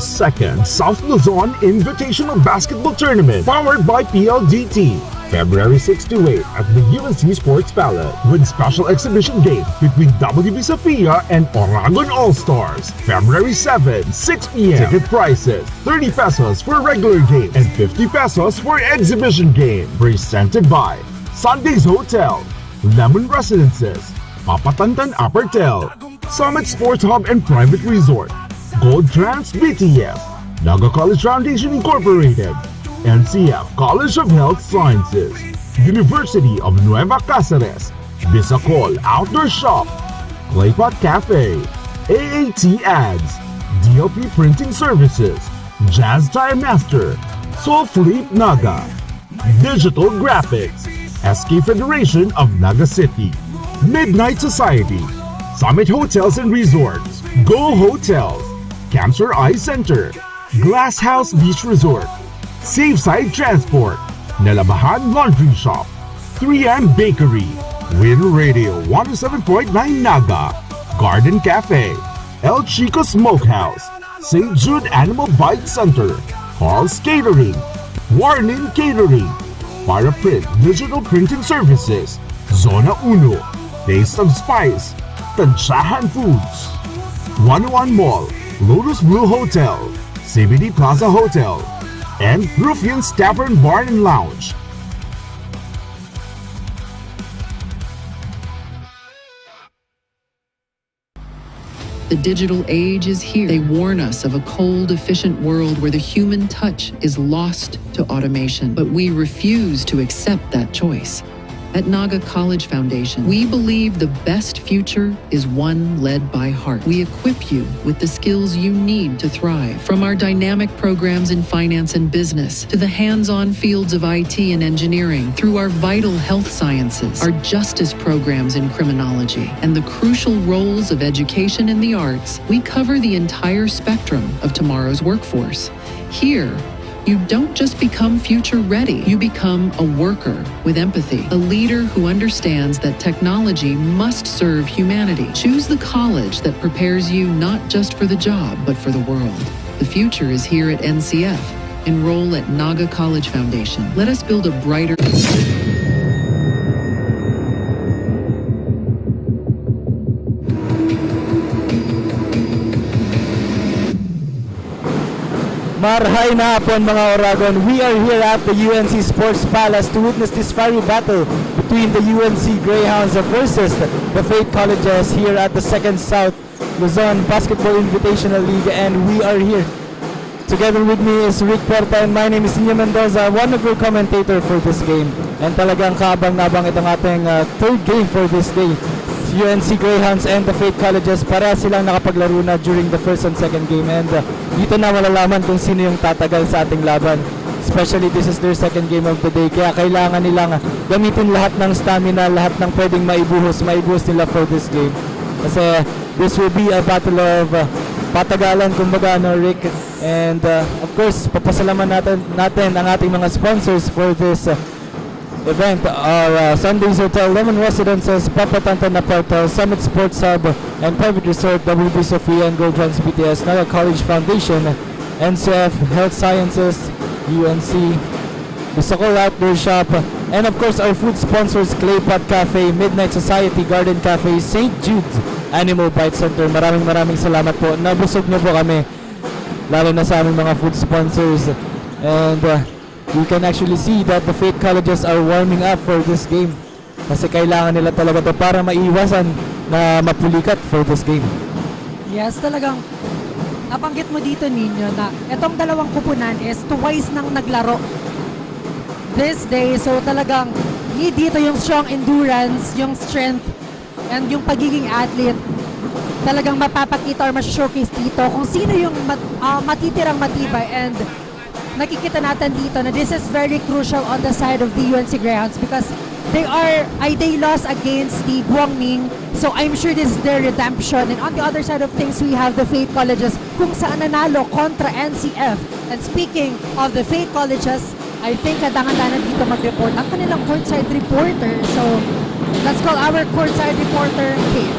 2nd South Luzon Invitational Basketball Tournament powered by PLDT. February 6 to 8 at the UNC Sports Palace with special exhibition game between WB Sofia and Oragon All-Stars. February 7, 6 p.m. Ticket prices, 30 pesos for regular game and 50 pesos for exhibition game. Presented by Sundays Hotel, Lemon Residences, Papatantan Apertel, Summit Sports Hub and Private Resort, Gold Trans BTF, Naga College Foundation Incorporated, NCF College of Health Sciences, University of Nueva Cáceres, Bisacol Outdoor Shop, Claypot Cafe, AAT Ads, DLP Printing Services, Jazz Tire Master, Soul Fleet Naga, Digital Graphics, SK Federation of Naga City, Midnight Society, Summit Hotels and Resorts, Go Hotels, Cancer Eye Center, Glass House Beach Resort, Safeside Transport, Nalabahan Laundry Shop, 3M Bakery, Win Radio 107.9 Naga, Garden Cafe, El Chico Smokehouse, St. Jude Animal Bite Center, Carl's Catering, Warning Catering, Paraprint Digital Printing Services, Zona Uno, Taste of Spice, Tansyahan Foods, 101 Mall, Lotus Blue Hotel, CBD Plaza Hotel, and Ruffian's Tavern Bar and Lounge. The digital age is here. They warn us of a cold, efficient world where the human touch is lost to automation, but we refuse to accept that choice. At Naga College Foundation, we believe the best future is one led by heart. We equip you with the skills you need to thrive. From our dynamic programs in finance and business, to the hands-on fields of IT and engineering, through our vital health sciences, our justice programs in criminology, and the crucial roles of education in the arts, we cover the entire spectrum of tomorrow's workforce. Here, you don't just become future ready, you become a worker with empathy, a leader who understands that technology must serve humanity. Choose the college that prepares you not just for the job, but for the world. The future is here at NCF. Enroll at Naga College Foundation. Let us build a brighter... Marhay na hapon mga Oragon. We are here at the UNC Sports Palace to witness this fiery battle between the UNC Greyhounds versus the Faith Colleges here at the 2nd South Luzon Basketball Invitational League, and we are here. Together with me is Rick Porta and my name is Nia Mendoza, one of your commentator for this game. And talagang kaabang-nabang itong ating third game for this day. UNC Greyhounds and the Faith Colleges, para silang nakapaglaro na during the first and second game, and dito na malalaman kung sino yung tatagal sa ating laban. Especially this is their second game of the day, kaya kailangan nilang gamitin lahat ng stamina, lahat ng pwedeng maibuhos nila for this game. Kasi this will be a battle of patagalan, kumbaga, no, Rick. And of course, papasalaman natin ang ating mga sponsors for this event are Sundays Hotel, Lemon Residences, Papatantan Apertel, Summit Sports Hub and Private Resort, WB Sofia and Gold Trans BTS, Naga College Foundation, NCF Health Sciences, UNC, Bisacol Outdoor Shop, and of course our food sponsors, Claypot Cafe, Midnight Society, Garden Cafe, St. Jude Animal Bite Center. Maraming salamat po. Nabusog niyo po kami, lalo na sa aming mga food sponsors. And you can actually see that the Faith Colleges are warming up for this game kasi kailangan nila talaga to para maiwasan na mapulikat for this game. Yes, talagang nabanggit mo dito ninyo na itong dalawang kupunan is twice nang naglaro this day. So talagang need dito yung strong endurance, yung strength, and yung pagiging athlete. Talagang mapapakita or ma-showcase dito kung sino yung matitirang matibay, and nakikita natin dito na this is very crucial on the side of the UNC Greyhounds because they lost against the Guangming, so I'm sure this is their redemption. And on the other side of things, we have the Faith Colleges kung saan nanalo kontra NCF. And speaking of the Faith Colleges, I think kadangan-danan dito mag-report ang kanilang courtside reporter. So let's call our courtside reporter Kate.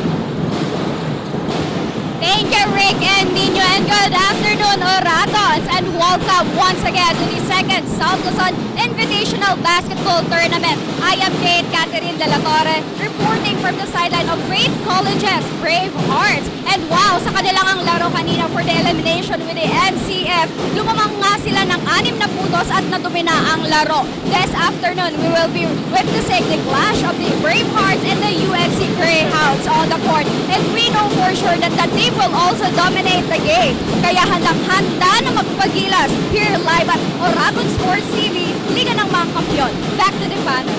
Thank you, Rick and Nino, and good afternoon, Oratons, and welcome once again to the second South Luzon Invitational Basketball Tournament. I am Kate Catherine De La Torre, reporting from the sideline of Faith College's Brave Hearts. And wow, sa kanilang ang laro kanina for the elimination with the NCF, lumamang nga sila ng 6 na puntos at nadumina ang laro. This afternoon, we will be witnessing the clash of the Brave Hearts and the UNC Greyhounds on the court. And we know for sure that the team will also dominate the game. Kaya handang-handa na magpagilas here live at Oragon Sports TV, Liga ng mga Kampiyon. Back to the panel.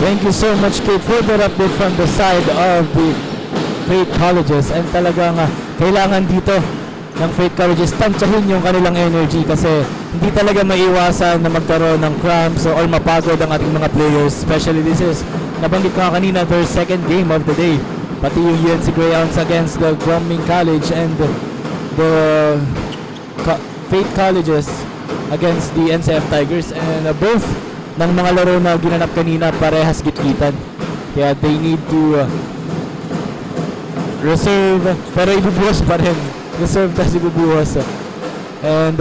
Thank you so much, Kate, for that update from the side of the Faith Colleges. And talagang kailangan dito ng Faith Colleges tansyahin yung kanilang energy kasi hindi talaga maiwasan na magkaroon ng cramps or mapagod ang ating mga players. Especially this is, nabanggit ko kanina, their second game of the day. Pati yung UNC Greyhounds against the Gruming College and the Faith Colleges against the NCF Tigers. And both ng mga laro na ginanap kanina parehas gitgitan. Kaya they need to reserve, pero ibubuhos pa rin. Reserve tas ibubuhos. And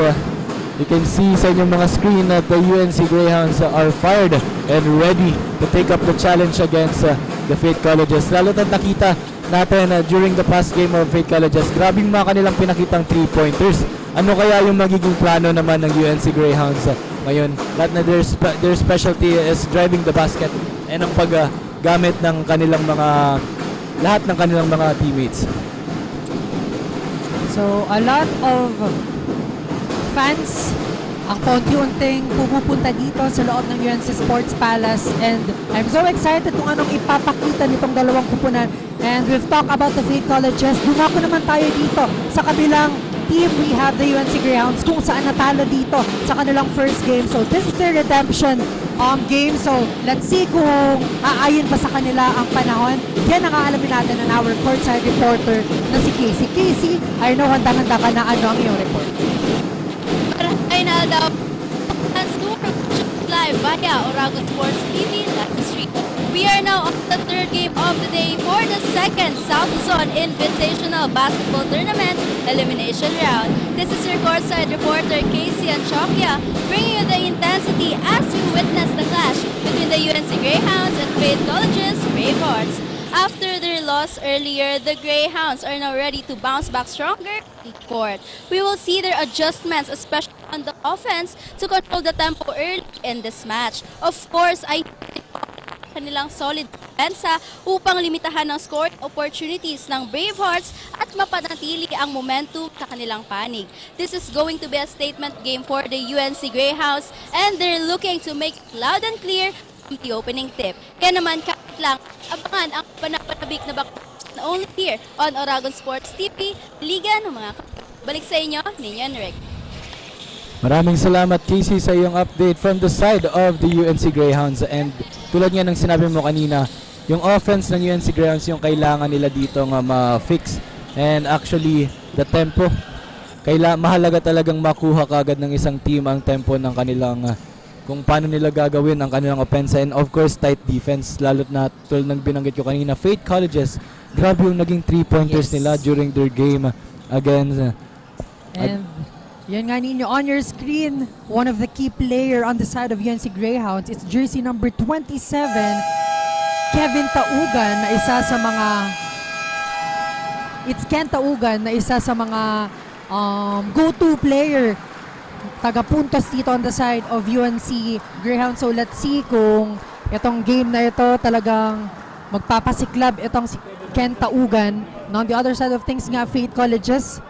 you can see sa inyong mga screen that the UNC Greyhounds are fired and ready to take up the challenge against the Faith Colleges. Lalo na nakita natin during the past game of Faith Colleges, grabing mga kanilang pinakitang 3-pointers. Ano kaya yung magiging plano naman ng UNC Greyhounds ngayon? Lahat na their specialty is driving the basket and ang paggamit ng kanilang mga lahat ng kanilang mga teammates. So, a lot of fans ang paunti-unting pumupunta dito sa loob ng UNC Sports Palace, and I'm so excited kung anong ipapakita nitong dalawang kupunan. And we've talked about the Faith Colleges. Dumako naman tayo dito sa kabilang team. We have the UNC Greyhounds kung saan natalo dito sa kanilang first game. So this is their redemption game. So let's see kung aayon pa sa kanila ang panahon. Yan ang aalamin natin ng our courtside reporter na si Casey. Casey, I know handa-handa ka na ano ang iyong report. Right now, live via Oragon Sports TV live stream. We are now on the third game of the day for the second South Luzon Invitational Basketball Tournament Elimination Round. This is your courtside reporter Casey Anchoquia, bringing you the intensity as we witness the clash between the UNC Greyhounds and Faith College's Brave Hearts. After their loss earlier, the Greyhounds are now ready to bounce back stronger in court. We will see their adjustments, especially on the offense, to control the tempo early in this match. Of course, ay kanilang solid depensa upang limitahan ang scoring opportunities ng Brave Hearts at mapanatili ang momentum sa kanilang panig. This is going to be a statement game for the UNC Greyhounds, and they're looking to make it loud and clear from the opening tip. Kaya naman kahit lang abangan ang panapanabik na bakbakan only here on Oragon Sports TV, Liga ng mga balik sa inyo, Ninyo and Rick. Maraming salamat, Casey, sa iyong update from the side of the UNC Greyhounds. And tulad nga ng sinabi mo kanina, yung offense ng UNC Greyhounds yung kailangan nila dito nga ma-fix. And actually, the tempo, mahalaga talagang makuha kagad ng isang team ang tempo ng kanilang kung paano nila gagawin ang kanilang offense. And of course, tight defense, lalo't na tulad ng binanggit ko kanina, Faith Colleges, grabe yung naging 3-pointers nila during their game against And yan nga ninyo on your screen, one of the key player on the side of UNC Greyhounds, it's jersey number 27, Kevin Taugan, na isa sa mga Ken Taugan, na isa sa mga go-to player, taga-puntos dito on the side of UNC Greyhounds. So let's see kung itong game na ito talagang magpapasiklab itong si Ken Taugan. And on the other side of things nga, Faith Colleges,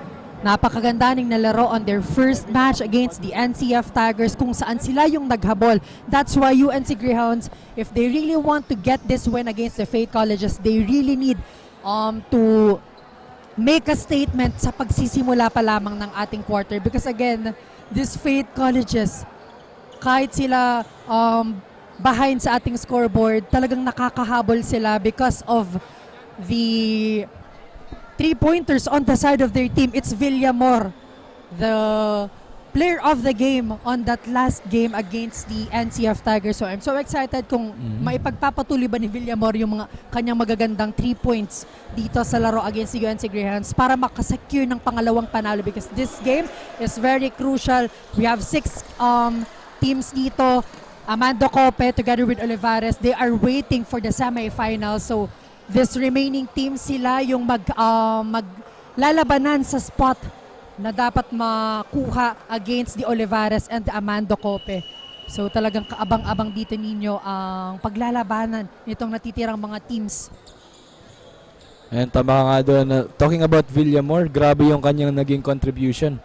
napakaganda ning nalaro on their first match against the NCF Tigers kung saan sila yung naghabol. That's why UNC Greyhounds, if they really want to get this win against the Faith Colleges, they really need to make a statement sa pagsisimula pa lamang ng ating quarter. Because again, this Faith Colleges, kahit sila behind sa ating scoreboard, talagang nakakahabol sila because of the 3-pointers on the side of their team. It's Villamor, the player of the game on that last game against the NCF Tigers. So I'm so excited kung maipagpapatuloy ba ni Villamor yung mga kanyang magagandang 3 points dito sa laro against the UNC Greyhounds para makasecure ng pangalawang panalo, because this game is very crucial. We have 6 teams dito. Amando Cope together with Olivares, they are waiting for the semifinals. So this remaining team, sila yung maglalabanan sa spot na dapat makuha against the Olivares and the Amando Cope. So talagang kaabang-abang dito ninyo ang paglalabanan nitong natitirang mga teams. And tama nga doon, talking about Villamor, grabe yung kanyang naging contribution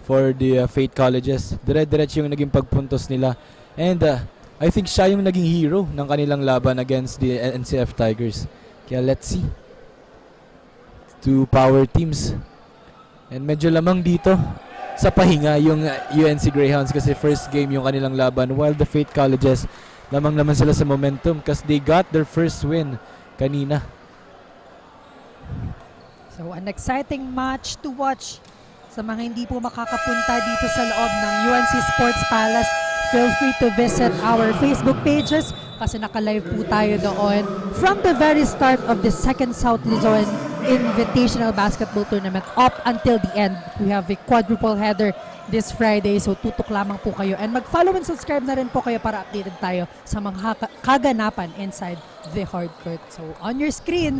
for the Fate Colleges. Dire-diretso yung naging pagpuntos nila. And I think siya yung naging hero ng kanilang laban against the NCF Tigers. Kaya let's see. 2 power teams. And medyo lamang dito sa pahinga yung UNC Greyhounds kasi first game yung kanilang laban, while the Fate Colleges lamang naman sila sa momentum because they got their first win kanina. So an exciting match to watch. Sa mga hindi po makakapunta dito sa loob ng UNC Sports Palace, feel free to visit our Facebook pages kasi naka-live po tayo doon. From the very start of the second South Luzon Invitational Basketball Tournament up until the end, we have a quadruple header this Friday. So tutok lamang po kayo. And mag-follow and subscribe na rin po kayo para updated tayo sa mga kaganapan inside the hardcourt. So on your screen,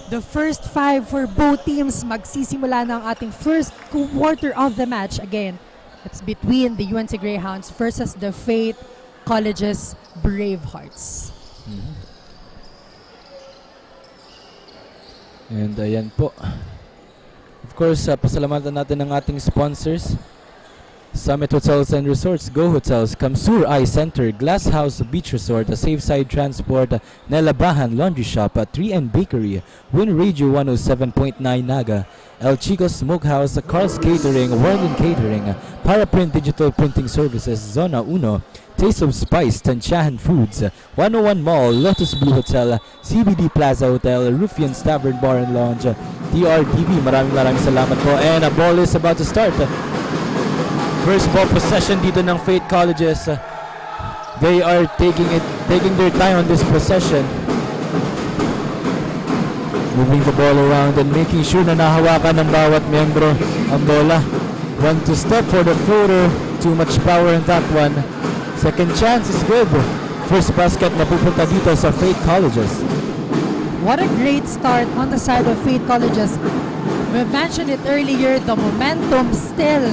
the first 5 for both teams. Magsisimula na ang ating first quarter of the match. Again, it's between the UNC Greyhounds versus the Fate Colleges Bravehearts. And ayan po. Of course, pasalamatan natin ang ating sponsors. Summit Hotels and Resorts, Go Hotels, Kamsur Eye Center, Glass House Beach Resort, Safe Side Transport, Nelabahan Laundry Shop, 3M Bakery, Win Radio 107.9 Naga, El Chico Smokehouse, Carl's Catering, World Catering, Paraprint Digital Printing Services, Zona Uno, Taste of Spice, Tansyahan Foods, 101 Mall, Lotus Blue Hotel, CBD Plaza Hotel, Rufian's Tavern Bar and Lounge, TRTV. Maraming salamat po. And a ball is about to start. First ball possession dito ng Fate Colleges. They are taking their time on this possession. Moving the ball around and making sure na nahawakan ng bawat miyembro ang bola. Want to step for the floater. Too much power in that one. Second chance is good. First basket na pupunta dito sa Fate Colleges. What a great start on the side of Fate Colleges. We mentioned it earlier, the momentum still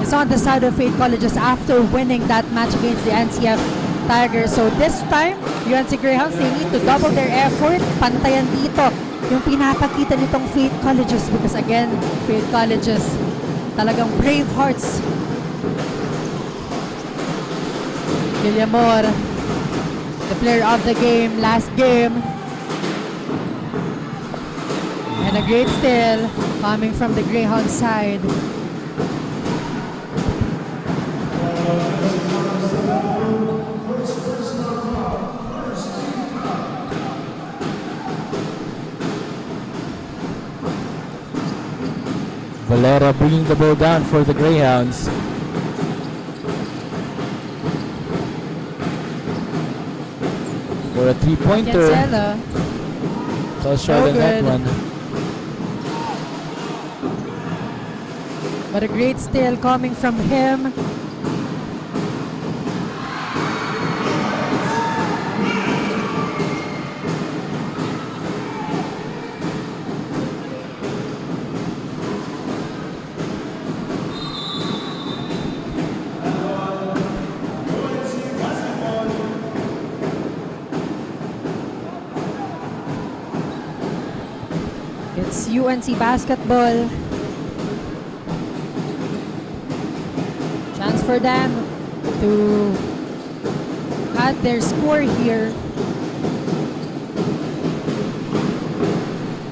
is on the side of Fate Colleges after winning that match against the NCF Tigers. So this time, UNC Greyhounds, they need to double their effort. Pantayan dito yung pinapakita nitong Fate Colleges because again, Fate Colleges talagang brave hearts. Villamor, the player of the game, last game. And a great steal coming from the Greyhound side. Valera bringing the ball down for the Greyhounds. For a three-pointer. Fell short on that one. But a great steal coming from him. It's UNC basketball. Chance for them to add their score here.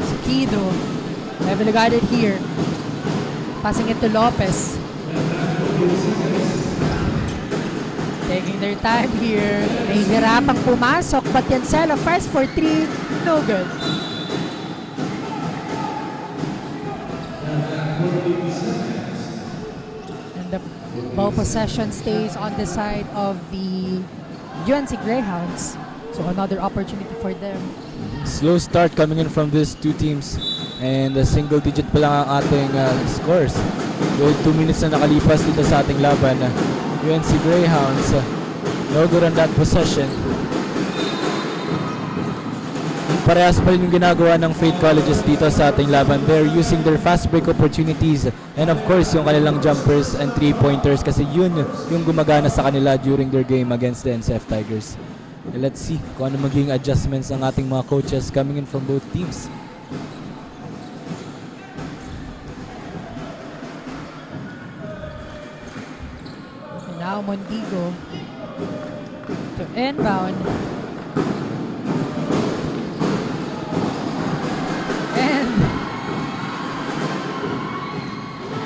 Sikido, heavily guarded here. Passing it to Lopez. Taking their time here. Nahihirapang pumasok, but Yancelo first for 3, no good. And the ball possession stays on the side of the UNC Greyhounds. So another opportunity for them. Slow start coming in from these two teams. And single digit pa lang ang ating scores. With 2 minutes na nakalipas dito sa ating laban. UNC Greyhounds, no good on that possession. Parehas pa rin yung ginagawa ng Faith Colleges dito sa ating laban. They're using their fast break opportunities and of course yung kanilang jumpers and 3-pointers kasi yun yung gumagana sa kanila during their game against the NCF Tigers. And let's see kung ano magiging adjustments ng ating mga coaches coming in from both teams. And now Mondigo to inbound. And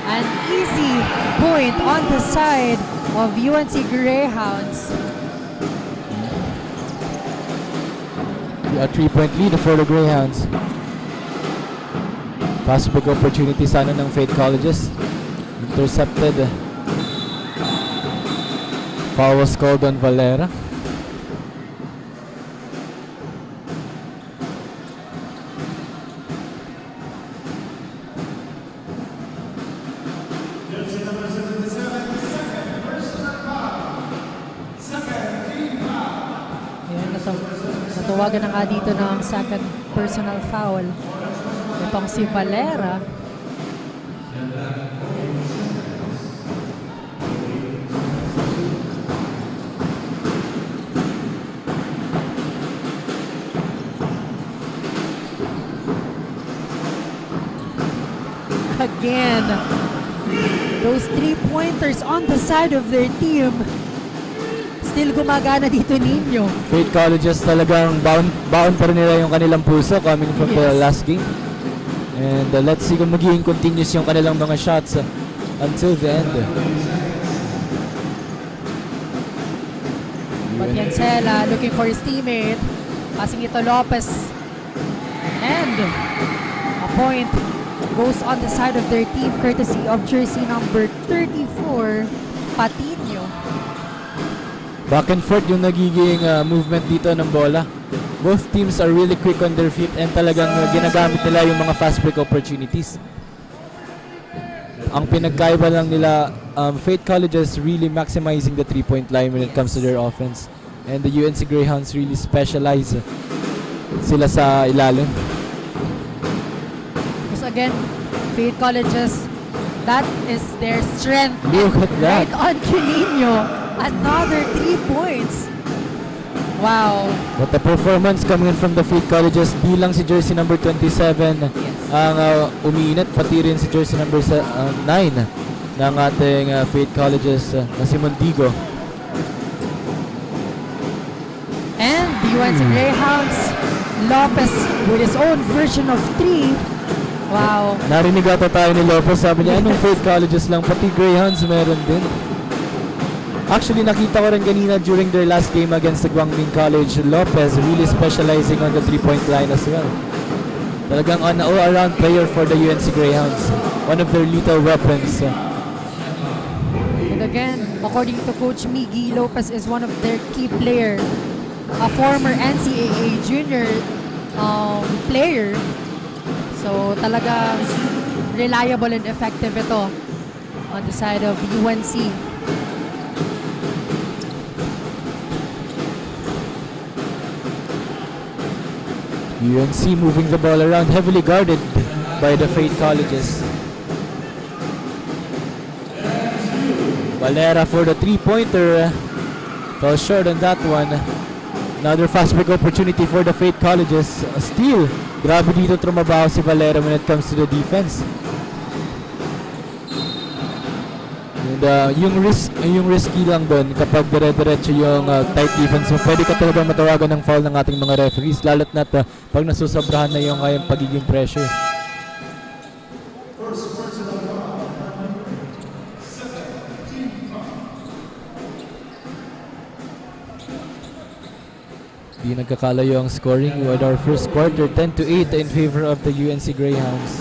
an easy point on the side of UNC Greyhounds. A 3-point lead for the Greyhounds. Fast break opportunity sana ng Faith Colleges. Intercepted. Foul was called on Valera. Natawagan na nga dito ng second personal foul. Itong si Valera. Again, those 3-pointers on the side of their team. Still gumagana dito ninyo. Faith Colleges talagang bound pa rin nila yung kanilang puso coming from the last game. And let's see kung magiging continuous yung kanilang mga shots until the end. Matiancela looking for his teammate. Passing ito Lopez. And a point goes on the side of their team courtesy of jersey number 34, Patino. Back and forth yung nagiging movement dito ng bola. Both teams are really quick on their feet and talagang ginagamit nila yung mga fast break opportunities. Ang pinagkaiba lang nila, Faith Colleges really maximizing the 3-point line when it comes to their offense. And the UNC Greyhounds really specialize sila sa ilalim. Because again, Faith Colleges, that is their strength. Look at that. Right on Quilino. Another 3 points. Wow. What a performance coming in from the Faith Colleges. Di lang si jersey number 27 ang umiinat, pati rin si jersey number 9 ng ating Faith Colleges na si Mondigo. And the UNC Greyhounds, Lopez with his own version of 3. Wow. Narinig ata tayo ni Lopez, sabi niya, anong Faith Colleges lang, pati Greyhounds meron din. Actually, nakita ko rin kanina during their last game against the Guangming College, Lopez really specializing on the 3-point line as well. Talagang an all-around player for the UNC Greyhounds. One of their lethal weapons. And again, according to Coach Miggy, Lopez is one of their key player. A former NCAA junior player. So talagang reliable and effective ito on the side of UNC. UNC moving the ball around, heavily guarded by the Faith Colleges. Valera for the 3-pointer. Fell short on that one. Another fast break opportunity for the Faith Colleges. A steal. Grabe dito trumabaho si Valera when it comes to the defense. And yung risky lang doon kapag dire-diretso yung tight defense mo, pwede ka talagang matawagan ng foul ng ating mga referees, lalo't na pag nasusobrahan na yung pagiging pressure. Di nagkakalayo ang scoring with our first quarter, 10-8 in favor of the UNC Greyhounds.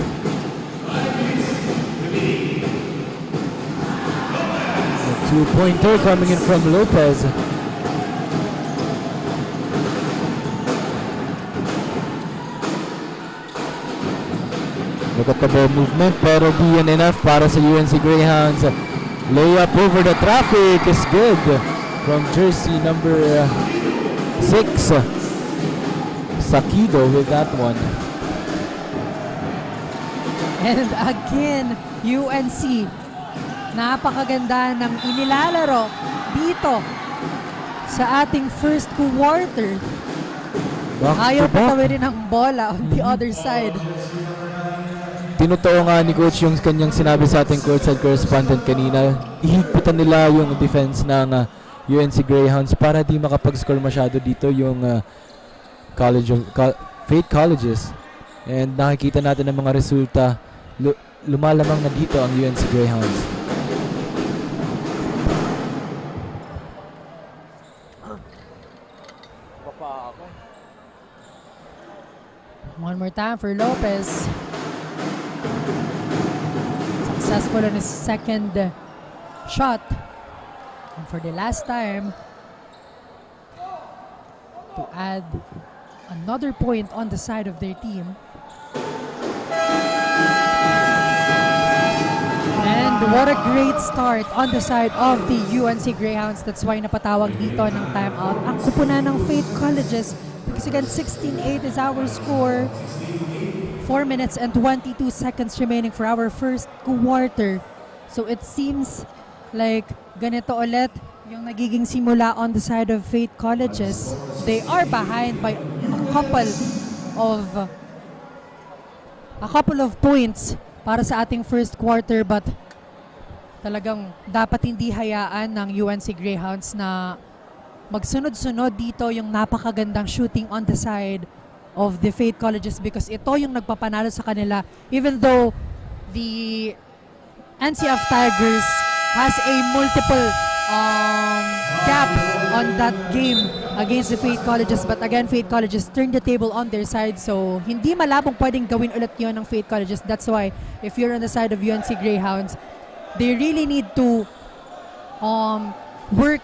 Two-pointer coming in from Lopez. Look at the ball movement, pero di yan enough para sa UNC Greyhounds. Layup over the traffic is good from jersey number 6. Sakido with that one. And again, UNC, napakaganda ng inilalaro dito sa ating first quarter. Ayaw patawirin ang bola on the other side. Tinotoo nga ni Coach yung kanyang sinabi sa ating courtside correspondent kanina. Ihigpitan nila yung defense ng UNC Greyhounds para di makapag-score masyado dito yung Faith Colleges. And nakikita natin ang mga resulta. Lumalamang na dito ang UNC Greyhounds. One more time for Lopez. Successful on his second shot. And for the last time, to add another point on the side of their team. And what a great start on the side of the UNC Greyhounds. That's why napatawag dito ng timeout ang kupunan ng Faith Colleges. Because again, 16-8 is our score. 4 minutes and 22 seconds remaining for our first quarter. So it seems like ganito ulit yung nagiging simula on the side of Faith Colleges. They are behind by a couple of points para sa ating first quarter, but talagang dapat hindi hayaan ng UNC Greyhounds na magsunod-sunod dito yung napakagandang shooting on the side of the Faith Colleges, because ito yung nagpapanalo sa kanila, even though the NCF Tigers has a multiple gap on that game against the Faith Colleges. But again, Faith Colleges turned the table on their side, so hindi malabong pwedeng gawin ulit yun ng Faith Colleges. That's why if you're on the side of UNC Greyhounds, they really need to work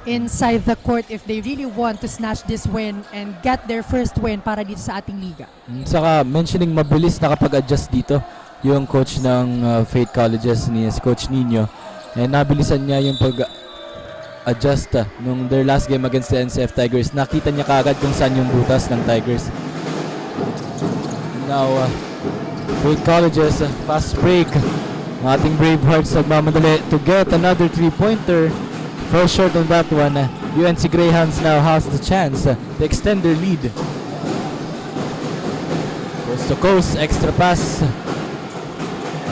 inside the court if they really want to snatch this win and get their first win para dito sa ating liga. Saka mentioning mabilis nakapag-adjust dito yung coach ng Faith Colleges ni Coach Nino. And nabilisan niya yung pag-adjust nung their last game against the NCF Tigers. Nakita niya kaagad kung saan yung butas ng Tigers. Now, Faith Colleges, fast break. Ang ating Bravehearts nagmamadali to get another 3-pointer. First short on that one. UNC Greyhounds now has the chance to extend their lead. Coast to coast, extra pass.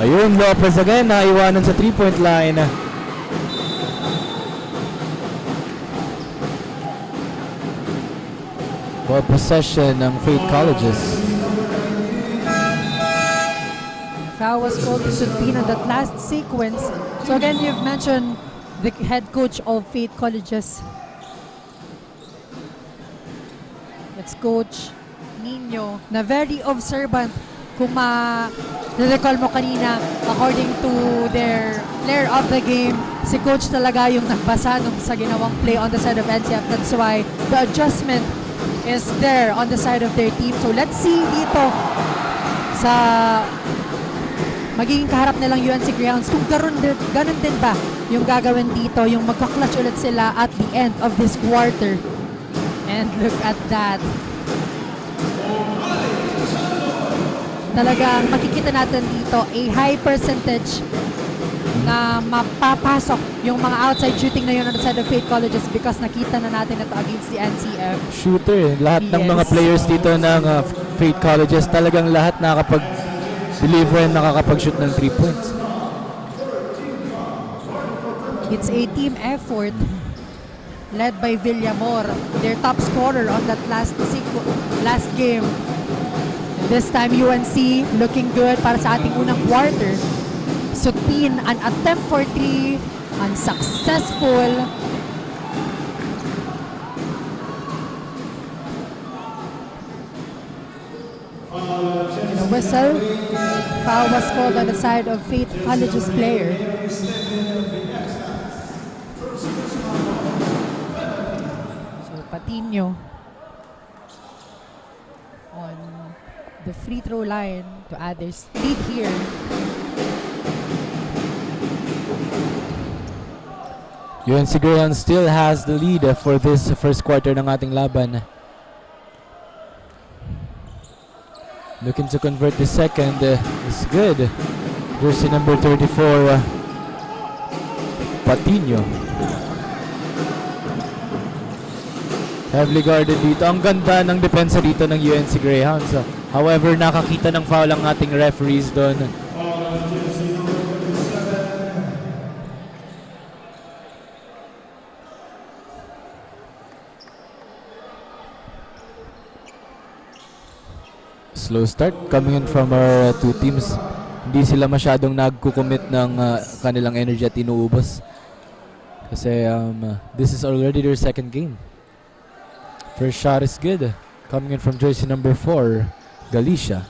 Ayun, Lopez again, naiwanan sa 3-point line. For possession ng Faith Colleges. Foul was called to Sulpina that last sequence. So again, you've mentioned the head coach of Faith Colleges. It's Coach Nino, na very observant. Kung na-recall mo kanina, according to their player of the game, si Coach talaga yung nagbasa nung sa ginawang play on the side of NCF. That's why the adjustment is there on the side of their team. So let's see dito sa magiging kaharap nilang UNC Greyhounds kung ganun din ba yung gagawin dito, yung magka-clutch ulit sila at the end of this quarter. And look at that. Talagang makikita natin dito a high percentage na mapapasok yung mga outside shooting na yun on the side of Faith Colleges, because nakita na natin ito against the NCF. Shooter, lahat ng mga players dito ng Faith Colleges, talagang lahat nakakapag-deliver and nakakapag-shoot ng 3 points. It's a team effort led by Villamor, their top scorer on that last game. This time UNC looking good para sa ating unang quarter. Sutin, an attempt for 3, unsuccessful. And a whistle. Foul was called on the side of Faith College's player. So Patino on the free throw line to add their lead here. UNC Greyhounds still has the lead for this first quarter ng ating laban. Looking to convert the second is good. Jersey number 34, Patino. Heavily guarded dito. Ang ganda ng depensa dito ng UNC Greyhounds. However, nakakita ng foul ang ating referees doon. Slow start coming in from our two teams. Hindi sila masyadong nagkukommit ng kanilang energy at inuubos. Kasi this is already their second game. First shot is good. Coming in from jersey number 4, Galicia.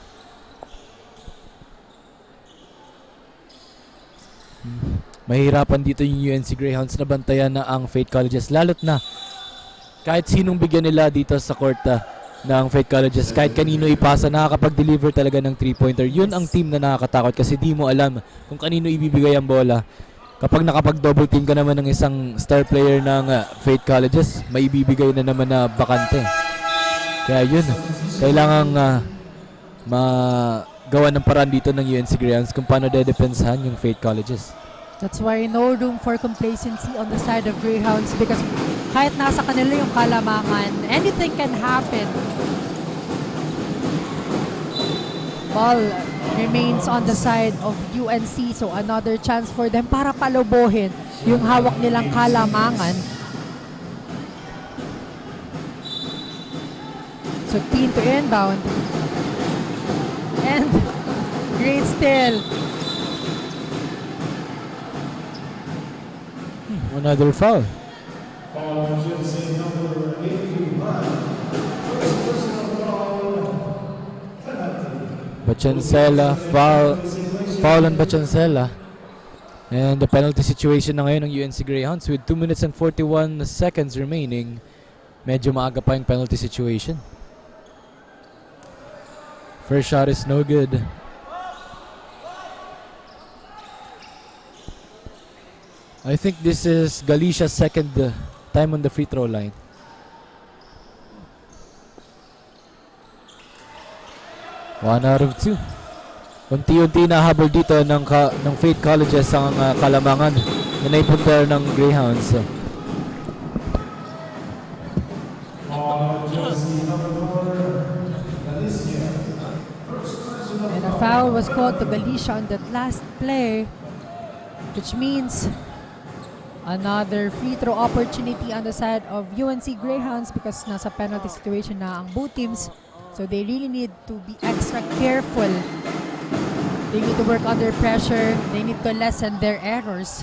Mahirapan dito yung UNC Greyhounds na bantayan na ang Faith Colleges. Lalo't na kahit sinong bigyan nila dito sa court ng Faith Colleges, kahit kanino ipasa, nakakapag-deliver talaga ng 3-pointer. Yun ang team na nakakatakot kasi di mo alam kung kanino ibibigay ang bola. Kapag nakapag-double team ka naman ng isang star player ng Faith Colleges, may ibibigay na naman na bakante. Kaya yun, kailangang magawa ng paraan dito ng UNC Greyhounds kung paano dedepensahan yung Faith Colleges. That's why no room for complacency on the side of Greyhounds because kahit nasa kanila yung kalamangan, anything can happen. Ball remains on the side of UNC, so another chance for them para palubuhin yung hawak nilang kalamangan. So team to inbound. And great steal. Another foul. Bachancela, foul on Bachancela. And the penalty situation na ngayon ng UNC Greyhounds with 2 minutes and 41 seconds remaining. Medyo maaga pa yung penalty situation. First shot is no good. I think this is Galicia's second time on the free throw line. One out of two. Unti-unti nahabol dito ng Faith Colleges ang kalamangan na naipunta ng Greyhounds. And a foul was called to Galicia on that last play, which means another free throw opportunity on the side of UNC Greyhounds because nasa penalty situation na ang both teams. So they really need to be extra careful. They need to work under pressure. They need to lessen their errors.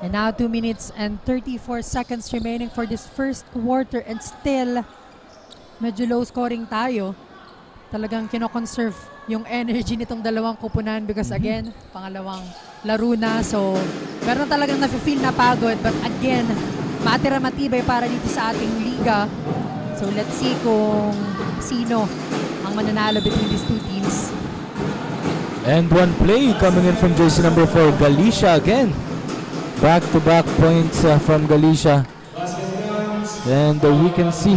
And now 2 minutes and 34 seconds remaining for this first quarter and still medyo low scoring tayo. Talagang kino-conserve yung energy nitong dalawang kupunan because again, pangalawang laro na. So, meron talagang nafe-feel na pagod. But again, matira matibay para dito sa ating liga. So, let's see kung sino ang mananalo between these two teams. And one play coming in from jersey number 4, Galicia again. Back-to-back points from Galicia. And we can see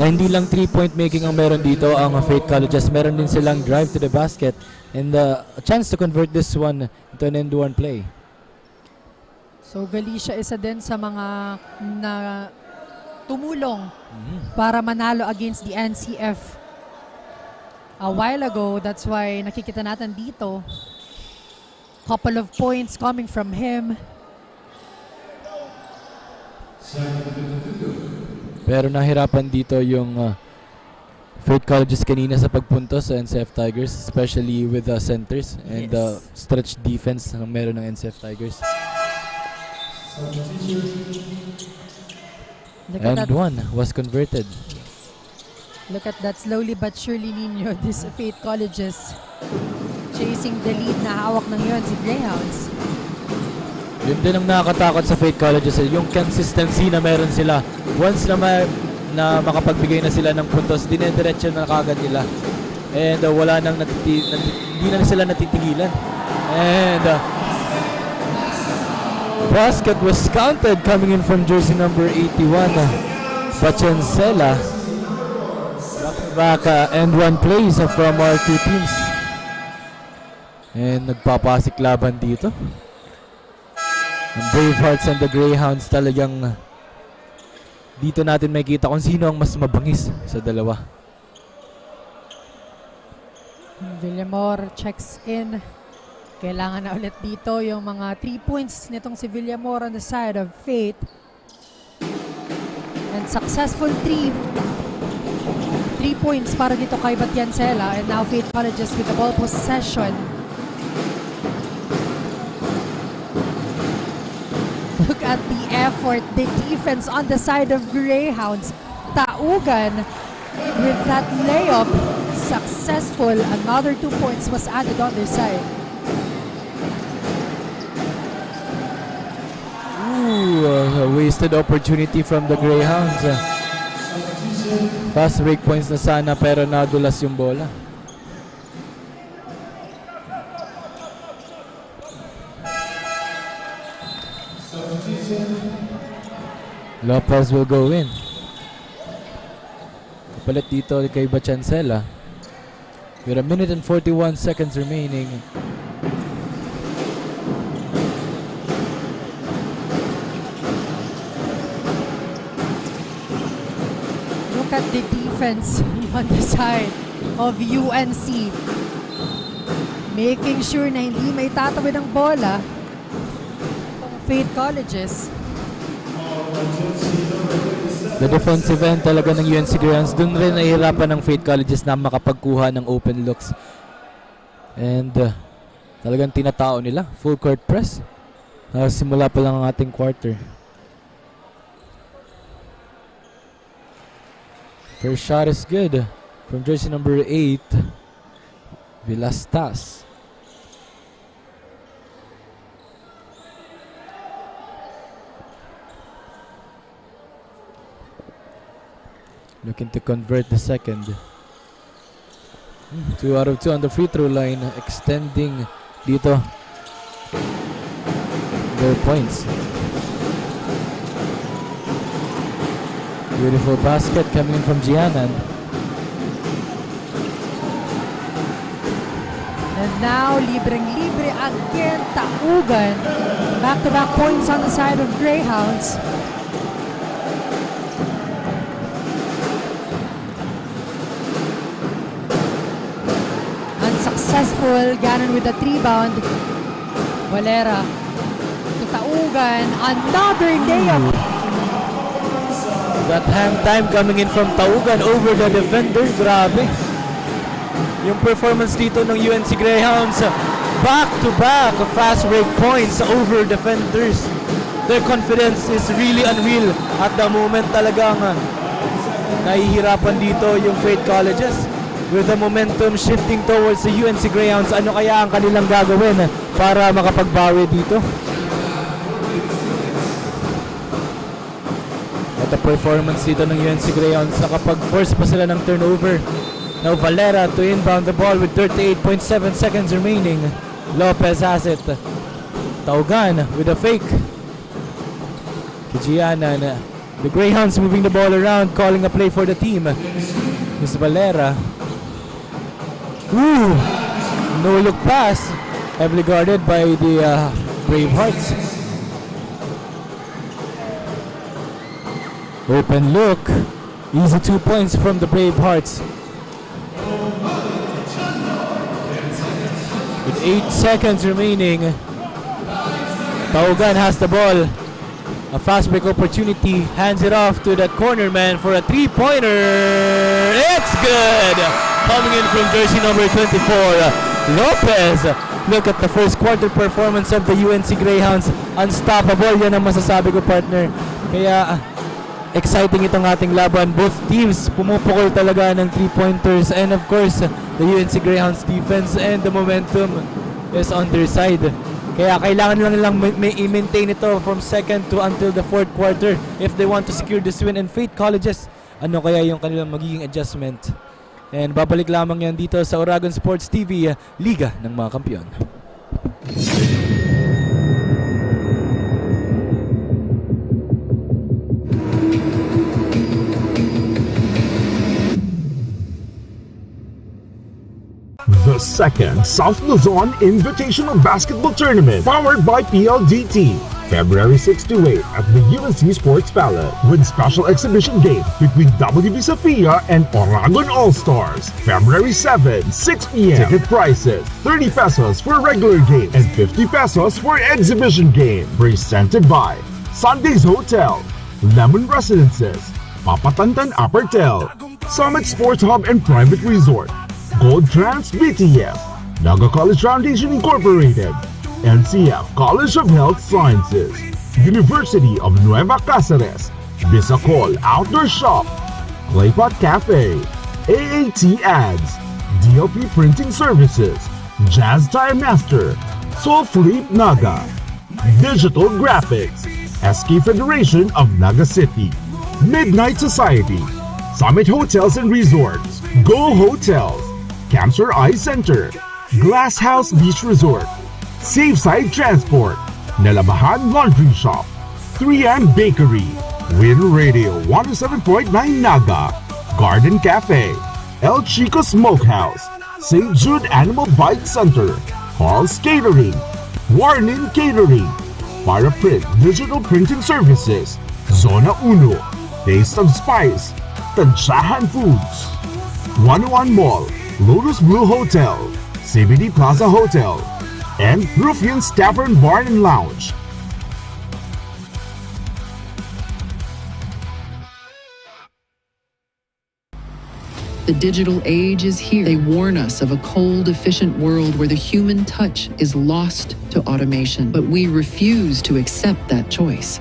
na hindi lang 3-point making ang meron dito ang Faith Colleges. Meron din silang drive to the basket and a chance to convert this one into an end-to-one play. So Galicia isa din sa mga na tumulong para manalo against the NCF a while ago. That's why nakikita natin dito couple of points coming from him. Pero nahirapan dito yung Faith Colleges kanina sa pagpuntos sa NCF Tigers, especially with the centers and the stretch defense na meron ng NCF Tigers. And one was converted. Look at that, slowly but surely, Nino, this Faith Colleges chasing the lead na hawak ng UNC Greyhounds. Yun din ang nakakatakot sa Faith Colleges, yung consistency na meron sila. Once na makapagbigay na sila ng puntos, dinediretso na kagad nila. And wala nang hindi na sila natitigilan. And basket was counted coming in from jersey number 81, Bachancela. Back and one plays from our two teams. And nagpapasik laban dito. Ang Bravehearts and the Greyhounds talagang dito natin makikita kung sino ang mas mabangis sa dalawa. Villamor checks in. Kailangan na ulit dito yung mga 3 points nitong si Villamor on the side of Faith. And successful 3 points para dito kay Bachancela. And now Faith Colleges with the ball possession. Look at the effort, the defense on the side of Greyhounds. Taugan with that layup, successful. Another 2 points was added on their side. A wasted opportunity from the Greyhounds. Fast break points na sana pero nadulas yung bola. Lopez will go in. Kapalit dito kay Bachancela. With a minute and 41 seconds remaining. Look at the defense on the side of UNC. Making sure na hindi may tatawid ang bola. Faith Colleges. The defensive end talaga ng UNC Greyhounds. Doon rin nahihirapan ng Faith Colleges na makapagkuha ng open looks. And talagang tinatao nila. Full court press. Simula pa lang ang ating quarter. First shot is good from jersey number 8, Villastas. Looking to convert the second. 2 out of 2 on the free throw line, extending dito their points. Beautiful basket coming in from Gianan. And now, libreng-libre again, Taugan. Back-to-back points on the side of Greyhounds. Unsuccessful, Gannon with a 3-bound. Valera to Taugan, another layup. That hand time coming in from Taugan over the defender. Grabe. Yung performance dito ng UNC Greyhounds. Back-to-back fast break points over defenders. Their confidence is really unreal. At the moment talagang nahihirapan dito yung Faith Colleges. With the momentum shifting towards the UNC Greyhounds, ano kaya ang kanilang gagawin para makapagbawi dito? At the performance dito ng UNC Greyhounds, nakapag-force pa sila ng turnover. Now Valera to inbound the ball with 38.7 seconds remaining. Lopez has it. Taugan with a fake. Kijianan. The Greyhounds moving the ball around, calling a play for the team. Miss Valera. Ooh! No look pass. Heavily guarded by the Bravehearts. Open look. Easy 2 points from the Bravehearts. With 8 seconds remaining, Taugan has the ball. A fast break opportunity. Hands it off to that corner man for a 3-pointer. It's good! Coming in from jersey number 24, Lopez. Look at the first quarter performance of the UNC Greyhounds. Unstoppable. Yan ang masasabi ko, partner. Kaya exciting itong ating laban. Both teams pumupukol talaga ng 3-pointers. And of course, the UNC Greyhounds defense, and the momentum is on their side. Kaya kailangan lang nilang i-maintain ito from second to until the fourth quarter if they want to secure this win. And Faith Colleges, ano kaya yung kanilang magiging adjustment? And babalik lamang yan dito sa Oragon Sports TV, Liga ng mga Kampiyon. The second South Luzon Invitational Basketball Tournament, powered by PLDT. February 6 to 8 at the UNC Sports Palace with special exhibition game between WB Sofia and Oragon All-Stars. February 7, 6 p.m. Ticket prices, 30 pesos for regular game and 50 pesos for exhibition game. Presented by Sundays Hotel, Lemon Residences, Papatantan Apartel, Summit Sports Hub and Private Resort, Gold Trans BTF, Naga College Foundation Incorporated, NCF College of Health Sciences, University of Nueva Cáceres, Bisacol Outdoor Shop, Claypot Cafe, AAT Ads, DLP Printing Services, Jazz Time Master, Soul Fleet Naga, Digital Graphics, SK Federation of Naga City, Midnight Society, Summit Hotels and Resorts, Go Hotels, Cancer Eye Center, Glass House Beach Resort, Safe Side Transport, Nalabahan Laundry Shop, 3M Bakery, Win Radio 107.9 Naga, Garden Cafe, El Chico Smokehouse, St. Jude Animal Bike Center, Carl's Catering, Warnin Catering, Paraprint Digital Printing Services, Zona Uno, Taste of Spice, Tansyahan Foods, 101 Mall, Lotus Blue Hotel, CBD Plaza Hotel, and Ruffian's Tavern Bar and Lounge. The digital age is here. They warn us of a cold, efficient world where the human touch is lost to automation, but we refuse to accept that choice.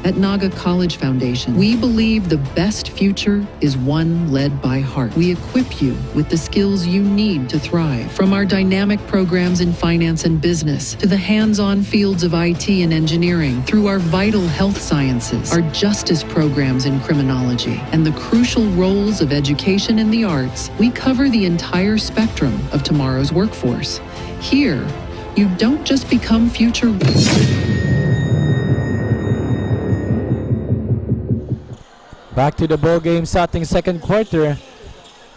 At Naga College Foundation, we believe the best future is one led by heart. We equip you with the skills you need to thrive. From our dynamic programs in finance and business, to the hands-on fields of IT and engineering, through our vital health sciences, our justice programs in criminology, and the crucial roles of education and the arts, we cover the entire spectrum of tomorrow's workforce. Here, you don't just become future... Back to the ball game sa ating second quarter.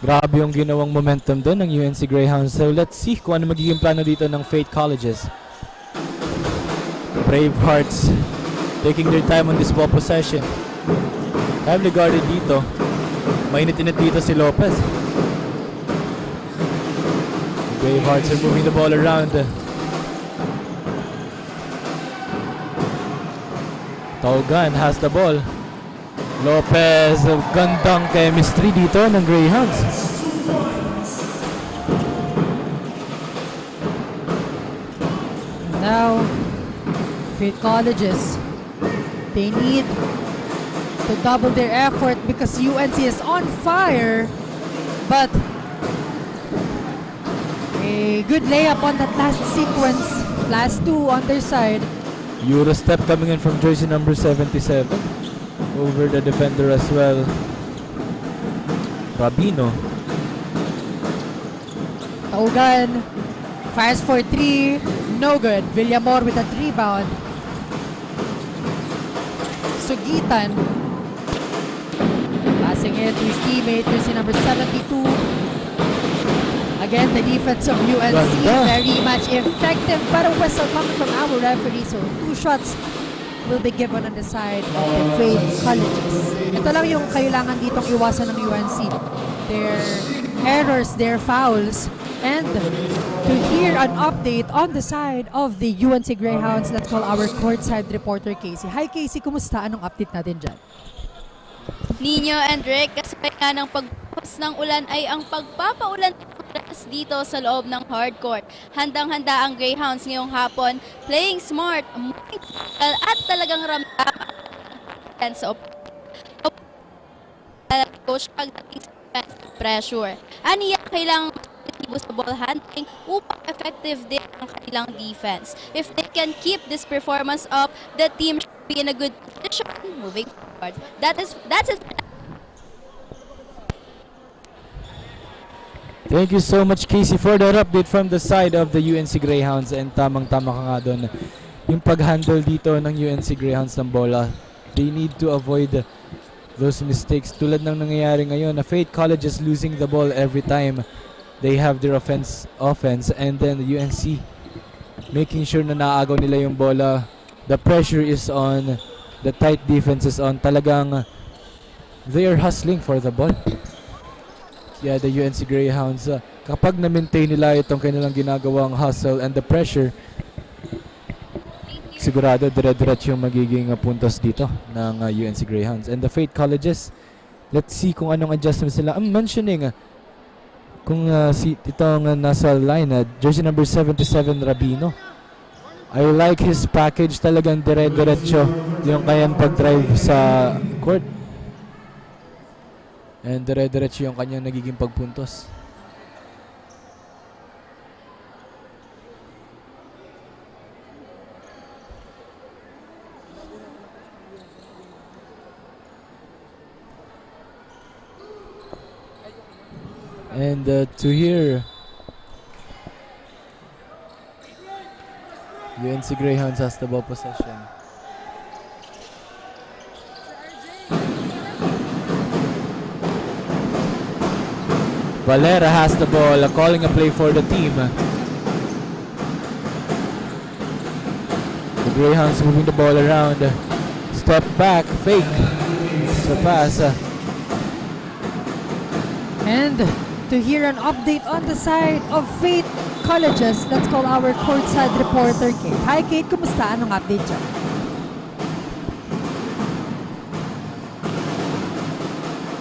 Grabe yung ginawang momentum doon ng UNC Greyhounds. So let's see kung ano magiging plano dito ng Faith Colleges. Bravehearts taking their time on this ball possession. Heavily guarded dito. Mainit-init dito si Lopez. Bravehearts are moving the ball around. Taugan has the ball. Lopez, gandang chemistry dito ng Greyhounds. Now, Faith Colleges, they need to double their effort because UNC is on fire. But a good layup on that last sequence, last two on their side. Euro step coming in from jersey number 77. Over the defender as well. Rabino. Taugan fires for three, no good. Villamor with a rebound. Sugitan passing it to his teammate, jersey number 72. Again, the defense of UNC very much effective, but a whistle coming from our referee. So 2 shots will be given on the side of the Faith Colleges. Ito lang yung kailangan ditong iwasan ng UNC. Their errors, their fouls, and to hear an update on the side of the UNC Greyhounds, let's call our courtside reporter Casey. Hi Casey, kumusta? Anong update natin dyan? Nino and Rick, kasabay nga ng pagbukas ng ulan ay ang pagpapaulan dito sa loob ng hardcourt. Handang-handa ang Greyhounds ngayong hapon, playing smart, at talagang ramdam ang sa coach pagdating sa pressure. Aniya, kailangan sa ball handling upang effective din ang kanilang defense. If they can keep this performance up, the team should be in a good position moving forward. That's it. Thank you so much, Casey, for that update from the side of the UNC Greyhounds. And tamang-tama ka nga doon. Yung pag-handle dito ng UNC Greyhounds ng bola, they need to avoid those mistakes. Tulad ng nangyayari ngayon, na Faith College is losing the ball every time they have their offense, and then the UNC making sure na naagaw nila yung bola. The pressure is on, the tight defense is on. Talagang they are hustling for the ball. Yeah, the UNC Greyhounds, kapag na-maintain nila itong kanilang ginagawang hustle and the pressure, sigurado dire-diretso yung magiging puntos dito ng UNC Greyhounds. And the Faith Colleges, let's see kung anong adjustments nila. I'm mentioning kung itong nasa line, jersey number 77 Rabino. I like his package, talagang dire-diretso yung kanyang pag-drive sa court. And dire-diretso yung kanyang nagiging pagpuntos. And to hear UNC Greyhounds has the ball possession. Valera has the ball, calling a play for the team. The Greyhounds moving the ball around. Step back, fake. So pass. And to hear an update on the side of Faith Colleges, let's call our courtside reporter, Kate. Hi Kate, kumusta? Anong update dyan?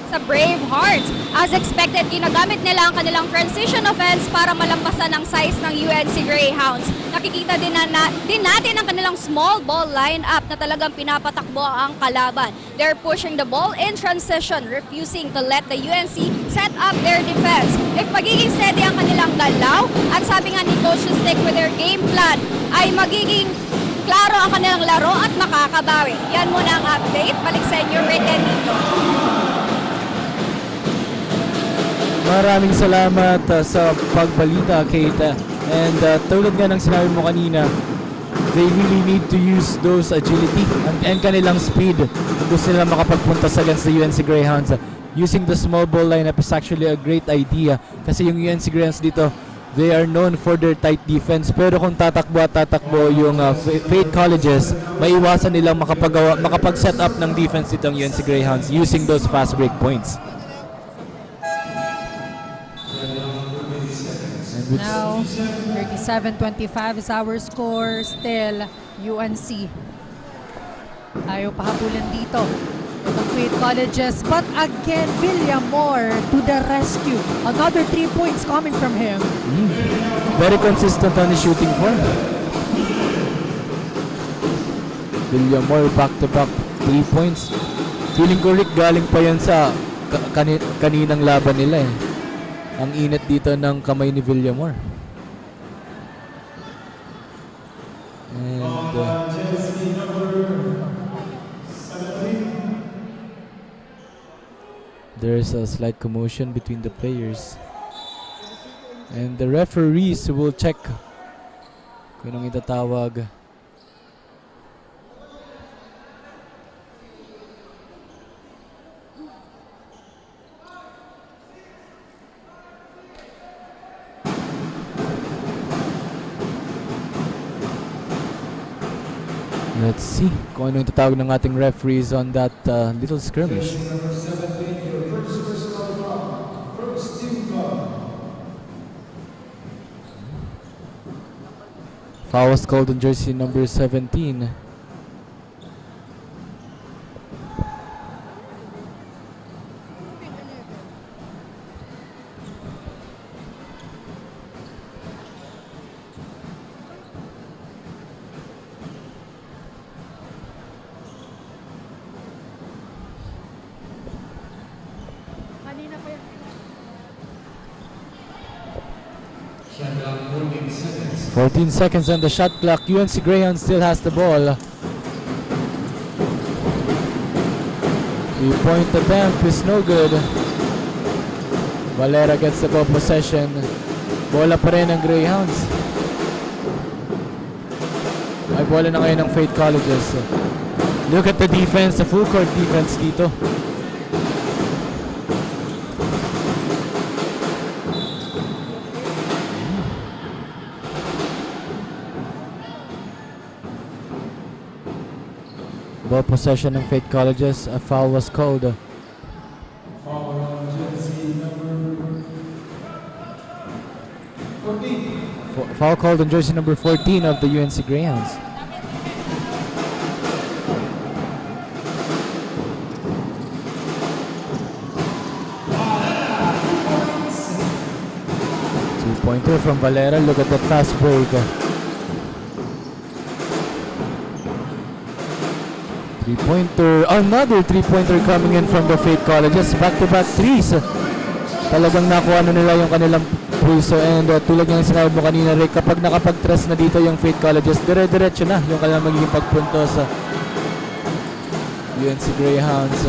Sa Brave Hearts. As expected, ginagamit nila ang kanilang transition offense para malampasan ang size ng UNC Greyhounds. Nakikita din natin ang kanilang small ball lineup na talagang pinapatakbo ang kalaban. They're pushing the ball in transition, refusing to let the UNC set up their defense. If magiging steady ang kanilang galaw, at sabi nga ni Coach to stick with their game plan, ay magiging klaro ang kanilang laro at makakabawi. Yan muna ang update. Balik sa inyo, Rick and Nico. Maraming salamat sa pagbalita, Kate. And tulad nga ng sinabi mo kanina, they really need to use those agility and kanilang speed. Gusto nila makapagpuntas against the UNC Greyhounds. Using the small ball lineup is actually a great idea kasi yung UNC Greyhounds dito, they are known for their tight defense. Pero kung tatakbo yung Faith Colleges, maiwasan nilang makapag-set up ng defense dito ang UNC Greyhounds using those fast break points. Now, 37-25 is our score. Still, UNC. Ayaw pahabulin dito. Itong Faith Colleges. But again, Villamor to the rescue. Another 3 points coming from him. Very consistent on his shooting form. Villamor back-to-back 3 points. Feeling ko, Rick, galing pa yan sa kaninang laban nila eh. Ang init dito ng kamay ni Villamor. And there's a slight commotion between the players. And the referees will check kung anong itatawag. Let's see kung ano yung tatawag ng ating referees on that little skirmish. Foul was called on jersey number 17. 14 seconds on the shot clock. UNC Greyhounds still has the ball. 3-point attempt is no good. Valera gets the ball possession. Bola pa rin ng Greyhounds. Ay bola na ngayon ng Faith Colleges. Look at the defense, the full court defense dito. Ball possession ng Faith Colleges. A foul was called. Foul called on jersey number 14 of the UNC Greyhounds. Two-pointer from Valera. Look at that fast break. Three-pointer. Another three-pointer coming in from the Faith Colleges. Back-to-back threes. Talagang nakuha na nila yung kanilang pulso, and tulad ng sinabi mo kanina, Rick, kapag nakapag-tres na dito yung Faith Colleges, dire-diretso na yung kanilang magiging pagpunto sa UNC Greyhounds.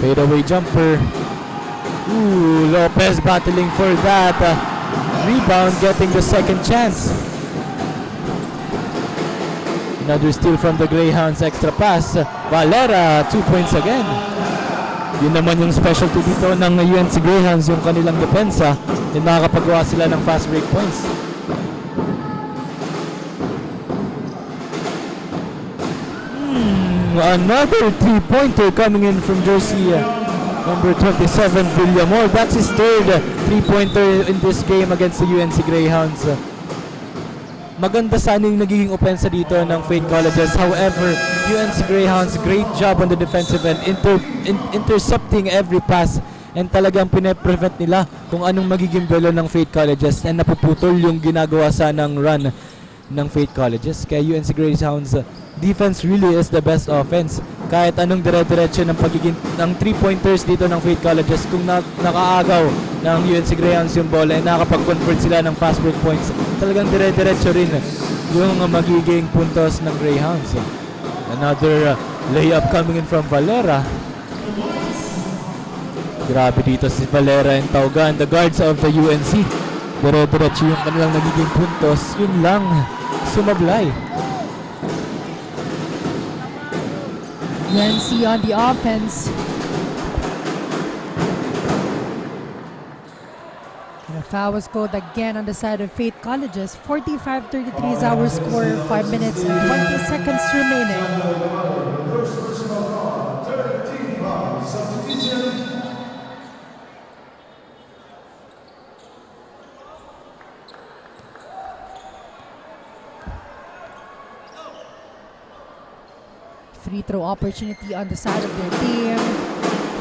Fadeaway jumper. Ooh, Lopez battling for that. Rebound, getting the second chance. Another steal from the Greyhounds, extra pass. Valera, 2 points again. Yun naman yung specialty dito ng UNC Greyhounds, yung kanilang depensa. Then makakapagawa sila ng fast break points. Another three-pointer coming in from jersey number 27, Villamor. That's his third three-pointer in this game against the UNC Greyhounds. Maganda sana yung nagiging opensa dito ng Faith Colleges. However, UNC Greyhounds, great job on the defensive end, intercepting every pass, and talagang pine-prevent nila kung anong magiging belo ng Faith Colleges, and napuputol yung ginagawa sanang run ng Faith Colleges. Kaya UNC Greyhounds defense really is the best offense. Kahit anong dire-diretso ng pagiging ng 3-pointers dito ng Faith Colleges, kung nakaagaw ng UNC Greyhounds yung bola and nakapag-convert sila ng fast break points, talagang dire-diretso rin yung magiging puntos ng Greyhounds. Another layup coming in from Valera. Grabe dito si Valera and Taugan, the guards of the UNC. Dire-diretso yung kanilang nagiging puntos. Yun lang, sumablay. UNC on the offense. And a foul was called again on the side of Faith Colleges. 45-33 is our score. 5 minutes and 20 seconds remaining. Free throw opportunity on the side of their team.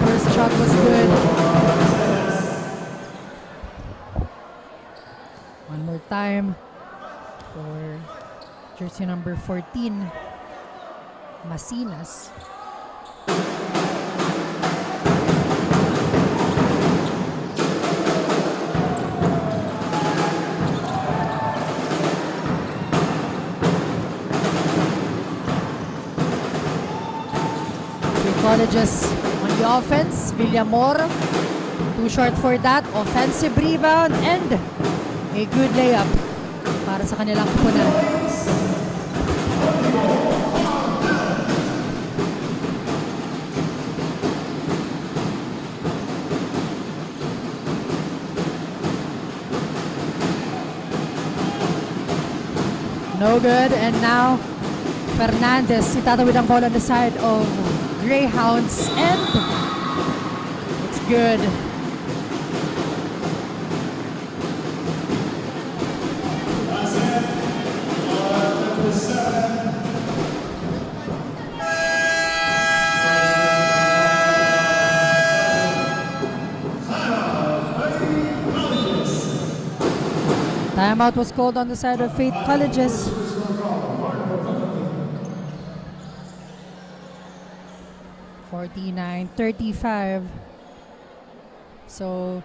First shot was good. One more time for jersey number 14, Masinas. Colleges on the offense. Villamor, too short for that. Offensive rebound and a good layup para sa kanilang kupunan. No good, and now Fernandez itatawid ang ball on the side of Greyhounds, and it's good. Timeout was called on the side of Faith Colleges. (49-35). So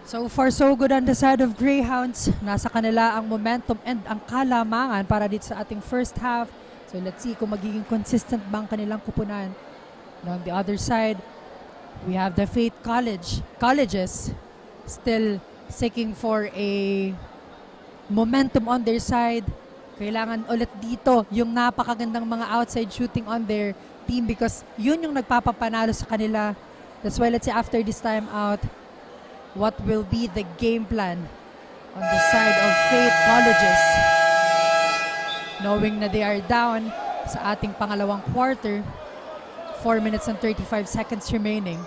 So far, so good on the side of Greyhounds. Nasa kanila ang momentum and ang kalamangan para dito sa ating first half. So let's see kung magiging consistent bang kanilang kupunan. And on the other side, we have the Faith Colleges still seeking for a momentum on their side. Kailangan ulit dito yung napakagandang mga outside shooting on their team because yun yung nagpapapanalo sa kanila. That's why let's say after this time out, what will be the game plan on the side of Faith Colleges? Knowing na they are down sa ating pangalawang quarter, 4 minutes and 35 seconds remaining.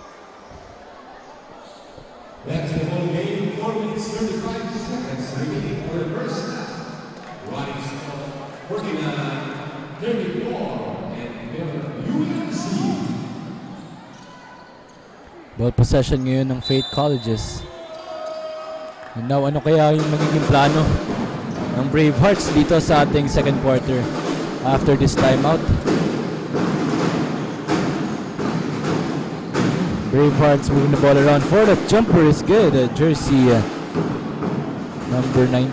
Back to the whole game, 4 minutes 35 seconds remaining for the first half. Rise of 49, 34, and UNC. Ball possession ngayon ng Faith Colleges. And now, ano kaya yung magiging plano ng Bravehearts dito sa ating second quarter after this timeout? Bravehearts moving the ball around for the jumper is good. Jersey number 19.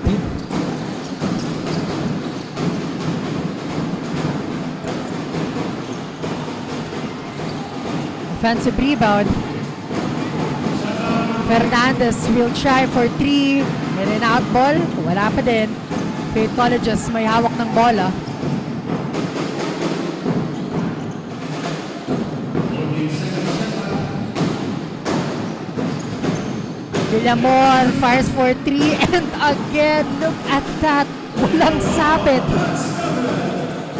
Offensive rebound. Fernandez will try for 3. In and out ball. Wala pa din. Faith Colleges may hawak ng bola. Villamor fires for 3 and again, look at that. Walang sapit.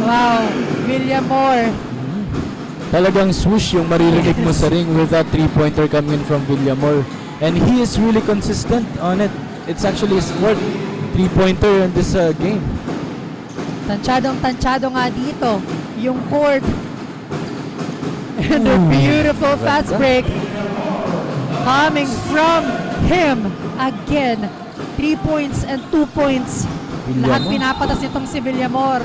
Wow, Villamor. Talagang swoosh yung maririnig mo sa ring with that three-pointer coming in from Villamor. And he is really consistent on it. It's actually his fourth three-pointer in this game. Tansyadong-tansyado nga dito yung court. And a beautiful fast break coming from him again. 3 points and 2 points. Lahat pinapatas nitong si Villamor.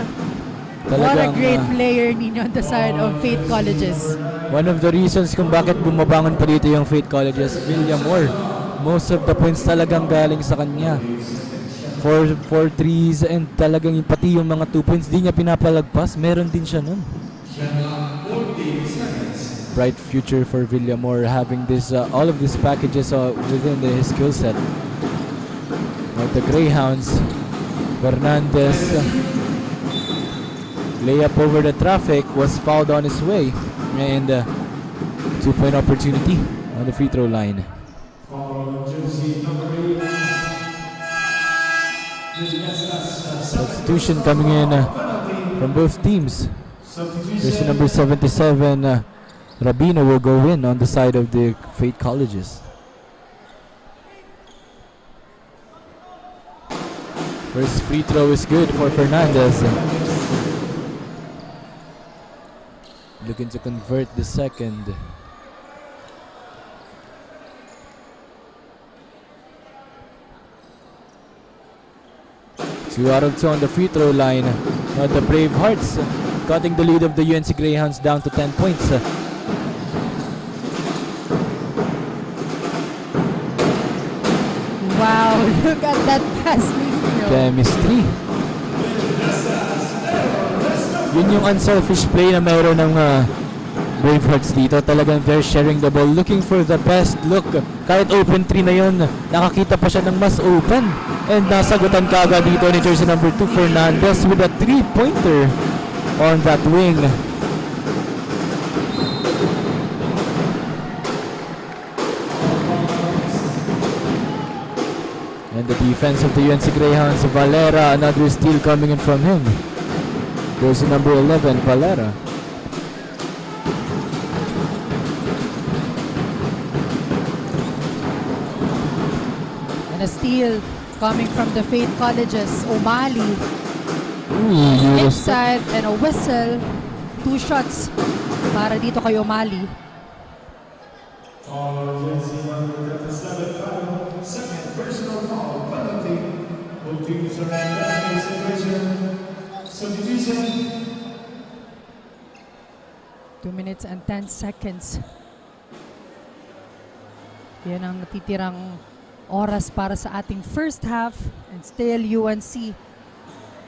What a great player ninyo on the side of Faith Colleges. One of the reasons kung bakit bumabangon pa dito yung Faith Colleges, Villamor. Most of the points talagang galing sa kanya. 4 threes and talagang pati yung mga 2 points di niya pinapalagpas. Meron din siya nun. Bright future for Villamor having this all of these packages within his skill set. Now the Greyhounds, Fernandez layup over the traffic was fouled on his way and 2-point opportunity on the free throw line. Substitution coming in from both teams. Jersey number 77 Rabino will go in on the side of the Faith Colleges. First free throw is good for Fernandez. Looking to convert the second. Two out of two on the free throw line. Now the Bravehearts cutting the lead of the UNC Greyhounds down to 10 points. Wow, look at that pass. Chemistry. Yun yung unselfish play na mayroon ng Bravehearts dito. Talagang they're sharing the ball, looking for the best look. Kahit open 3 na yun, nakakita pa siya ng mas open. And nasagutan kaagad dito ni jersey number 2 Fernandez with a 3-pointer on that wing. And the defense of the UNC Greyhounds, Valera, another steal coming in from him. Jersey number 11, Valera. And a steal coming from the Faith Colleges, O'Malley. Inside and a whistle. 2 shots para dito kay O'Malley. Second personal foul penalty. Both teams are in substitution. 2 minutes and 10 seconds. Yan ang natitirang oras para sa ating first half and still UNC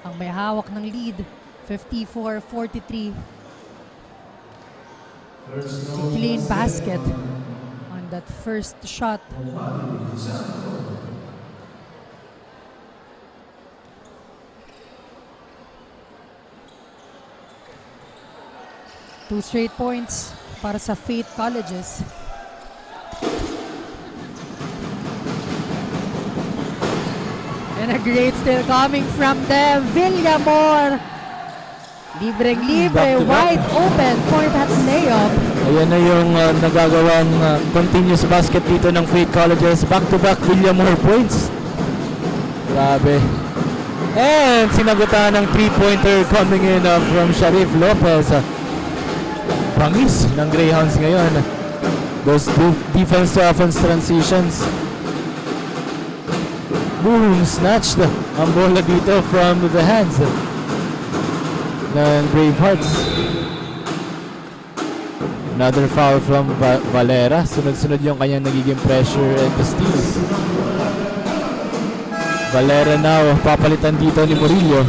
ang may hawak ng lead 54-43. Clean basket on that first shot. Two straight points para sa Faith Colleges. And a great steal coming from them. Villamor. Libreng-libre, wide open for that layup. Ayan na yung nagagawang continuous basket dito ng Faith Colleges. Back-to-back Villamor points. Grabe. And sinagutan ng 3-pointer coming in from Sharif Lopez. Pangis ng Greyhounds ngayon. Those defense to offense transitions. Boom! Snatched ang bola dito from the hands ng Bravehearts. Another foul from Valera. Sunod-sunod yung kanyang nagiging pressure and the steals. Valera now papalitan dito ni Murillo.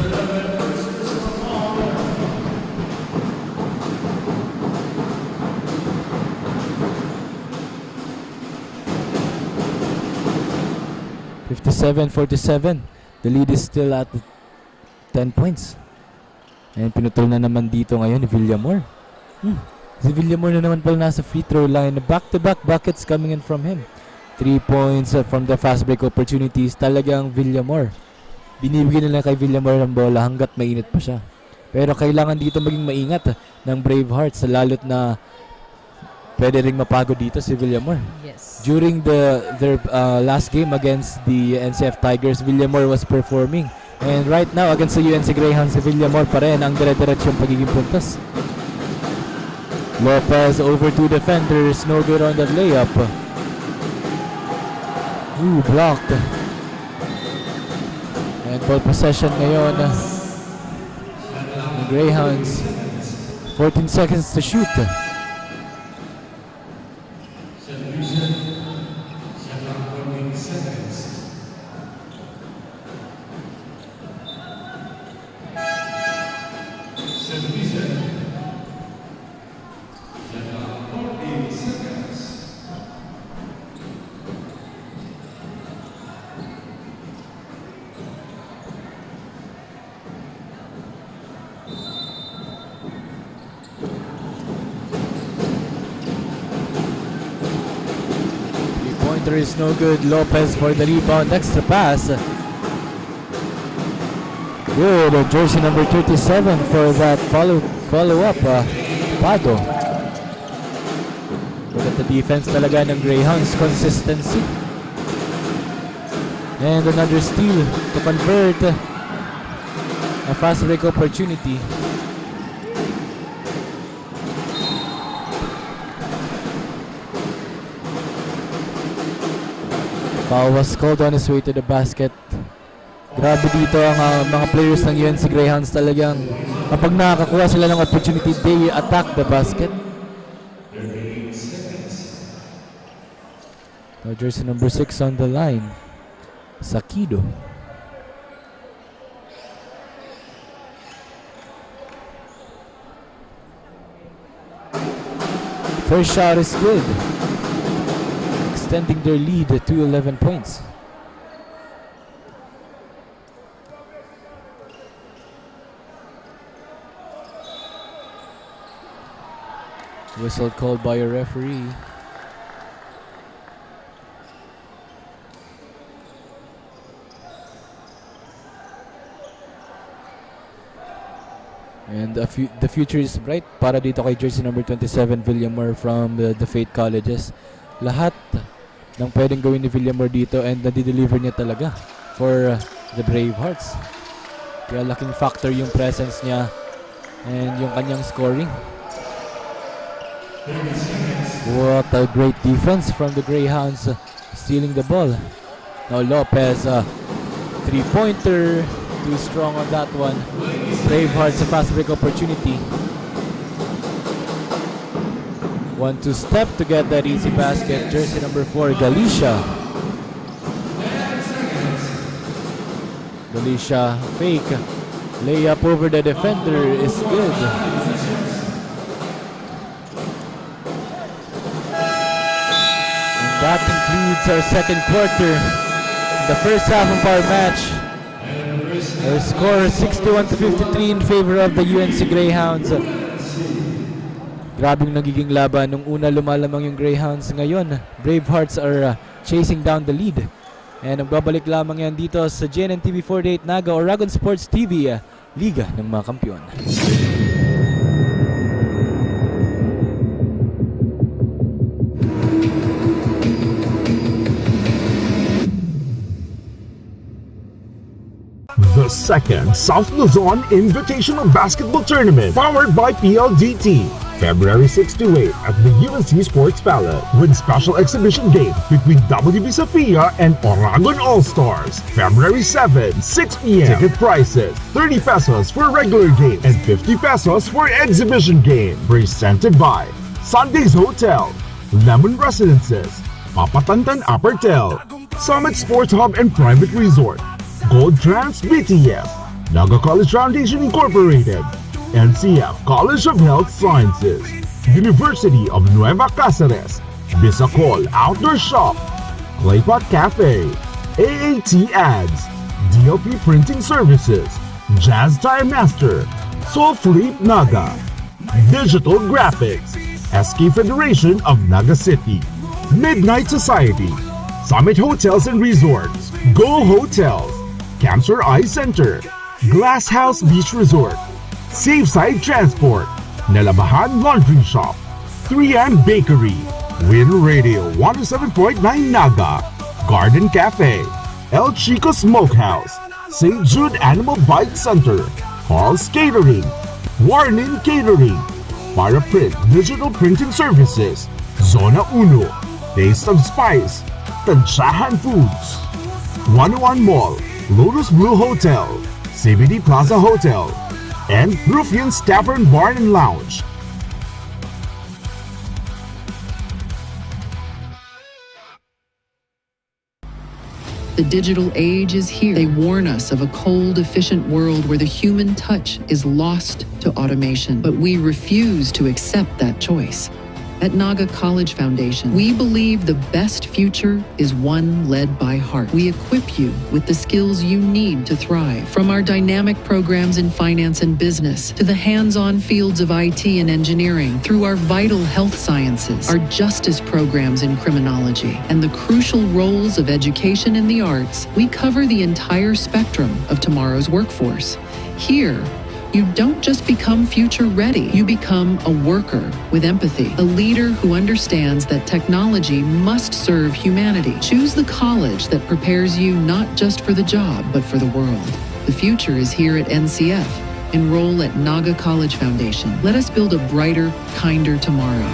(57-47). The lead is still at 10 points. And pinutol na naman dito ngayon ni Villamor. Si Villamor na naman pala nasa free throw line. Back-to-back buckets coming in from him. 3 points from the fast break opportunities. Talagang Villamor. Binibigyan nila kay Villamor ang bola hanggat mainit pa siya. Pero kailangan dito maging maingat ng Bravehearts, lalo't na pwede ring mapagod dito si Villamor. Yes. During their last game against the NCF Tigers, Villamor was performing. And right now, against the UNC Greyhounds, si Villamor pa rin ang dire-diretsyong pagiging puntos. Lopez over two defenders. No good on that layup. Ooh, blocked. And ball possession ngayon ng Greyhounds. 14 seconds to shoot. Three-pointer is no good. Lopez for the rebound. Extra pass. Good. Jersey number 37 for that follow-up. Pado. Look at the defense talaga ng Greyhounds. Consistency. And another steal to convert a fast break opportunity. Foul was called on his way to the basket. Grabe dito ang mga players ng UNC Greyhounds talagang kapag nakakakuha sila ng opportunity, they attack the basket. Now jersey number 6 on the line. Sakido. First shot is good, extending their lead to 11 points. Whistle called by a referee. And the future is bright para dito kay jersey number 27 Villamor from the Faith Colleges. Lahat ng pwedeng gawin ni Villamor dito and nadi-deliver niya talaga for the Bravehearts. Kaya laking factor yung presence niya and yung kanyang scoring. What a great defense from the Greyhounds, stealing the ball. Now Lopez, three-pointer, too strong on that one. Bravehearts a fast break opportunity. 1-2 step to get that easy basket. Jersey number 4, Galicia. Felicia fake. Layup over the defender is good. That concludes our second quarter. The first half of our match. Our score 61-53 in favor of the UNC Greyhounds. Grabing nagiging laban. Nung una lumalamang yung Greyhounds, ngayon Bravehearts are chasing down the lead. And nagbabalik lamang yan dito sa JNN TV 48 Naga Oragon Sports TV, Liga ng mga Kampiyon. The second South Luzon Invitational Basketball Tournament, powered by PLDT. February 6 to 8 at the UNC Sports Palace with special exhibition game between WB Sofia and Oragon All-Stars. February 7, 6 p.m. Ticket prices, 30 pesos for regular game and 50 pesos for exhibition game. Presented by Sundays Hotel, Lemon Residences, Papatantan Apertel, Summit Sports Hub and Private Resort, Gold Trans BTF, Naga College Foundation Incorporated, NCF College of Health Sciences, University of Nueva Cáceres, Bisacol Outdoor Shop, Claypot Cafe, AAT Ads, DLP Printing Services, Jazz Time Master, Soul Fleet Naga, Digital Graphics, SK Federation of Naga City, Midnight Society, Summit Hotels and Resorts, Go Hotels, Cancer Eye Center, Glass House Beach Resort, Safeside Transport, Nalabahan Laundry Shop, 3M Bakery, Win Radio 107.9 Naga, Garden Cafe, El Chico Smokehouse, St. Jude Animal Bike Center, Carl's Catering, Warnin Catering, Paraprint Digital Printing Services, Zona Uno, Taste of Spice, Tanshahan Foods, 101 Mall, Lotus Blue Hotel, CBD Plaza Hotel, and Ruffian's Tavern Bar and Lounge. The digital age is here. They warn us of a cold, efficient world where the human touch is lost to automation, but we refuse to accept that choice. At Naga College Foundation, we believe the best future is one led by heart. We equip you with the skills you need to thrive. From our dynamic programs in finance and business, to the hands-on fields of IT and engineering, through our vital health sciences, our justice programs in criminology, and the crucial roles of education in the arts, we cover the entire spectrum of tomorrow's workforce. Here, you don't just become future ready, you become a worker with empathy, a leader who understands that technology must serve humanity. Choose the college that prepares you not just for the job, but for the world. The future is here at NCF. Enroll at Naga College Foundation. Let us build a brighter, kinder tomorrow.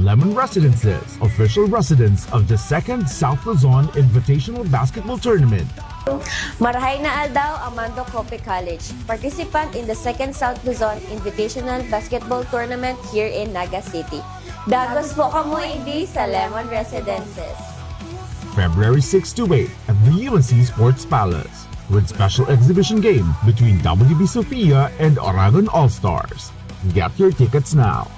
Lemon Residences, official residence of the second South Luzon Invitational Basketball Tournament. Marahay na aldaw Amando Cope College, participant in the second South Luzon Invitational Basketball Tournament here in Naga City. Dagos po kamo hindi sa Lemon Residences. February 6 to 8 at the UNC Sports Palace with special exhibition game between WB Sofia and Oragon All-Stars. Get your tickets now.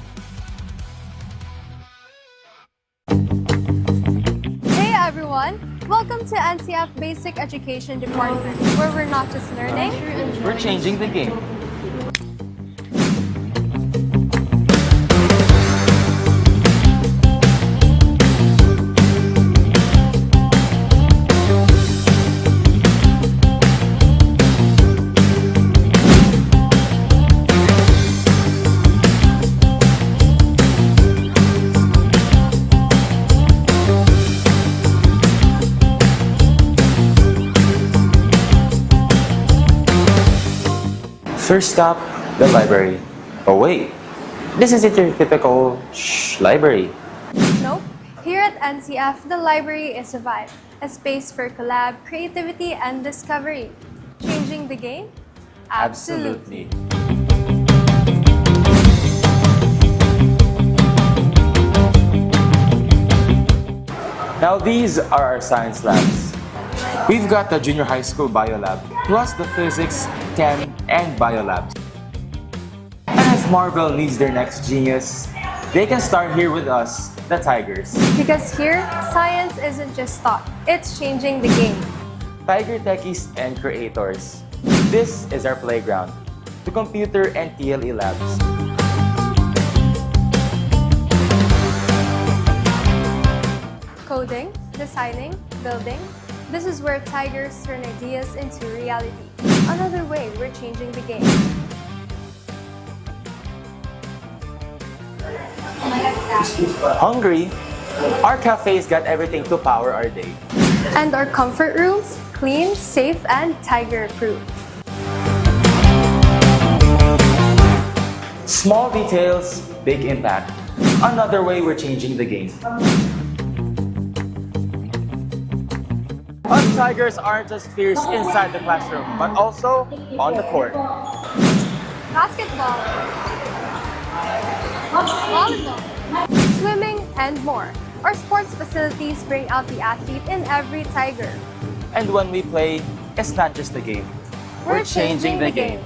Hey everyone! Welcome to NCF Basic Education Department, where we're not just learning, we're changing the game. First stop, the library. Oh wait, this isn't your typical library. Nope. Here at NCF, the library is a vibe, a space for collab, creativity, and discovery. Changing the game? Absolutely. Now these are our science labs. We've got the junior high school bio lab, plus the physics, chem, and bio labs. And if Marvel needs their next genius, they can start here with us, the Tigers. Because here, science isn't just taught, it's changing the game. Tiger techies and creators. This is our playground, the computer and TLE labs. Coding, designing, building. This is where Tigers turn ideas into reality. Another way we're changing the game. Hungry? Our cafe's got everything to power our day. And our comfort rooms, clean, safe, and Tiger-proof. Small details, big impact. Another way we're changing the game. Us Tigers aren't just fierce inside the classroom, but also on the court. Basketball, volleyball, swimming, and more. Our sports facilities bring out the athlete in every Tiger. And when we play, it's not just a game. We're changing the game.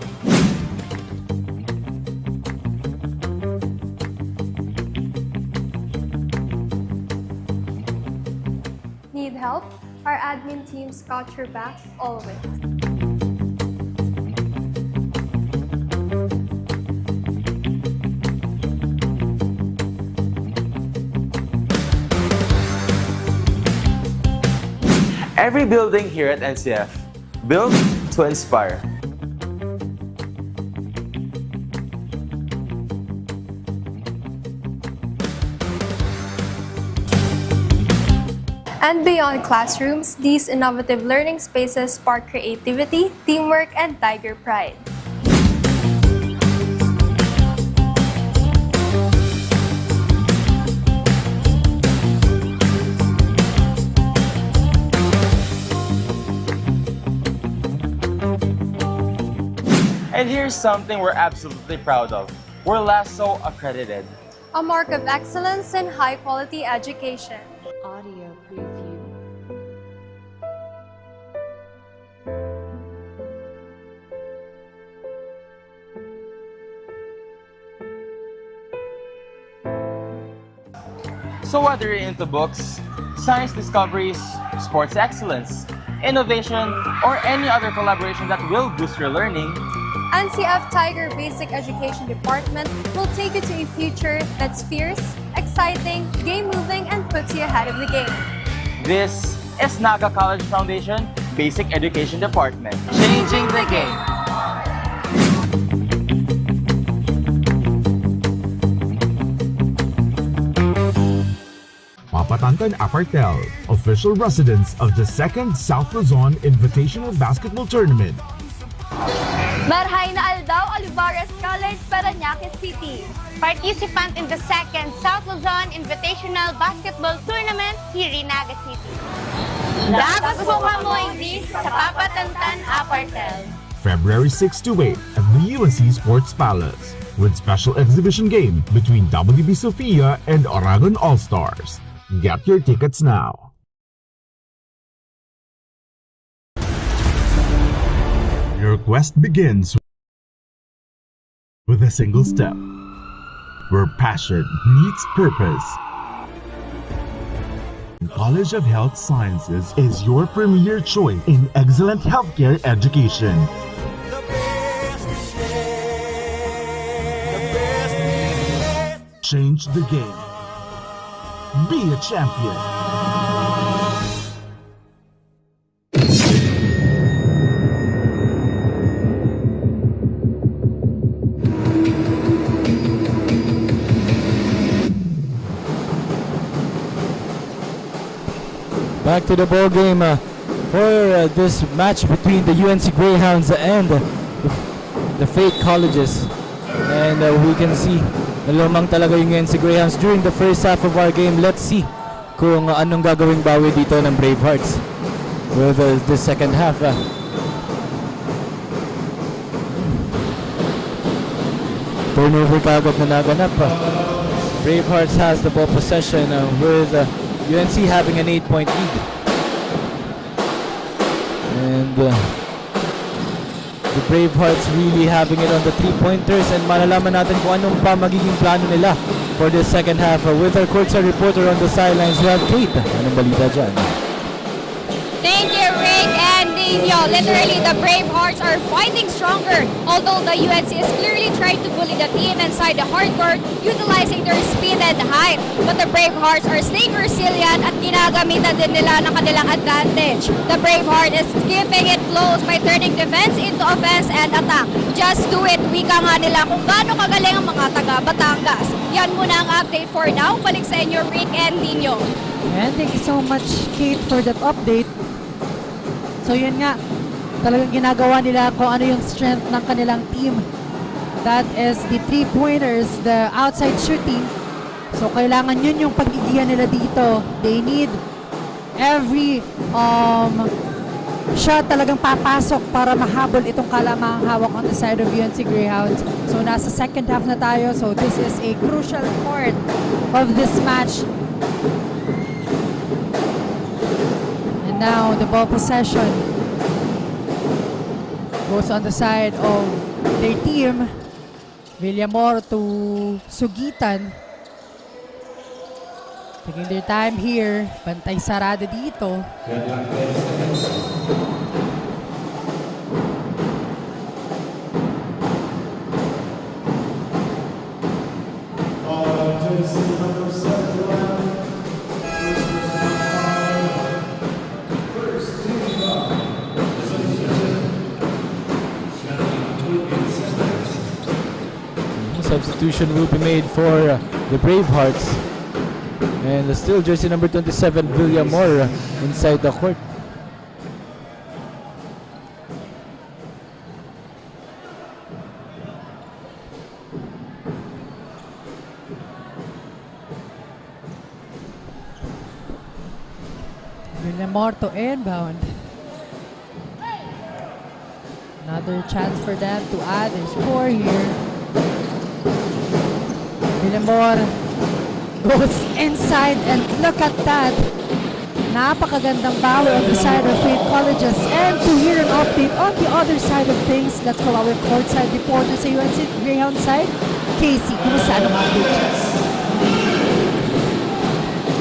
Need help? Our admin team's got your back always. Every building here at NCF, built to inspire. And beyond classrooms, these innovative learning spaces spark creativity, teamwork, and Tiger pride. And here's something we're absolutely proud of. We're LASSO accredited. A mark of excellence in high-quality education. Audio preview. So whether you're into books, science discoveries, sports excellence, innovation, or any other collaboration that will boost your learning, NCF Tiger Basic Education Department will take you to a future that's fierce, exciting, game-moving, and puts you ahead of the game. this is Naga College Foundation Basic Education Department. Changing the game. Papatantan Apartel, official residents of the 2nd South Luzon Invitational Basketball Tournament. Marhay na Aldao Olivares College, Parañaque City. Participant in the 2nd South Luzon Invitational Basketball Tournament here in Naga City. Dagos po kamo hindi sa Papatantan Apartel. February 6 to 8 at the UNC Sports Palace with special exhibition game between WB Sofia and Oragon All-Stars. Get your tickets now. Your quest begins with a single step, where passion meets purpose. College of Health Sciences is your premier choice in excellent healthcare education. Change the game. Be a champion. Back to the ball game for this match between the UNC Greyhounds and the Fate Colleges. And we can see na lumang talaga yung UNC Greyhounds during the first half of our game. Let's see kung anong gagawing bawi dito ng Bravehearts with the second half. Turnover kagad na naganap. Bravehearts has the ball possession with UNC having an 8-point lead. And the Bravehearts really having it on the three-pointers, and malalaman natin kung anong pa magiging plano nila for the second half. With our courtside reporter on the sidelines, we have Kate. Anong balita dyan? Thank you, Rick and Nino. Literally, the Bravehearts are fighting stronger. Although the UNC is clearly trying to bully the team inside the hardcourt, utilizing their speed and height. But the Bravehearts are staying resilient at ginagamitan din nila ng kanilang advantage. The Braveheart is keeping it close by turning defense into offense and attack. Just do it. Wika nga nila kung gaano kagaling ang mga taga Batangas. Yan muna ang update for now. Balik sa inyo, Rick and Nino. And thank you so much, Kate, for that update. So yun nga, talagang ginagawa nila kung ano yung strength ng kanilang team. That is the three-pointers, the outside shooting. So kailangan yun yung pag-igihan nila dito. They need every shot talagang papasok para mahabol itong kalamang hawak on the side of UNC Greyhounds. So nasa second half na tayo. So this is a crucial part of this match. And now the ball possession goes on the side of their team. Villamor to Sugitan. Taking their time here. Bantay sarado dito. Substitution will be made for the Bravehearts. And still jersey number 27, Villamor, inside the court. Villamor to inbound. Another chance for them to add a score here. Villamor goes inside, and look at that. Napakagandang bawi on the side of Fate Colleges. And to hear an update on the other side of things, let's call our courtside reporter sa UNC Greyhound side, Casey. Kumusta ang update?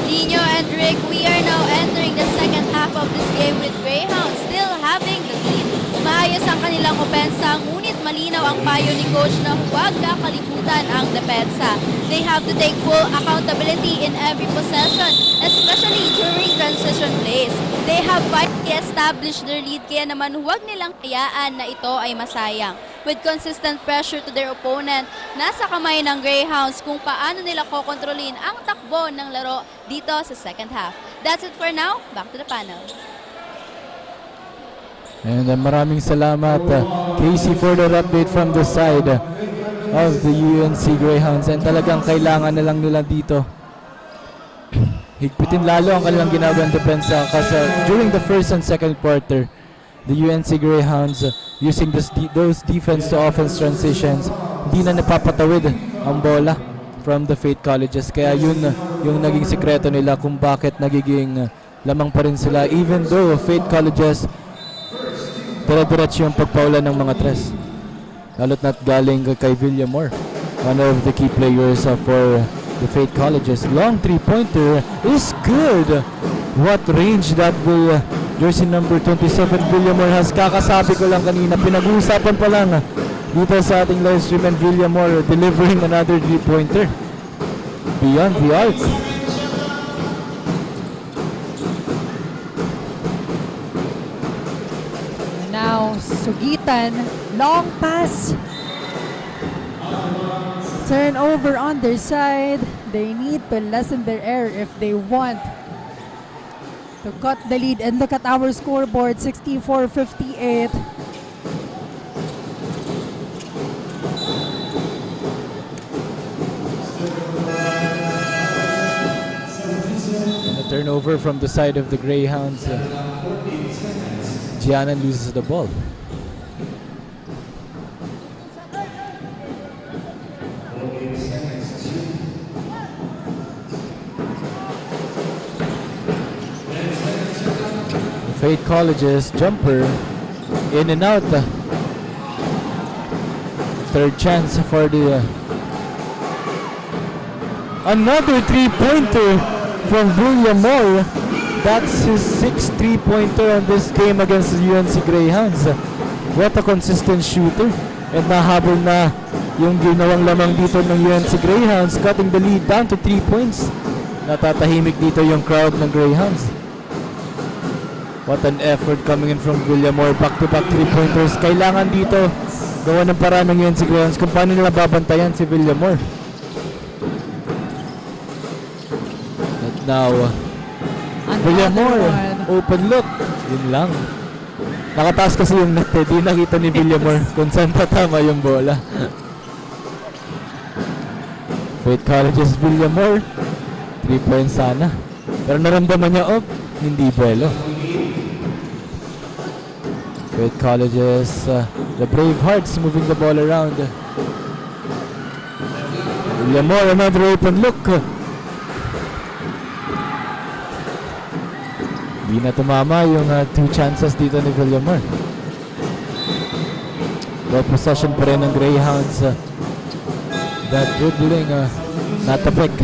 Nino and Rick, we are now entering the second half of this game with Greyhounds still having the lead. Maayos ang kanilang opensa, ngunit malinaw ang payo ni coach na huwag kakalimutan ang depensa. They have to take full accountability in every possession, especially during transition plays. They have finally established their lead, kaya naman huwag nilang hayaan na ito ay masayang. With consistent pressure to their opponent, nasa kamay ng Greyhounds kung paano nila kokontrolin ang takbo ng laro dito sa second half. That's it for now. Back to the panel. And maraming salamat Casey for the update from the side of the UNC Greyhounds. And talagang kailangan na lang nila dito higpitin lalo ang kanilang ginagawang depensa kasi during the first and second quarter, the UNC Greyhounds using those defense to offense transitions, hindi na napapatawid ang bola from the Fate Colleges. Kaya yun yung naging sikreto nila kung bakit nagiging lamang pa rin sila even though Fate Colleges dire-diretso yung pagpaula ng mga tres. Lalo't not galing kay Villamor, one of the key players for the Fate Colleges. Long three-pointer is good. What range that will jersey number 27 Villamor has. Kakasabi ko lang kanina, pinag-uusapan pa lang dito sa ating live stream, and Villamor delivering another three-pointer beyond the arc. Now, Sugitan, long pass. Turnover on their side. They need to lessen their error if they want to cut the lead. And look at our scoreboard, 64-58. Turnover from the side of the Greyhounds. Giannan loses the ball. Fate College's jumper in and out. Third chance for the another 3-pointer from Villamor. That's his 6th 3-pointer on this game against the UNC Greyhounds. What a consistent shooter. And nahabol na yung ginawang lamang dito ng UNC Greyhounds, cutting the lead down to 3 points. Natatahimik dito yung crowd ng Greyhounds. What an effort coming in from Villamor. Back-to-back 3-pointers. Kailangan dito gawa ng paraan ng UNC Greyhounds kung paano nila babantayan si Villamor. But now, Villamor, open look. Yun lang. Nakataas kasi yung net. Di nakita ni Villamor kung saan tatama yung bola. Fate College's Villamor. 3 points sana. Pero naramdaman niya, hindi buwelo. Fate College's the Bravehearts moving the ball around. Villamor, another open look. Hindi na tumama yung 2 chances dito ni Villamor. Ball possession pa rin ng Greyhounds. That dribbling natapik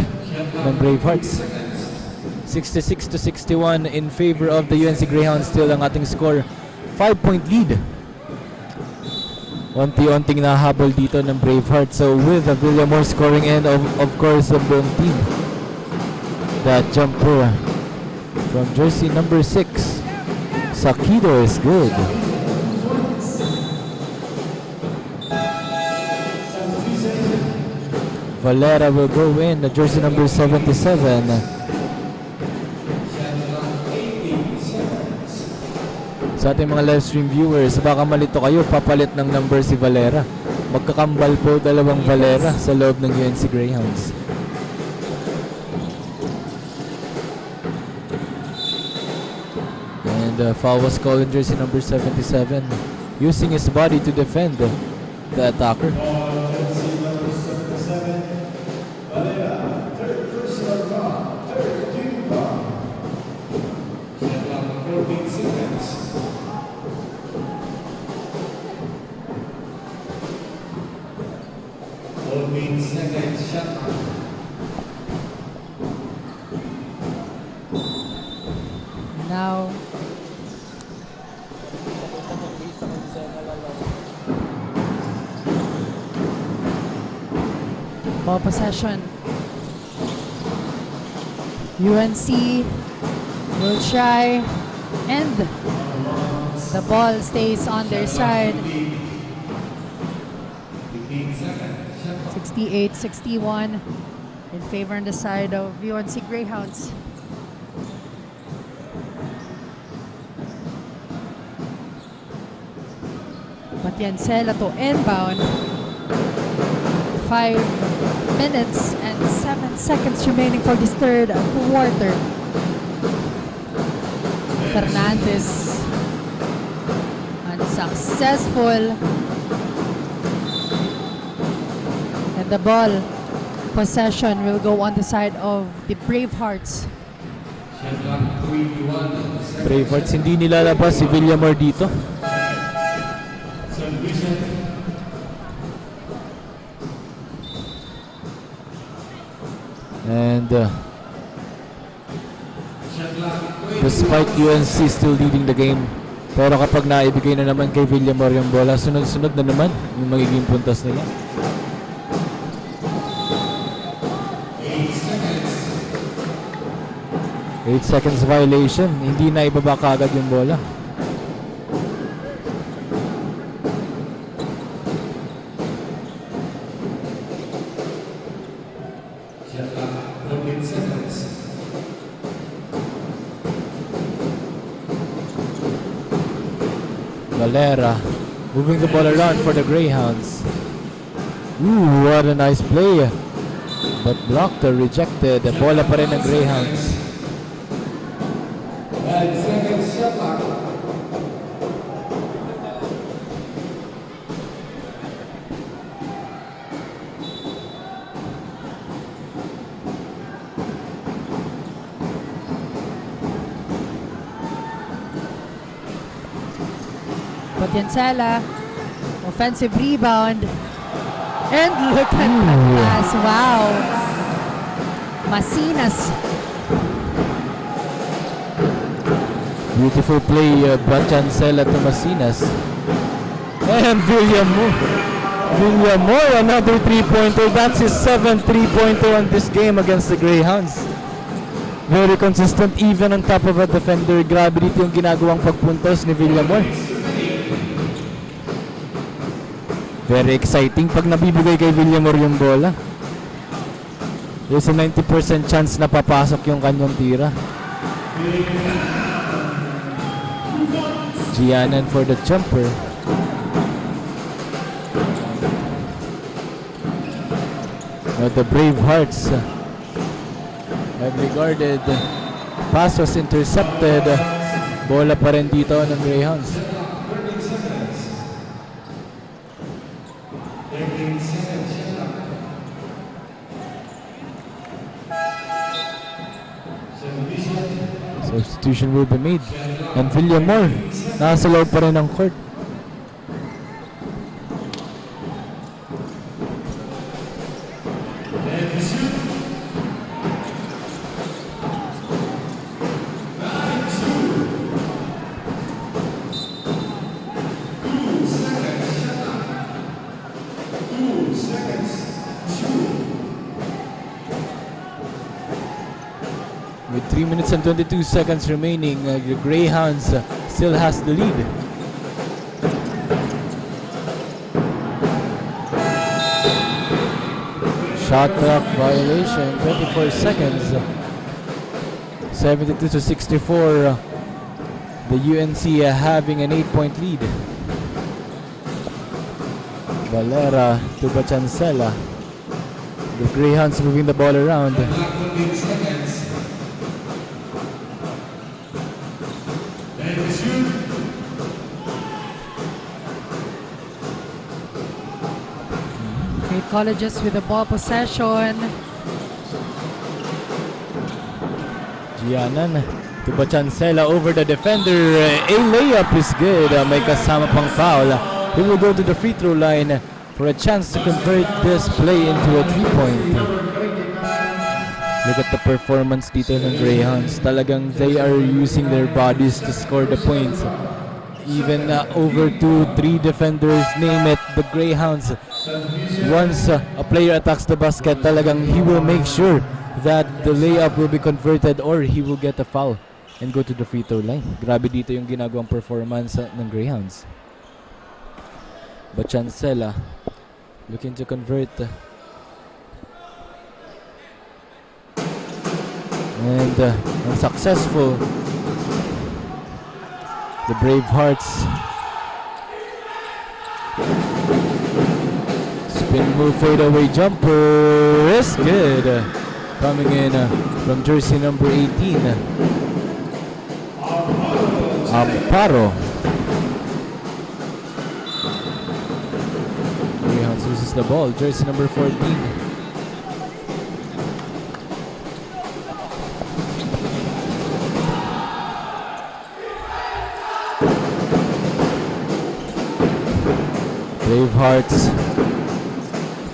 ng Bravehearts. 66-61 in favor of the UNC Greyhounds. Still ang ating score. 5-point lead. Unti-unting nahabol dito ng Bravehearts. So with Villamor scoring and of course the buong team. That jumper from jersey number 6, Sakido, is good. Valera will go in, jersey number 77. Sa ating mga live stream viewers, baka malito kayo, papalit ng number si Valera. Magkakambal po dalawang Valera sa loob ng UNC Greyhounds. Foul was called in jersey number 77, using his body to defend the attacker. Now, ball possession. UNC will try, and the ball stays on their side. 68-61 in favor on the side of UNC Greyhounds. Matiancela to inbound. 5 minutes and 7 seconds remaining for this third quarter. Fernandez unsuccessful. And the ball possession will go on the side of the Bravehearts. Bravehearts hindi nilalabas si Villamor dito. And despite UNC still leading the game, pero kapag naibigay na naman kay Villamor yung bola, sunod-sunod na naman yung magiging puntos nila. 8 seconds violation, hindi na ibaba kaagad yung bola. Valera moving the ball around for the Greyhounds. Ooh, what a nice play. But blocked or rejected. Bola pa rin ng Greyhounds. And second shot clock. Patiensela, offensive rebound. And look at that pass. Wow. Masinas. Beautiful play, Patiensela to Masinas. And William Moore, another 3-pointer. That's his 7th 3-pointer on this game against the Greyhounds. Very consistent even on top of a defender. Grabe dito yung ginagawang pagpuntos ni William Moore. Very exciting pag nabibigay kay William Moore yung bola. There's a 90% chance na papasok yung kanyang tira. Giannan for the jumper. Now the Bravehearts have regarded. Pass was intercepted. Bola pa rin dito ng Greyhounds. Substitution will be made. And William Moore, nasa loob pa rin ng court. With 3 minutes and 22 seconds remaining, the Greyhounds still has the lead. Shot clock violation, 24 seconds. 72-64. The UNC having an 8-point lead. Valera to Patiensela. The Greyhounds moving the ball around. Great Colleges with the ball possession. Giannan to Patiensela over the defender. A layup is good. May kasama pang foul. He will go to the free throw line for a chance to convert this play into a 3-point. Look at the performance dito ng Greyhounds. Talagang they are using their bodies to score the points. Even over 2-3 defenders, name it, the Greyhounds. Once a player attacks the basket, talagang he will make sure that the layup will be converted or he will get a foul and go to the free throw line. Grabe dito yung ginagawang performance ng Greyhounds. Patiensela looking to convert. And unsuccessful. The Bravehearts. Spin move, fadeaway jumper is good. Coming in from jersey number 18. Amparo. Greyhounds loses the ball. Jersey number 14. Bravehearts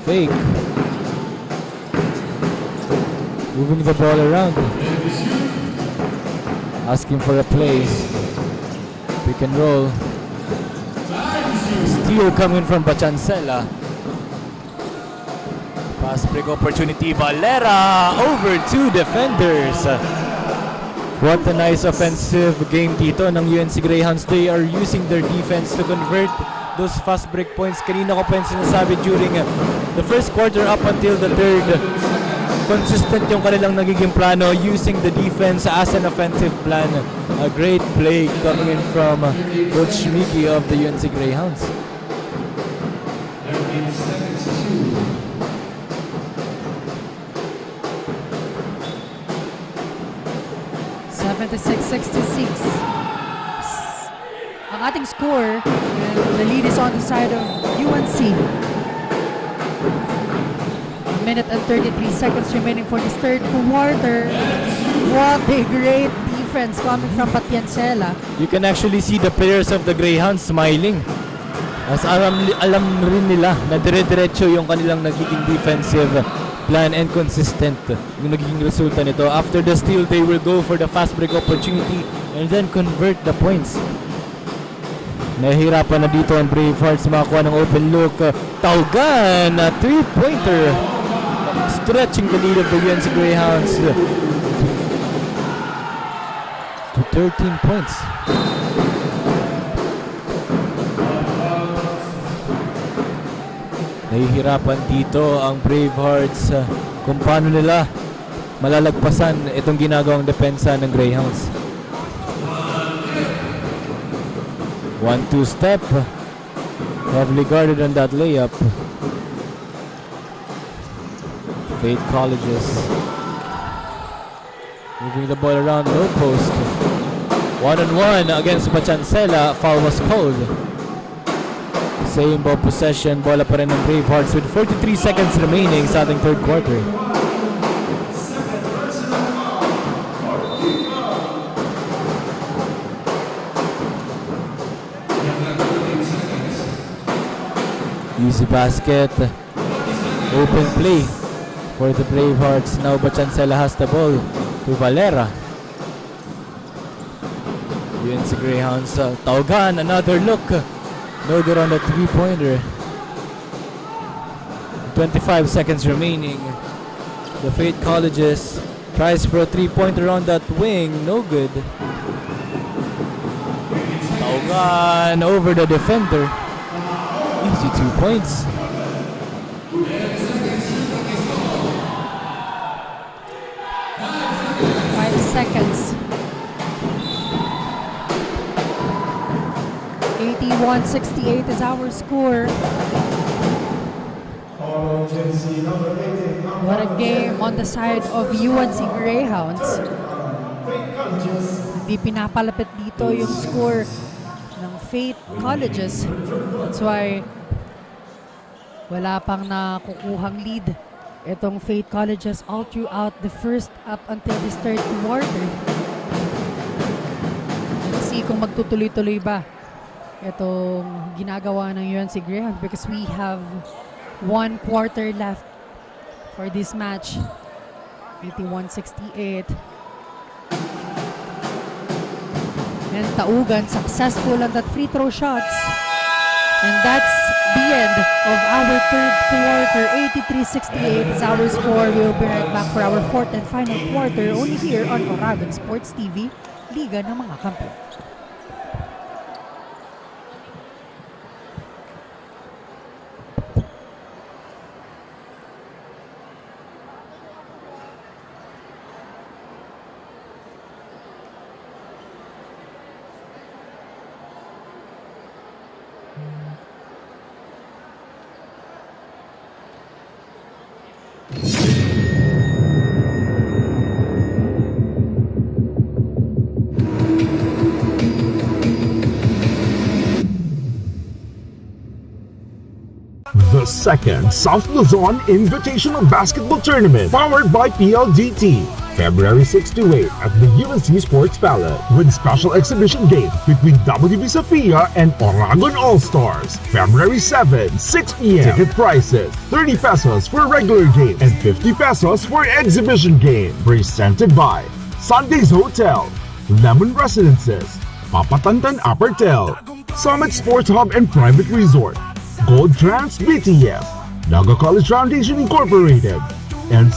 fake, moving the ball around, asking for a play, pick and roll, steal coming from Patiensela, pass break opportunity, Valera over 2 defenders. What a nice offensive game dito ng UNC Greyhounds. They are using their defense to convert those fast break points. Kanina ko pa yung sinasabi during the first quarter up until the third. Consistent yung kanilang nagiging plano, using the defense as an offensive plan. A great play coming in from Coach Mickey of the UNC Greyhounds. 76-66. Ang ating score, and the lead is on the side of UNC. A minute and 33 seconds remaining for this third quarter. What a great defense coming from Patiancela. You can actually see the players of the Greyhounds smiling. As alam rin nila na dire-diretso yung kanilang nagiging defensive plan and consistent yung nagiging resulta nito. After the steal, they will go for the fast break opportunity and then convert the points. Nahihirapan na dito ang Bravehearts makakuha ng open look. Taugan na 3-pointer, stretching the lead of the UNC Greyhounds to 13 points. Nahihirapan dito ang Bravehearts kung paano nila malalagpasan itong ginagawang depensa ng Greyhounds. 1-2 step, heavily guarded on that layup. Fate Colleges moving the ball around low post. 1-on-1 against Patiancela. Foul was called. Same ball possession, bola pa rin ng Bravehearts with 43 seconds remaining sa ating third quarter. Easy basket, open play for the Bravehearts. Now Patiancela has the ball to Valera. UNC Greyhounds, Taugan, another look. No good on the three-pointer. 25 seconds remaining. The Fate Colleges tries for a three-pointer on that wing. No good. Taugan over the defender. Easy 2 points. Seconds. 81-68 is our score. What a game on the side of UNC Greyhounds. Hindi pinapalapit dito yung score ng Fate Colleges. That's why wala pang nakukuhang lead itong Fate Colleges all throughout the first up until this third quarter. Let's see kung magtutuloy-tuloy ba itong ginagawa ng UNC Greyhounds because we have 1 quarter left for this match. 81-68. And Taugan successful on that free throw shots. And that's the end of our third quarter. 83-68 is our score. We'll be right back for our fourth and final quarter only here on Oragon Sports TV, Liga ng mga Kampiyon. The second South Luzon Invitational Basketball Tournament, powered by PLDT. February 6 to 8 at the UNC Sports Palace with special exhibition game between WB Sofia and Oragon All-Stars. February 7, 6 p.m. Ticket prices, 30 pesos for regular game and 50 pesos for exhibition game. Presented by Sundays Hotel, Lemon Residences, Papatantan Apertel, Summit Sports Hub and Private Resort, Gold Trans BTF, Naga College Foundation Incorporated, and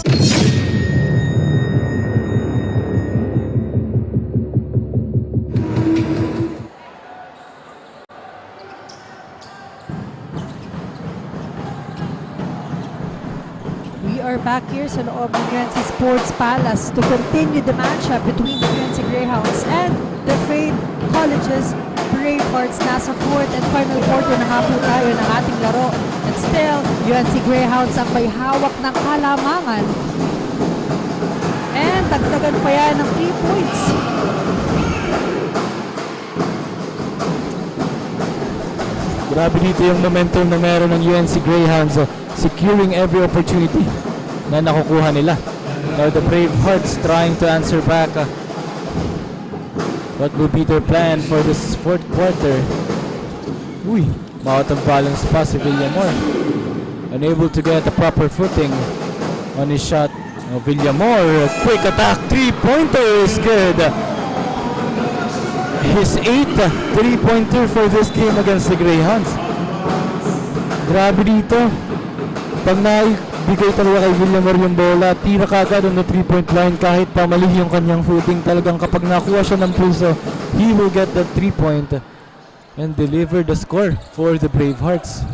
We are back here sa loob ng UNC Sports Palace to continue the matchup between the UNC Greyhounds and the Fate Colleges Bravehearts. Nasa fourth and final quarter na nga po tayo ng ating laro. And still, UNC Greyhounds ang may hawak ng kalamangan. And madagdagan pa yan ng 3 points. Grabe dito yung momentum na meron ng UNC Greyhounds, securing every opportunity na nakukuha nila. Now the Brave Hearts trying to answer back. What will be their plan for this fourth quarter? Uy, out of balance pa si Villamor. Unable to get the proper footing on his shot. Now Villamor, quick attack, 3-pointer is good. His 8th 3-pointer for this game against the Greyhounds. Grabe dito. Pag naibigay talaga kay Villamor yung bola, tira kagad on the 3-point line kahit pa mali yung kanyang footing. Talagang kapag nakuha siya ng pulso, he will get the 3-point and deliver the score for the Brave Hearts.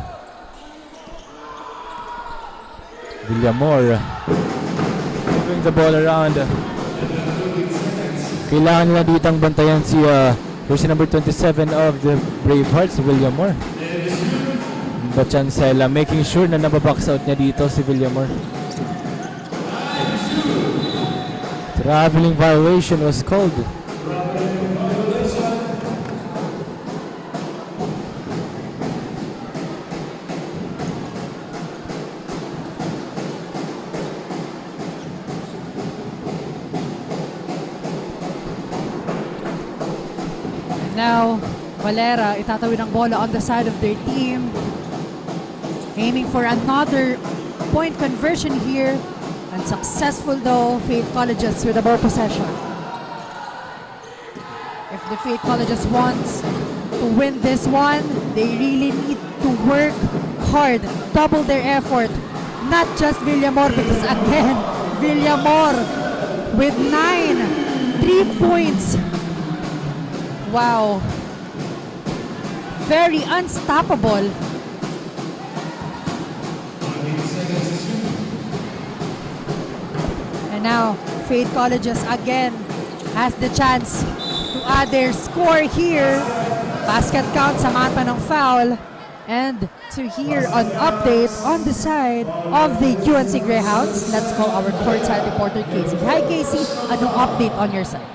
Villamor moving the ball around. Kailangan nila ditang bantayan si jersey number 27 of the Brave Hearts, Villamor. Bachancela making sure na nababox out niya dito si Villamor. Traveling violation was called. Now, Valera itatawid ang bola on the side of their team. Aiming for another point conversion here. Unsuccessful though, Faith Colleges with the ball possession. If the Faith Colleges wants to win this one, they really need to work hard, double their effort. Not just Villamor, because again, Villamor with 9 3 points. Wow. Very unstoppable. And now, Faith Colleges again has the chance to add their score here. Basket count, samahan pa ng foul. And to hear an update on the side of the UNC Greyhounds, let's call our courtside reporter Casey. Hi Casey, anong update on your side?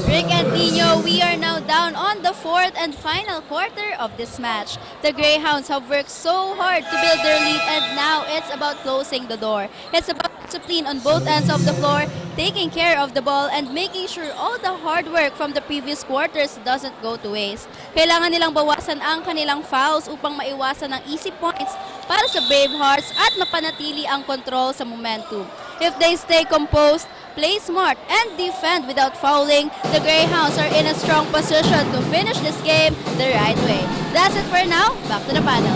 Rick and Nino, we are now down on the fourth and final quarter of this match. The Greyhounds have worked so hard to build their lead, and now it's about closing the door. It's about discipline on both ends of the floor, taking care of the ball, and making sure all the hard work from the previous quarters doesn't go to waste. Kailangan nilang bawasan ang kanilang fouls upang maiwasan ang easy points para sa Brave Hearts at mapanatili ang control sa momentum. If they stay composed, play smart, and defend without fouling, the Greyhounds are in a strong position to finish this game the right way. That's it for now. Back to the panel.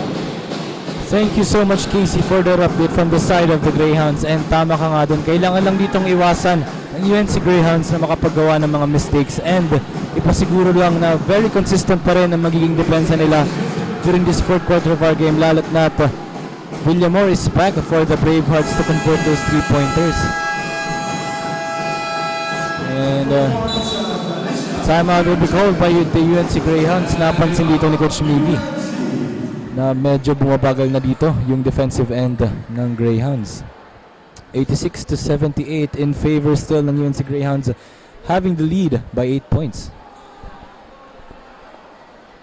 Thank you so much Casey for the update from the side of the Greyhounds, and tama ka nga dun, kailangan lang ditong iwasan ng UNC Greyhounds na makapagawa ng mga mistakes, and ipasiguro lang na very consistent pa rin ang magiging depensa nila during this fourth quarter of our game, lalo't na Villamor is back for the Brave Hearts to convert those 3-pointers. And timeout will be called by the UNC Greyhounds. Napansin dito ni Coach Miggy na medyo bumabagal na dito yung defensive end ng Greyhounds. 86-78 in favor still ng UNC Greyhounds, having the lead by 8 points.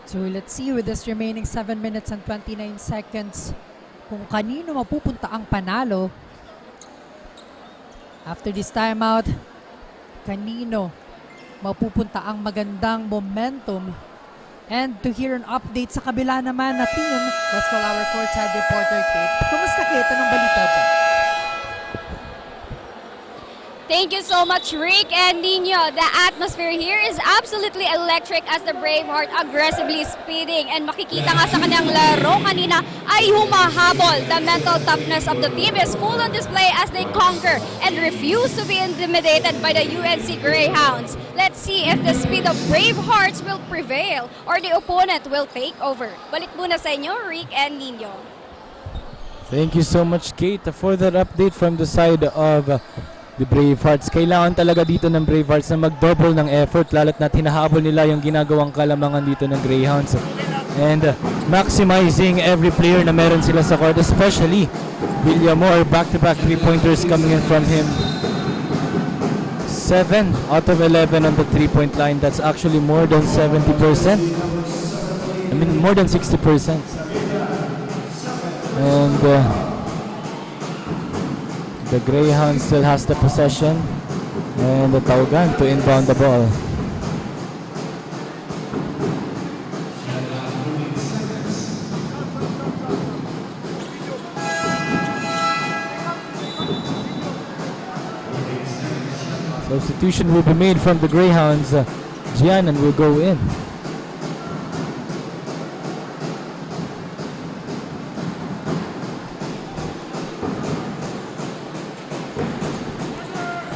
So let's see with this remaining 7 minutes and 29 seconds kung kanino mapupunta ang panalo. After this timeout, kanino mapupunta ang magandang momentum. And to hear an update sa kabila naman na team, let's call our courtside reporter Kate. Kumusta Kate? Anong balita ba? Thank you so much, Rick and Nino. The atmosphere here is absolutely electric as the Braveheart aggressively speeding. And makikita nga sa kanyang laro kanina ay humahabol. The mental toughness of the team is full on display as they conquer and refuse to be intimidated by the UNC Greyhounds. Let's see if the speed of Bravehearts will prevail or the opponent will take over. Balik muna sa inyo, Rick and Nino. Thank you so much, Kate, for that update from the side of the Bravehearts. Kailangan talaga dito ng Bravehearts na mag-double ng effort, lalo't na hinahabol nila yung ginagawang kalamangan dito ng Greyhounds. And maximizing every player na meron sila sa court, especially Villamor, back-to-back 3-pointers coming in from him. 7 out of 11 on the 3-point line. That's actually more than 70%. I mean, more than 60%. And the Greyhounds still has the possession. And the Taugan to inbound the ball. Substitution will be made from the Greyhounds. Giannan will go in.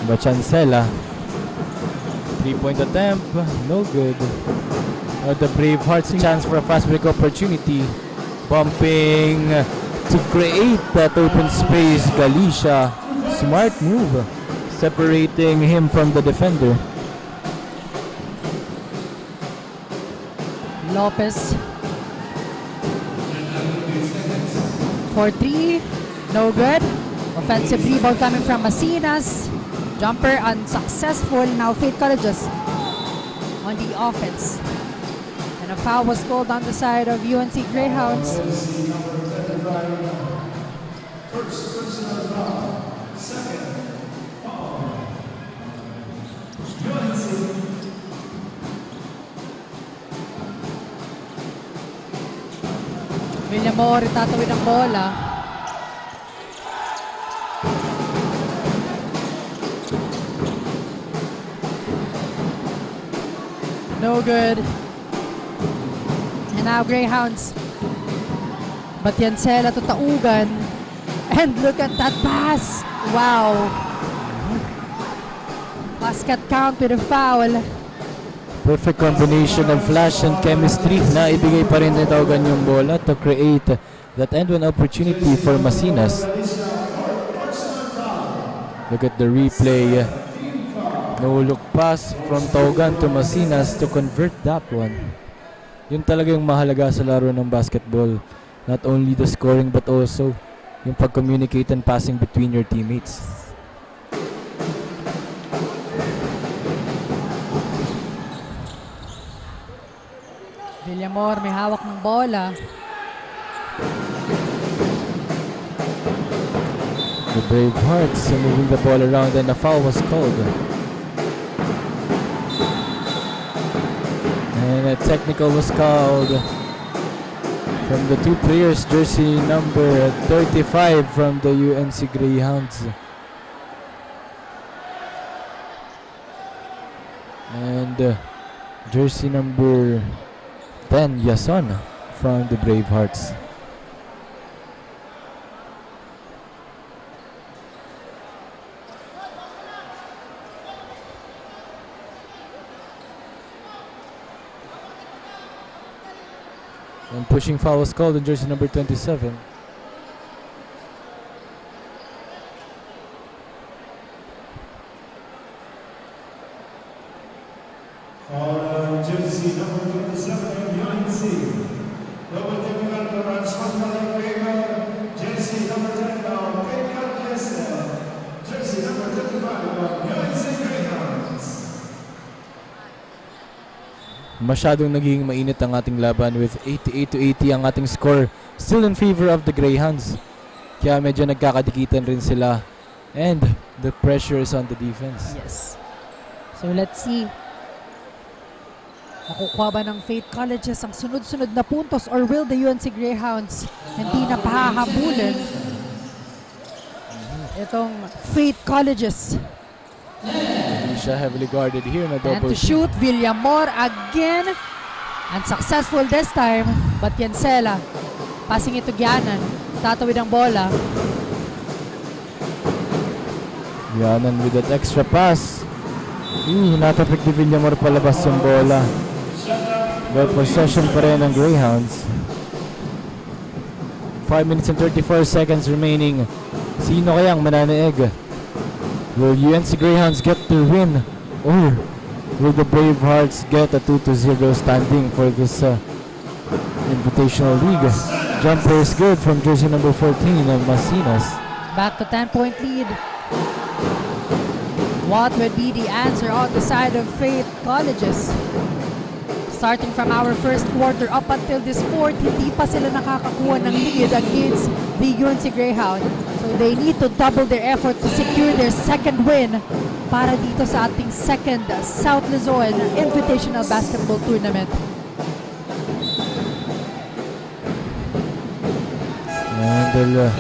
Bachancela. 3-point attempt. No good. The Bravehearts chance for a fast break opportunity. Bumping to create that open space. Galicia. Smart move. Separating him from the defender. Lopez. For 3. No good. Offensive rebound coming from Masinas. Jumper unsuccessful. Now Faith Colleges on the offense. And a foul was called on the side of UNC Greyhounds. Villamor tatawid ang bola. No good. And now Greyhounds. Batiancela to Taugan. And look at that pass. Wow. Basket count with a foul. Perfect combination of flash and chemistry na ibigay pa rin ni Taugan yung bola to create that end one opportunity for Masinas. Look at the replay. No look pass from Taugan to Masinas to convert that one. Yun talaga yung mahalaga sa laro ng basketball. Not only the scoring but also yung pag-communicate and passing between your teammates. Villamor may hawak ng bola. The Bravehearts moving the ball around and a foul was called. And a technical was called from the two players, jersey number 35 from the UNC Greyhounds. And jersey number 10, Yason from the Bravehearts. And pushing foul was called on jersey number 27. Jersey number 27, UNC. Double taking out the run, jersey number 10 now, jersey number 35, UNC Greyhounds. Masyadong naging mainit ang ating laban with 88-80 ang ating score. Still in favor of the Greyhounds. Kaya medyo nagkakadikitan rin sila. And the pressure is on the defense. Yes. So let's see. Makukuha ba ng Faith Colleges ang sunod-sunod na puntos or will the UNC Greyhounds hindi na pahahabulin itong Faith Colleges? Alicia heavily guarded here na And double to shoot, Villamor again. Unsuccessful this time. Batiancela. Passing ito Giannan. Tatawid ang bola. Giannan with that extra pass. Natapik ni Villamor palabas yung bola. But possession pa rin ng Greyhounds. 5 minutes and 34 seconds remaining. Sino kayang mananaig? Will UNC Greyhounds get the win? Or will the Bravehearts get a 2-0 standing for this Invitational League? Jumper is good from jersey number 14 of Masinas. Back to 10-point lead. What would be the answer on the side of Faith Colleges? Starting from our first quarter up until this fourth, hindi pa sila nakakakuha ng lead against the UNC Greyhound. So they need to double their effort to secure their second win para dito sa ating second South Luzon Invitational Basketball Tournament. And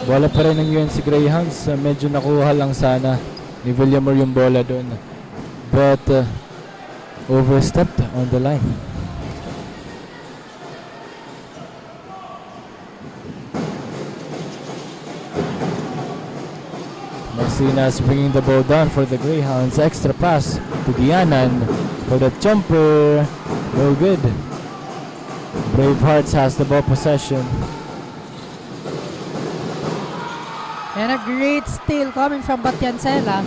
bola pa rin ng UNC Greyhounds. Medyo nakuha lang sana ni Villamor yung bola doon. But overstepped on the line. Marcinas bringing the ball down for the Greyhounds. Extra pass to Gianan for the jumper. No good. Bravehearts has the ball possession. And a great steal coming from Batiancela.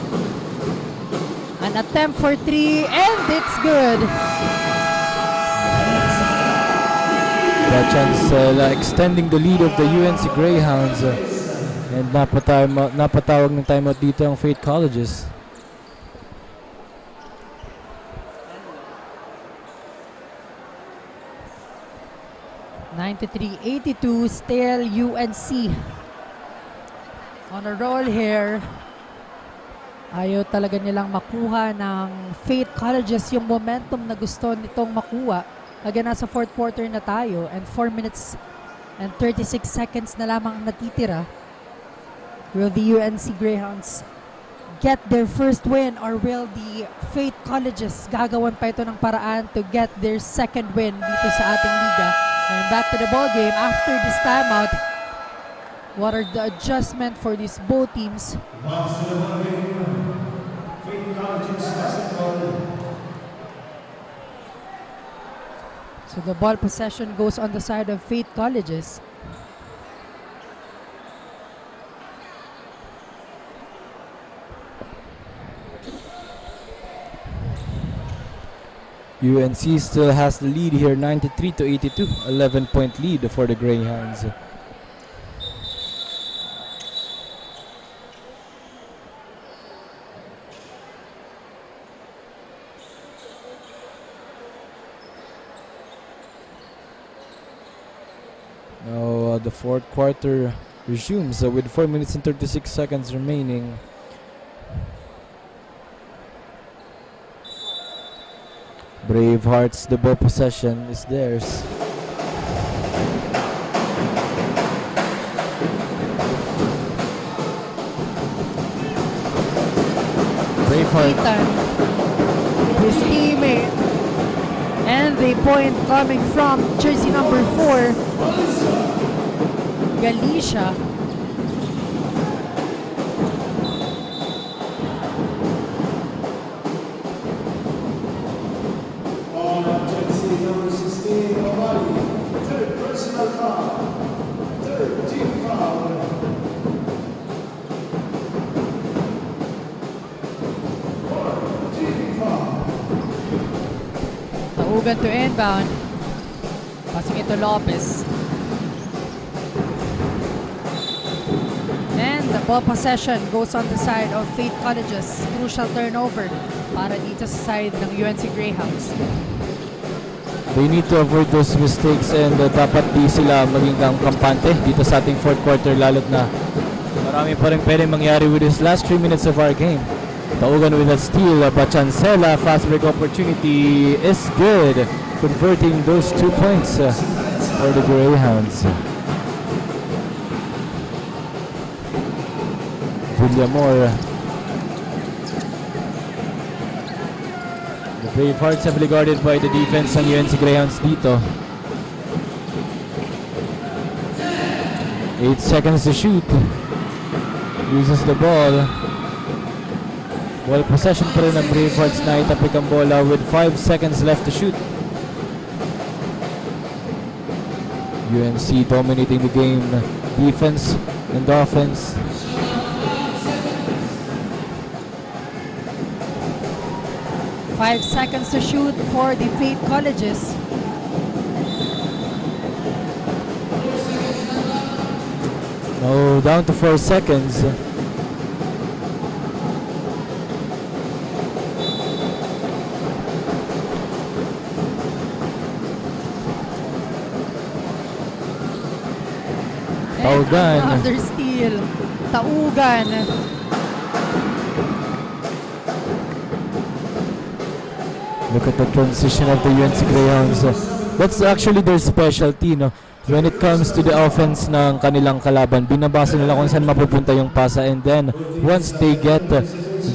An attempt for three, and it's good. Batiancela extending the lead of the UNC Greyhounds. And napatawag ng timeout dito ang Faith Colleges. (93-82), still UNC on a roll here. Ayaw talaga nilang makuha ng Faith Colleges yung momentum na gusto nitong makuha. Again, nasa fourth quarter na tayo and 4 minutes and 36 seconds na lamang natitira. Will the UNC Greyhounds get their first win, or will the Faith Colleges gagawan pa ito ng paraan to get their second win dito sa ating liga? And back to the ball game after this timeout. What are the adjustment for these both teams? So the ball possession goes on the side of Faith Colleges. UNC still has the lead here, 93-82, 11-point lead for the Greyhounds. Now the fourth quarter resumes with 4 minutes and 36 seconds remaining. Bravehearts, the ball possession is theirs. Braveheart. His teammate. And the point coming from jersey number 4, Galicia. Taugan to inbound. Passing it to Lopez. And the ball possession goes on the side of Faith Colleges. Crucial turnover para dito sa side ng UNC Greyhounds. They need to avoid those mistakes, and dapat di sila maging kampante dito sa ating fourth quarter, lalo't na marami pa rin pwedeng mangyari with this last 3 minutes of our game. Taugan with a steal, Batiancela, fast break opportunity is good, converting those 2 points for the Greyhounds. Villamor. The Bravehearts heavily guarded by the defense ng UNC Greyhounds dito. 8 seconds to shoot. Uses the ball. Ball possession pa rin ng Bravehearts na itapik ang bola with 5 seconds left to shoot. UNC dominating the game, defense and offense. Five seconds to shoot for the Faith Colleges. No, down to 4 seconds. Taugan. Another steal. Taugan. Look at the transition of the UNC Greyhounds. That's actually their specialty, no? When it comes to the offense ng kanilang kalaban, binabasa nila kung saan mapupunta yung pasa, and then once they get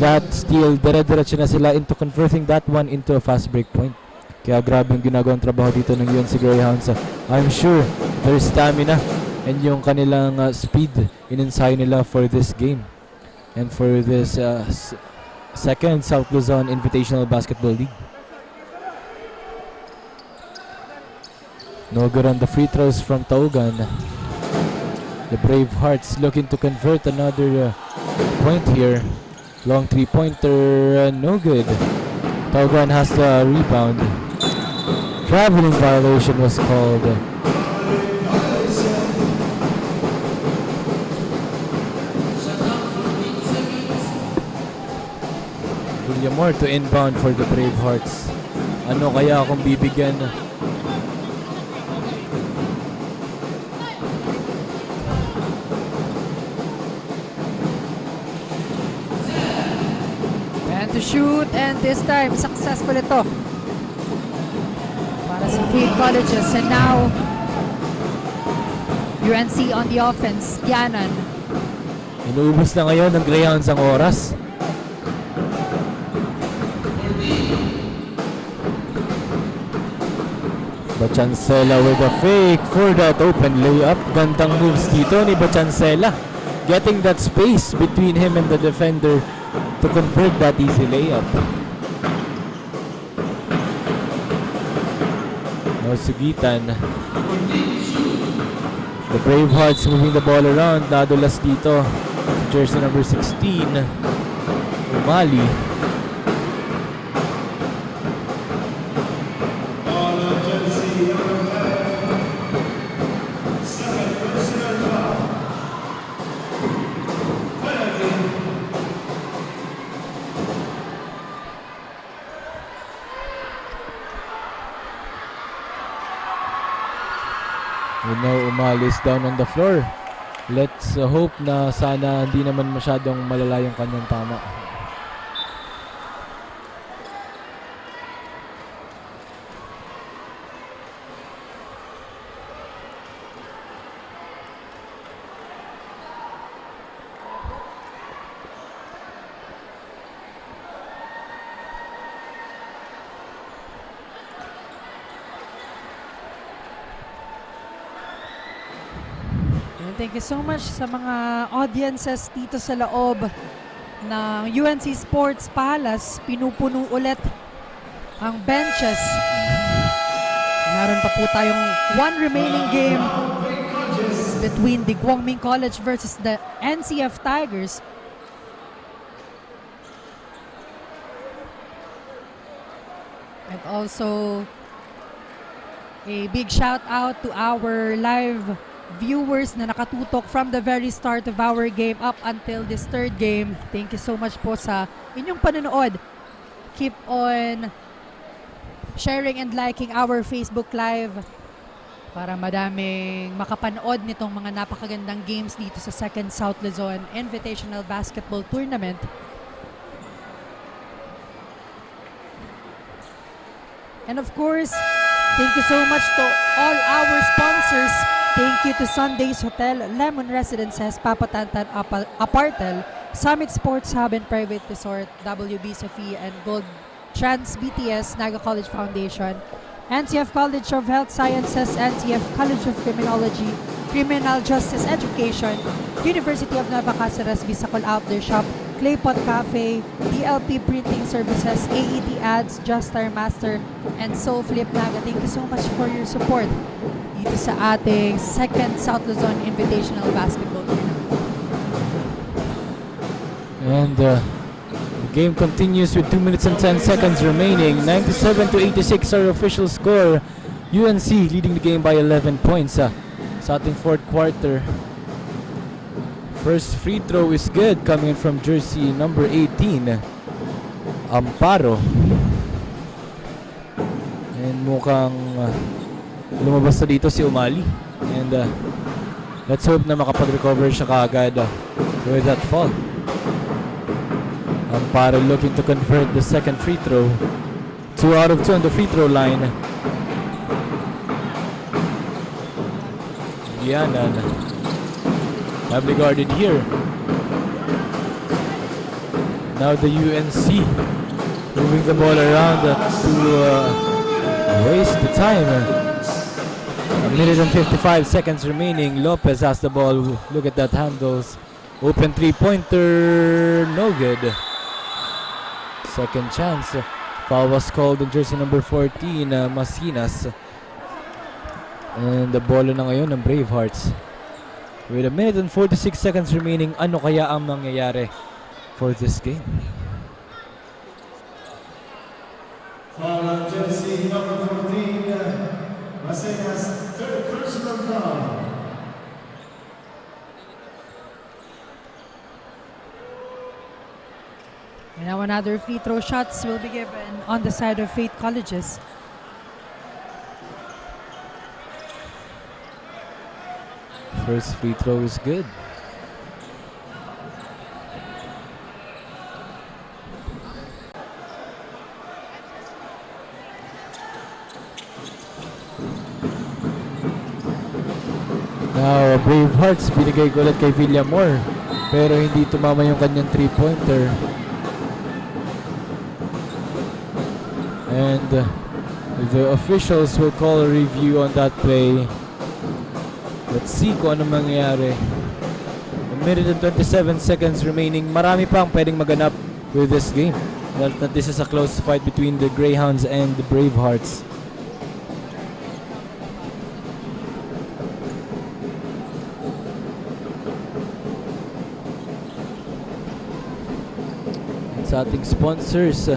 that steal, dire-diretso na sila into converting that one into a fast break point. Kaya grabe yung ginagawang trabaho dito ng UNC Greyhounds. I'm sure their stamina and yung kanilang speed in-ensayo nila for this game and for this second South Luzon Invitational Basketball League. No good on the free throws from Taugan. The Bravehearts looking to convert another point here. Long three-pointer, no good. Taugan has the rebound. Traveling violation was called. Villamor to inbound for the Bravehearts. Ano kaya kung bibigyan? To shoot, and this time successful ito para sa Faith Colleges. And now UNC on the offense. Tianan. Inuubos na ngayon ng Greyhounds ang oras. Bachancela with a fake for that open layup. Gandang moves dito ni Bachancela, getting that space between him and the defender to convert that easy layup. No sugitan. The Bravehearts moving the ball around. Nadulas dito jersey number 16, Umali. We know Umali is down on the floor. Let's hope na sana hindi naman masyadong malala yung kanyang tama. Thank you so much sa mga audiences dito sa loob ng UNC Sports Palace. Pinupuno ulit ang benches. Meron pa po tayong one remaining game between the Guangming College versus the NCF Tigers. And also a big shout out to our live viewers na nakatutok from the very start of our game up until this third game. Thank you so much po sa inyong panonood. Keep on sharing and liking our Facebook Live para madaming makapanood nitong mga napakagandang games dito sa Second South Luzon Invitational Basketball Tournament. And of course, thank you so much to all our sponsors. Thank you to Sundays Hotel, Lemon Residences, Papatantan Apartel, Summit Sports Hub and Private Resort, WB Sophia and Gold Trans BTS, Naga College Foundation, NCF College of Health Sciences, NCF College of Criminology, Criminal Justice Education, University of Nueva Cáceres, Bisacol Outdoor Shop, Claypot Cafe, DLP Printing Services, AET Ads, Justar Master, and Soul Flip Naga. Thank you so much for your support dito sa ating Second South Luzon Invitational Basketball Tournament. And the game continues with 2 minutes and 10 seconds remaining. 97-86 our official score. UNC leading the game by 11 points sa ating fourth quarter. First free throw is good, coming in from jersey number 18, Amparo. And mukhang lumabas na dito si Umali. And Let's hope na makapag-recover siya kaagad with that fall. Amparo looking to convert the second free throw. 2 out of 2 on the free throw line. Gianan. Heavily guarded here. Now the UNC moving the ball around to waste the time. A minute and 55 seconds remaining. Lopez has the ball. Look at that handles. Open three-pointer. No good. Second chance. Foul was called on jersey number 14, Masinas. And the ball na ngayon ng Bravehearts. With a minute and 46 seconds remaining, ano kaya ang mangyayari for this game? Foul on jersey number 14, Masinas, third personal foul. And now another free throw shots will be given on the side of Faith Colleges. First free throw is good. Now, Bravehearts, binigay ko ulit kay Villamor. Pero hindi tumama yung kanyang 3-pointer. And the officials will call a review on that play. Let's see kung ano mangyayari. A minute and 27 seconds remaining. Marami pang pwedeng maganap with this game. That this is a close fight between the Greyhounds and the Bravehearts. It's ating sponsors.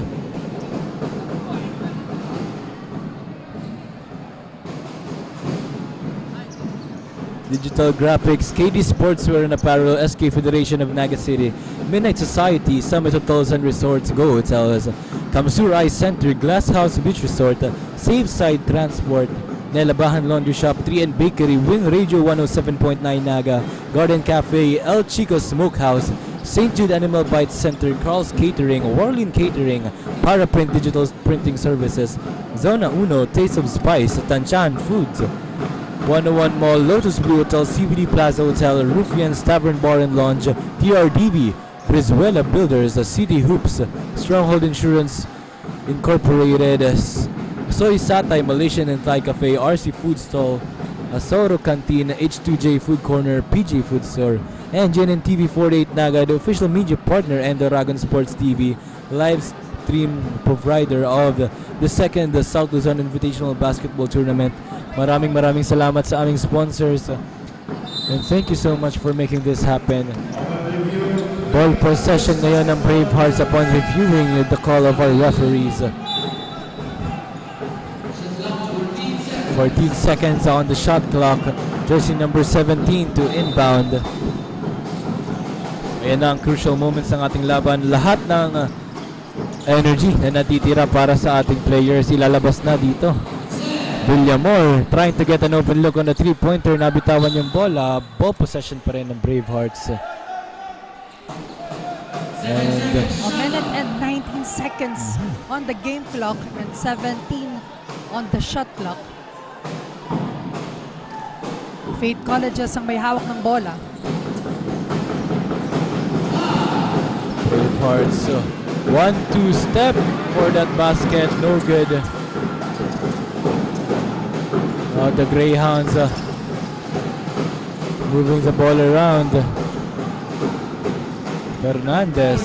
Digital Graphics, KD Sportswear and Apparel, SK Federation of Naga City, Midnight Society, Summit Hotels and Resorts, Go Hotels, Kamsur Ice Center, Glass House Beach Resort, Safe Side Transport, Nelabahan Laundry Shop, 3 and Bakery, Wing Radio 107.9 Naga, Garden Cafe, El Chico Smokehouse, St. Jude Animal Bites Center, Carl's Catering, Warlin Catering, Paraprint Digital Printing Services, Zona Uno, Taste of Spice, Tanchan Foods, 101 Mall, Lotus Blue Hotel, CBD Plaza Hotel, Ruffian's Tavern Bar and Lounge, TRDB, Brizuela Builders, City Hoops, Stronghold Insurance Incorporated, Soy Satay Malaysian and Thai Cafe, RC Food Stall, Asoro Canteen, H2J Food Corner, PG Food Store, and JNN TV 48 Naga, the official media partner and the Aragon Sports TV, live stream provider of the second South Luzon Invitational Basketball Tournament. Maraming salamat sa aming sponsors. And thank you so much for making this happen. Ball possession ngayon ng Bravehearts upon reviewing the call of our referees. 14 seconds on the shot clock. Jersey number 17 to inbound. Ayan na ang crucial moments ng ating laban. Lahat ng energy na natitira para sa ating players ilalabas na dito. Villamor trying to get an open look on the 3-pointer. Nabitawan yung bola. Ball possession pa rin ng Bravehearts. And A minute and 19 seconds on the game clock and 17 on the shot clock. Faith Colleges ang may hawak ng bola. Bravehearts 1-2 step for that basket. No good. Now the Greyhounds moving the ball around. Fernandez.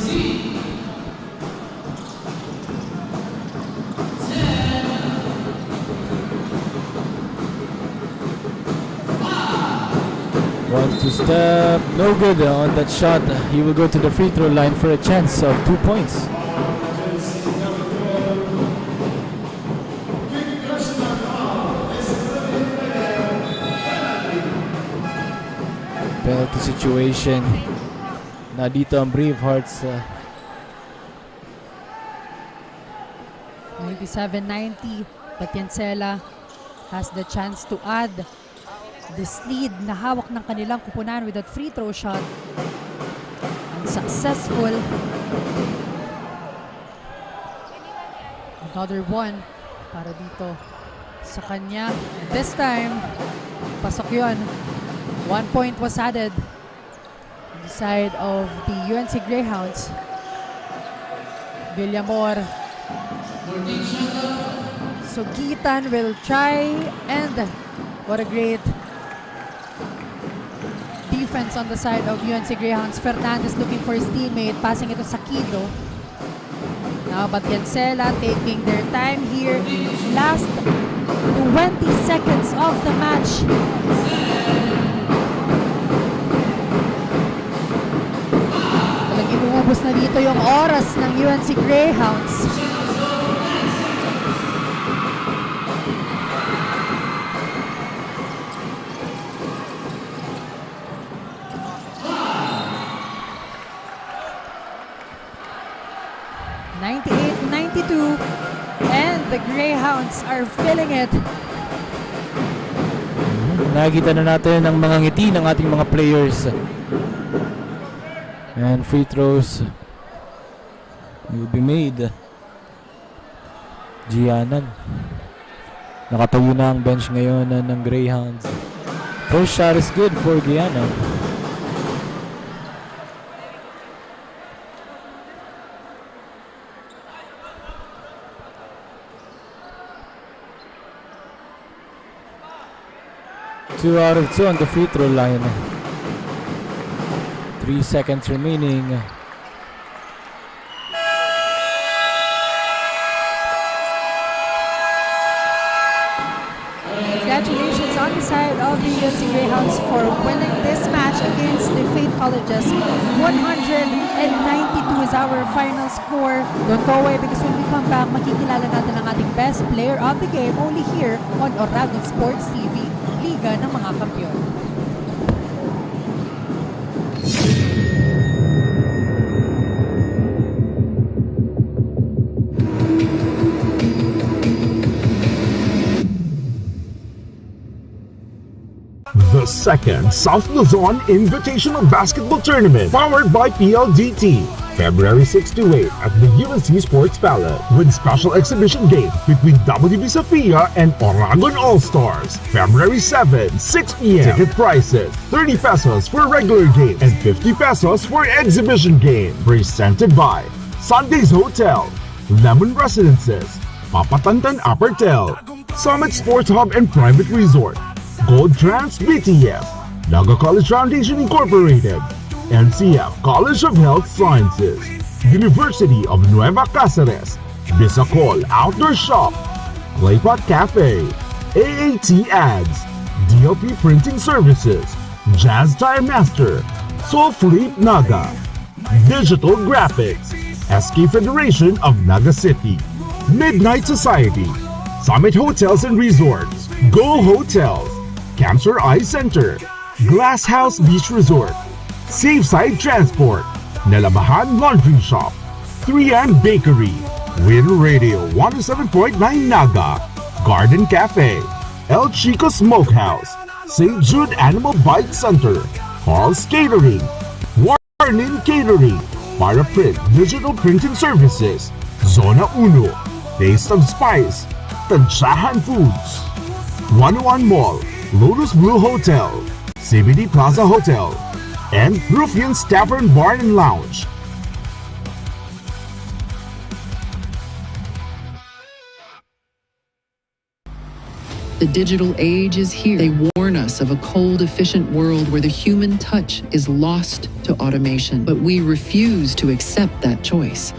One to step, no good on that shot. He will go to the free throw line for a chance of 2 points. Penalty situation. Na dito ang Bravehearts. 97-90. Patiensela has the chance to add this lead na hawak ng kanilang kupunan with that free throw shot. Unsuccessful. Another one para dito sa kanya. And this time, pasok yun. 1 point was added on the side of the UNC Greyhounds. Villamor. So Gitan will try, and what a great defense on the side of UNC Greyhounds. Fernandez looking for his teammate, passing ito sa Kido. Now Batiancela taking their time here. Last 20 seconds of the match. Talagang inuubos na dito yung oras ng UNC Greyhounds. And the Greyhounds are feeling it. Nakikita na natin ang mga ngiti ng ating mga players. And free throws will be made. Gianan. Nakatayo na ang bench ngayon ng Greyhounds. First shot is good for Gianan. Two out of two on the free throw line. 3 seconds remaining. Congratulations on the side of the UNC Greyhounds for winning this match against the Faith Colleges. 192 is our final score. Don't go away because when we come back, makikilala natin ang ating best player of the game only here on Oragon Sports TV, Liga ng mga Kampiyon. The second South Luzon Invitational Basketball Tournament, powered by PLDT. February 6 to 8 at the UNC Sports Palace with special exhibition game between WB Sofia and Oragon All-Stars. February 7, 6 p.m. Ticket prices, 30 pesos for regular game and 50 pesos for exhibition game. Presented by Sundays Hotel, Lemon Residences, Papatantan Apertel, Summit Sports Hub and Private Resort, Gold Trans BTF, Naga College Foundation Incorporated, NCF College of Health Sciences, University of Nueva Cáceres, Bisacol Outdoor Shop, Claypot Cafe, AAT Ads, DLP Printing Services, Jazz Tire Master, Soul Fleet Naga, Digital Graphics, SK Federation of Naga City, Midnight Society, Summit Hotels and Resorts, Go Hotels, Camsur Eye Center, Glass House Beach Resort, Safeside Transport, Nelabahan Laundry Shop, 3M Bakery, Win Radio 107.9 Naga, Garden Cafe, El Chico Smokehouse, St. Jude Animal Bike Center, Carl's Catering, Warnin Catering, Paraprint Digital Printing Services, Zona Uno, Taste of Spice, Tanshahan Foods, 101 Mall, Lotus Blue Hotel, CBD Plaza Hotel, and Ruffian's Tavern Bar and Lounge. The digital age is here. They warn us of a cold, efficient world where the human touch is lost to automation. But we refuse to accept that choice.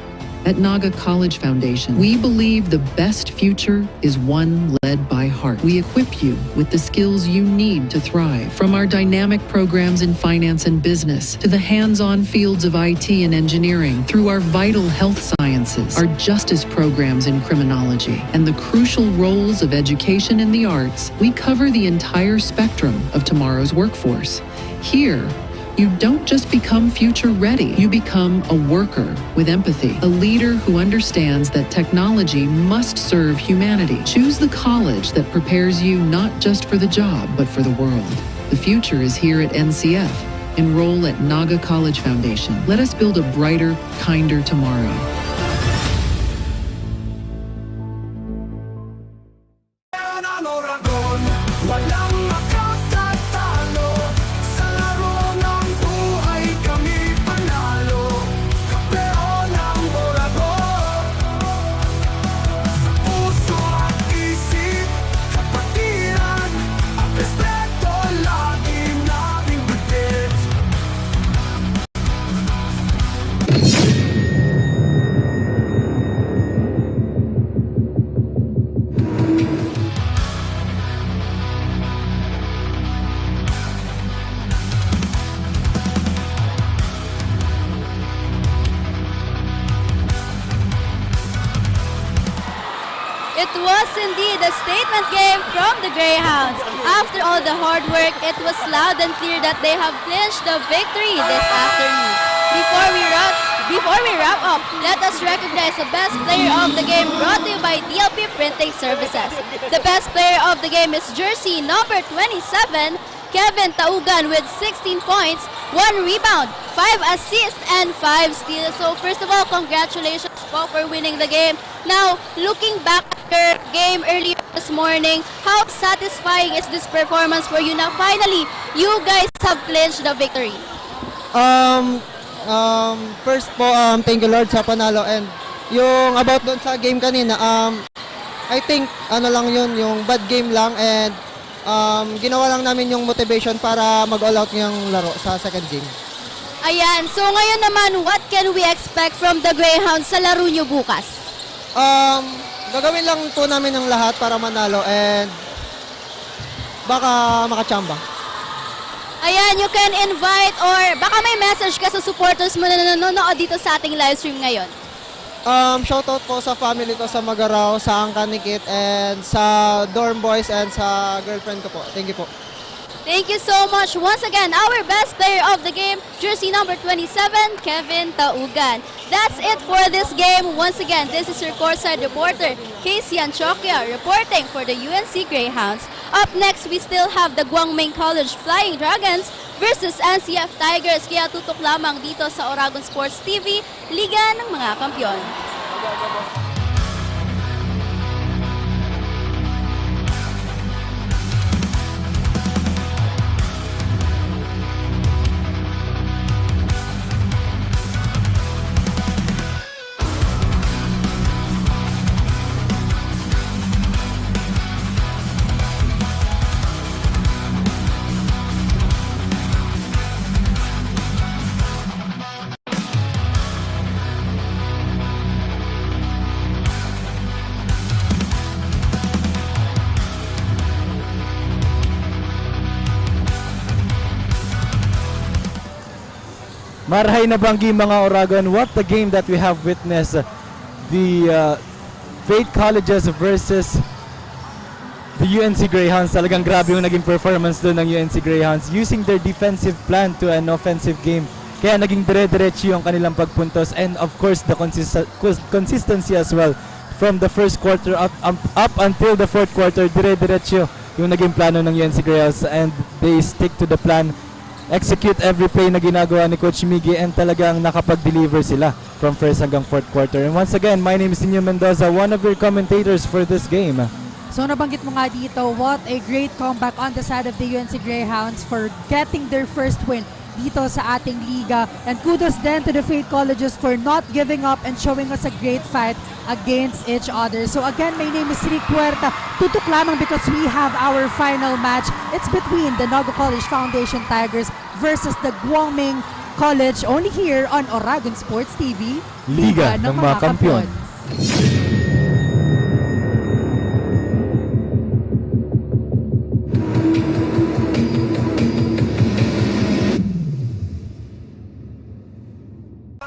At Naga College Foundation, we believe the best future is one led by heart. We equip you with the skills you need to thrive. From our dynamic programs in finance and business, to the hands-on fields of IT and engineering, through our vital health sciences, our justice programs in criminology, and the crucial roles of education in the arts, we cover the entire spectrum of tomorrow's workforce. Here, You don't just become future ready, you become a worker with empathy, a leader who understands that technology must serve humanity. Choose the college that prepares you not just for the job, but for the world. The future is here at NCF. Enroll at Naga College Foundation. Let us build a brighter, kinder tomorrow. Walang makatatalo sa laro ng buhay, kami panalo. Kapero ng Oragon, sa puso at isip, kapatiran at respeto lagi nating bitbit. It was indeed a statement game from the Greyhounds. After all the hard work, it was loud and clear that they have clinched the victory this afternoon. Before we wrap up, let us recognize the best player of the game brought to you by DLP Printing Services. The best player of the game is jersey number 27, Kevin Taugan with 16 points, 1 rebound, 5 assists, and 5 steals. So first of all, congratulations po for winning the game. Now, looking back at your game earlier this morning, how satisfying is this performance for you na finally, you guys have clinched the victory? First po, thank you Lord sa panalo, and yung about doon sa game kanina, I think ano lang yun, yung bad game lang, and ginawa lang namin yung motivation para mag-all out yung laro sa second game. Ayan, so ngayon naman, what can we expect from the Greyhounds sa laro nyo bukas? Gagawin lang po namin ang lahat para manalo, and baka makachamba. Ayan, you can invite or baka may message ka sa supporters mo na nanonood dito sa ating live stream ngayon. Shoutout po sa family ko sa Magaraw, sa Angkanikit, and sa dorm boys, and sa girlfriend ko po. Thank you po. Thank you so much. Once again, our best player of the game, jersey number 27, Kevin Taugan. That's it for this game. Once again, this is your courtside reporter, Casey Anchoquia, reporting for the UNC Greyhounds. Up next, we still have the Guangming College Flying Dragons versus NCF Tigers. Kaya tutok lamang dito sa Oragon Sports TV, Liga ng mga Kampyon. Marhay na banggi mga Oragon, what the game that we have witnessed. The Fate Colleges versus the UNC Greyhounds. Talagang grabe yung naging performance doon ng UNC Greyhounds, using their defensive plan to an offensive game. Kaya naging dire-diretso yung kanilang pagpuntos, and of course the consistency as well. From the first quarter up until the fourth quarter, dire-diretso yung naging plano ng UNC Greyhounds, and they stick to the plan, execute every play na ginagawa ni Coach Miggy, and talagang nakapag-deliver sila from first hanggang fourth quarter. And once again, my name is Nino Mendoza, one of your commentators for this game. So nabanggit mo nga dito, what a great comeback on the side of the UNC Greyhounds for getting their first win dito sa ating liga. And kudos then to the Fate Colleges for not giving up and showing us a great fight against each other. So again, my name is Rick Puerta. Tutok lamang because we have our final match. It's between the Naga College Foundation Tigers versus the Guangming College, only here on Oragon Sports TV, Liga ng mga Kampyon.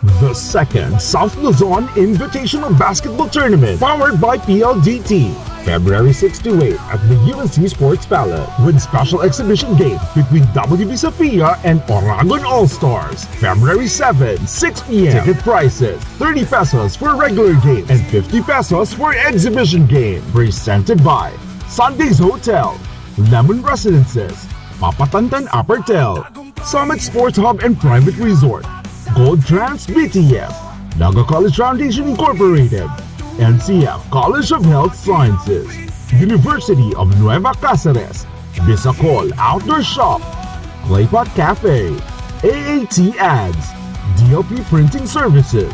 The second South Luzon Invitational Basketball Tournament, powered by PLDT. February 6 to 8 at the UNC Sports Palace with special exhibition game between WB Sofia and Oragon All-Stars. February 7, 6 p.m. Ticket prices, 30 pesos for regular game and 50 pesos for exhibition game. Presented by Sundays Hotel, Lemon Residences, Papatantan Apertel, Summit Sports Hub and Private Resort, Gold Trans BTF, Naga College Foundation Incorporated, NCF College of Health Sciences, University of Nueva Cáceres, Bisacol Outdoor Shop, Claypot Cafe, AAT Ads, DLP Printing Services,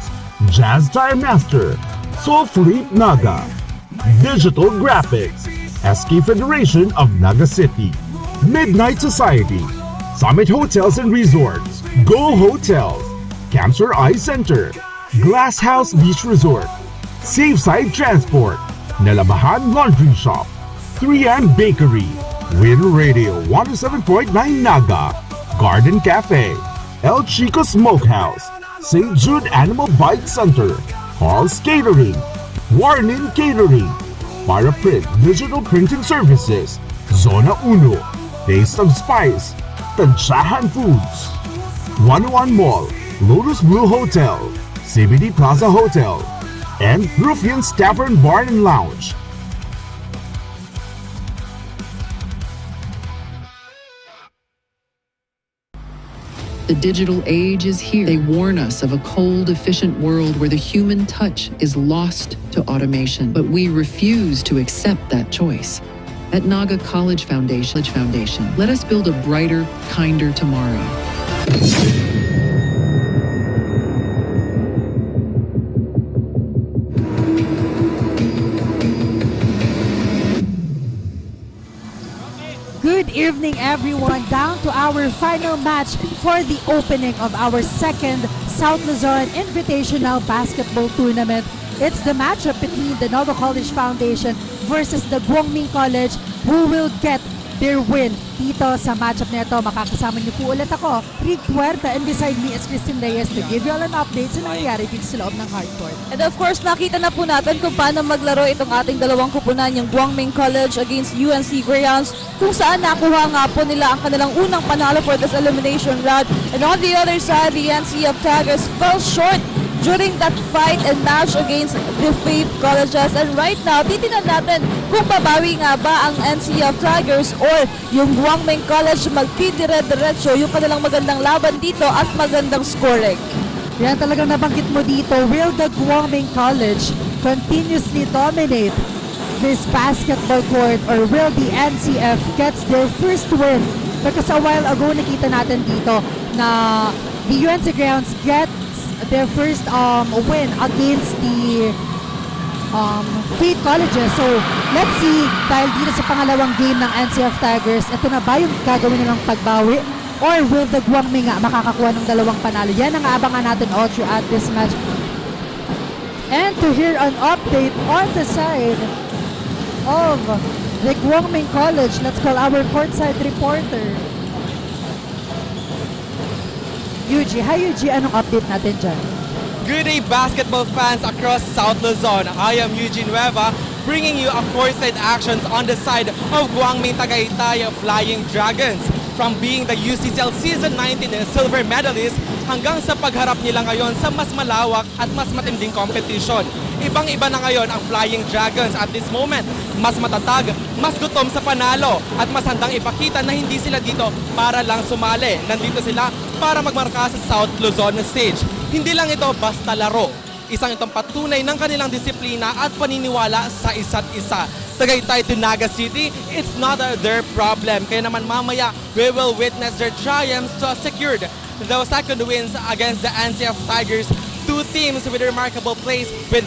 Jazz Tire Master, Soul Fleet Naga, Digital Graphics, SK Federation of Naga City, Midnight Society, Summit Hotels and Resorts, Go Hotels, Camsur Eye Center, Glass House Beach Resort, Safe Side Transport, Nalabahan Laundry Shop, 3M Bakery, Win Radio 107.9 Naga, Garden Cafe, El Chico Smokehouse, St. Jude Animal Bike Center, Carl's Catering, Warnin Catering, Paraprint Digital Printing Services, Zona Uno, Taste of Spice, Tansyahan Foods, 101 Mall, Lotus Blue Hotel, CBD Plaza Hotel, and Ruffian's Tavern Bar and Lounge. The digital age is here. They warn us of a cold, efficient world where the human touch is lost to automation. But we refuse to accept that choice. At Naga College Foundation, let us build a brighter, kinder tomorrow. Good evening, everyone. Down to our final match for the opening of our second South Luzon Invitational Basketball Tournament. It's the matchup between the Naga College Foundation versus the Guangming College, who will get their win dito sa matchup na ito. Makakasama niyo po ulit ako, Rick Huerta, and beside me is Christine Reyes to give you all an update sa nangyayari dito sa loob ng hardcourt. And of course, nakita na po natin kung paano maglaro itong ating dalawang kupunan, yung Guangming College against UNC Greyhounds, kung saan nakuha nga po nila ang kanilang unang panalo for this elimination round. And on the other side, the NCF Tigers fell short during that fight and match against the Faith Colleges. And right now, titignan natin kung babawi nga ba ang NCF Tigers or yung Guangming College magpidire-diretso yung kanilang magandang laban dito at magandang scoring. Yan talagang nabanggit mo dito. Will the Guangming College continuously dominate this basketball court, or will the NCF gets their first win? Because a while ago nakita natin dito na the UNC Greyhounds gets their first win against the Faith Colleges. So let's see, dahil dito sa pangalawang game ng NCF Tigers, ito na ba yung gagawin nilang pagbawi? Or will the Guangming nga makakakuha ng dalawang panalo? Yan ang aabangan natin all throughout this match. And to hear an update on the side of the Guangming College, let's call our courtside reporter, Yuji. Hi Yuji, anong update natin dyan? Good day, basketball fans across South Luzon. I am Eugene Nueva, bringing you a courtside actions on the side of Guangming Tagaytay Flying Dragons. From being the UCCL Season 19 silver medalist hanggang sa pagharap nila ngayon sa mas malawak at mas matinding competition. Ibang-iba na ngayon ang Flying Dragons at this moment. Mas matatag, mas gutom sa panalo at mas handang ipakita na hindi sila dito para lang sumali. Nandito sila para magmarka sa South Luzon stage. Hindi lang ito basta laro. Isang itong patunay ng kanilang disiplina at paniniwala sa isa't isa. Tagaytay to Naga City, it's not their problem. Kaya naman mamaya, we will witness their triumphs to secure the second wins against the NCF Tigers. Two teams with remarkable plays with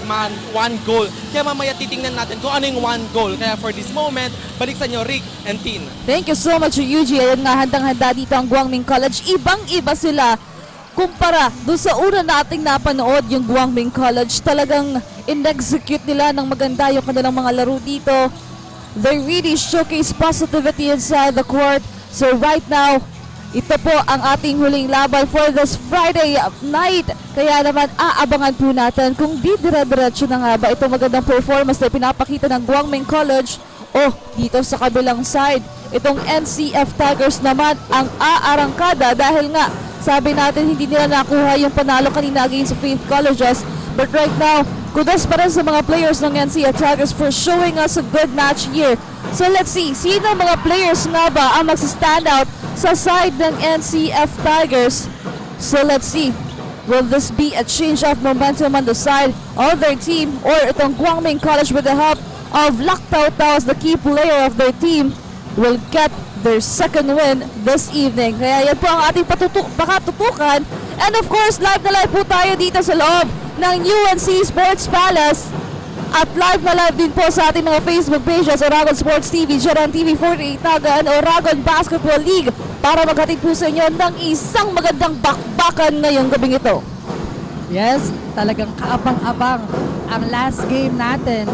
one goal. Kaya mamaya titingnan natin kung ano yung one goal. Kaya for this moment, balik sa inyo, Rick and Tin. Thank you so much, Yuji. Ayun nga, handang-handa dito ang Guangming College. Ibang-iba sila kumpara doon sa una nating napanood, yung Guangming College. Talagang in-execute nila ng maganda yung kanilang mga laro dito. They really showcase positivity inside the court. So right now, ito po ang ating huling laban for this Friday night. Kaya naman aabangan po natin kung di dire-diretso na nga ba itong magandang performance na pinapakita ng Guangming College o dito sa kabilang side. Itong NCF Tigers naman ang aarangkada dahil nga sabi natin hindi nila nakuha yung panalo kanina against Faith Colleges. But right now, kudos pa rin sa mga players ng NCF Tigers for showing us a good match here. So let's see, sino mga players nga ba ang magsa-stand out sa side ng NCF Tigers? So let's see, will this be a change of momentum on the side of their team or itong Guangming College with the help of Lac Tao Tao as the key player of their team will get their second win this evening. Kaya yan po ang ating pakatutukan. And of course, live na live po tayo dito sa loob ng UNC Sports Palace. At live na live din po sa ating mga Facebook pages, Oragon Sports TV, Jaran TV 48 Naga, and Oragon Basketball League para maghatid po sa inyo ng isang magandang bakbakan ngayong gabing ito. Yes, talagang kaabang-abang ang last game natin.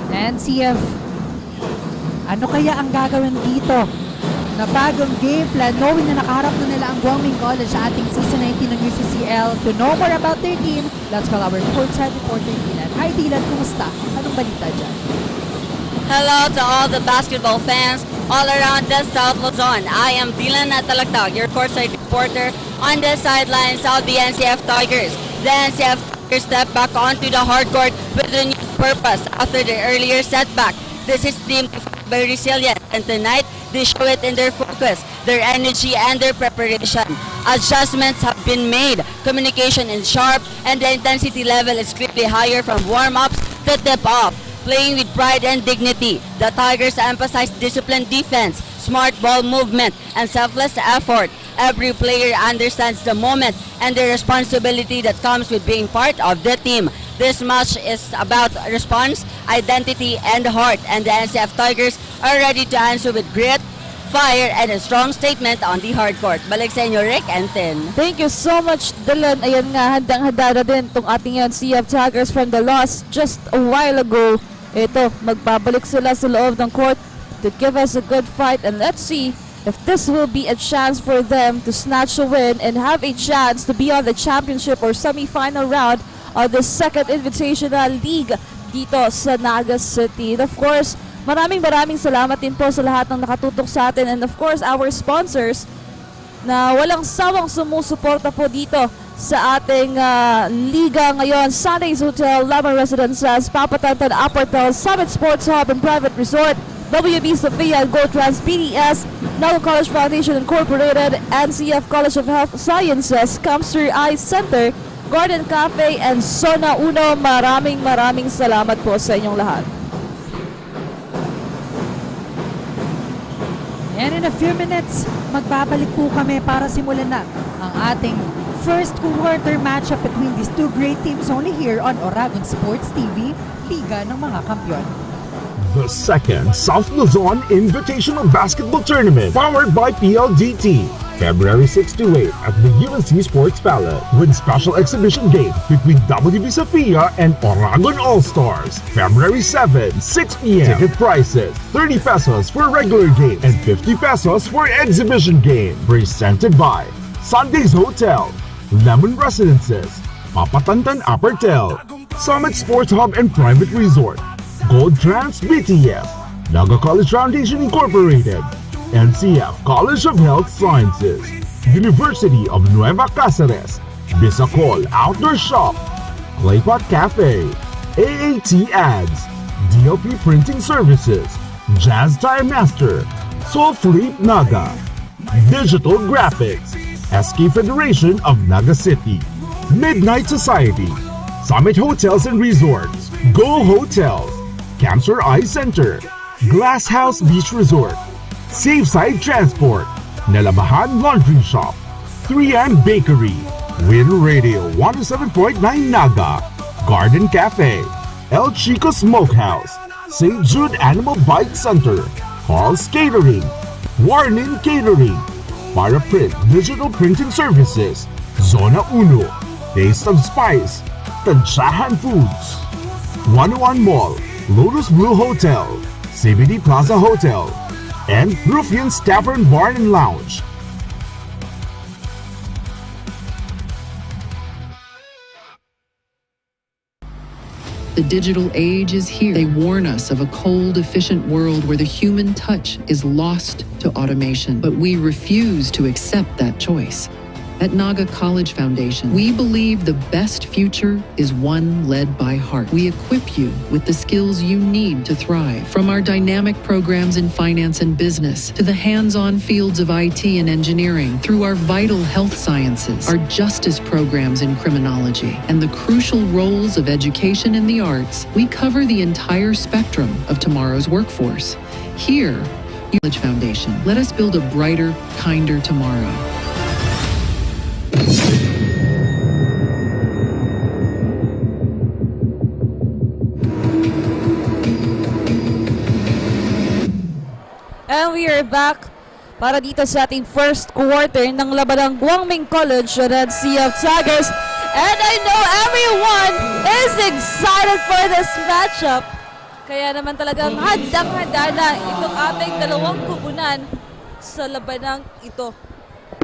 NCF, ano kaya ang gagawin dito na bagong game plan, knowing na nakaharap na nila ang Guangming College sa ating season 19 ng UCCL. To know more about their team, let's call our courtside reporter Dylan. Hi Dylan, kumusta? Anong balita dyan? Hello to all the basketball fans all around the South Luzon. I am Dylan Natalagtag, your courtside reporter on the sidelines of the NCF Tigers. The NCF Tigers step back onto the hard court with a new purpose after the earlier setback. This is team by resilience, and tonight they show it in their focus, their energy, and their preparation. Adjustments have been made, communication is sharp, and the intensity level is clearly higher from warm-ups to tip-off. Playing with pride and dignity, the Tigers emphasize disciplined defense, smart ball movement, and selfless effort. Every player understands the moment and the responsibility that comes with being part of the team. This match is about response, identity, and heart, and the NCF Tigers are ready to answer with grit, fire, and a strong statement on the hard court. Balik sa inyo, Rick and Tin. Thank you so much, Dylan. Ayan nga, handang-handa na din itong ating NCF Tigers from the loss just a while ago. Ito, magbabalik sila sa loob ng court to give us a good fight, and let's see if this will be a chance for them to snatch a win and have a chance to be on the championship or semi-final round of the second Invitational League dito sa Naga City. And of course, maraming salamat din po sa lahat ng nakatutok sa atin, and of course our sponsors na walang sawang sumusuporta po dito sa ating liga ngayon. Sundays Hotel, Lamar Residences, Papatantan, Apertel, Summit Sports Hub and Private Resort, WB Sophia, GoTrans, PDS, Naga College Foundation Incorporated, NCF College of Health Sciences, Camster Eye Center, Garden Cafe, and Zona Uno. Maraming salamat po sa inyong lahat. And in a few minutes, magbabalik po kami para simulan na ang ating first quarter matchup between these two great teams only here on Oragon Sports TV, Liga ng mga Kampiyon. The second South Luzon Invitational Basketball Tournament, powered by PLDT. February 6 to 8 at the UNC Sports Palace with special exhibition game between WB Sophia and Oragon All-Stars. February 7, 6 p.m. Ticket prices, 30 pesos for regular game and 50 pesos for exhibition game. Presented by Sundays Hotel, Lemon Residences, Papatantan Apertel, Summit Sports Hub and Private Resort, Gold Trans BTF, Naga College Foundation Incorporated, NCF College of Health Sciences, University of Nueva Cáceres, Bisacol Outdoor Shop, Claypot Cafe, AAT Ads, DLP Printing Services, Jazz Time Master, Soul Fleet Naga, Digital Graphics, SK Federation of Naga City, Midnight Society, Summit Hotels and Resorts, Go Hotels, Camster Eye Center, Glass House Beach Resort, Safeside Transport, Nalabahan Laundry Shop, 3M Bakery, Win Radio 107.9 Naga, Garden Cafe, El Chico Smokehouse, St. Jude Animal Bike Center, Carl's Catering, Warnin Catering, Paraprint Digital Printing Services, Zona Uno, Taste of Spice, Tanshahan Foods, 101 Mall, Lotus Blue Hotel, CBD Plaza Hotel, and Ruffian's Tavern Bar and Lounge. The digital age is here. They warn us of a cold, efficient world where the human touch is lost to automation, but we refuse to accept that choice. At Naga College Foundation, we believe the best future is one led by heart. We equip you with the skills you need to thrive. From our dynamic programs in finance and business to the hands-on fields of IT and engineering, through our vital health sciences, our justice programs in criminology, and the crucial roles of education in the arts, we cover the entire spectrum of tomorrow's workforce. Here, College Foundation, let us build a brighter, kinder tomorrow. And we are back para dito sa ating first quarter ng laban ng Guangming College at CF Tigers. And I know everyone is excited for this matchup. Kaya naman talagang handang-handa na itong ating dalawang kupunan sa labanang ito.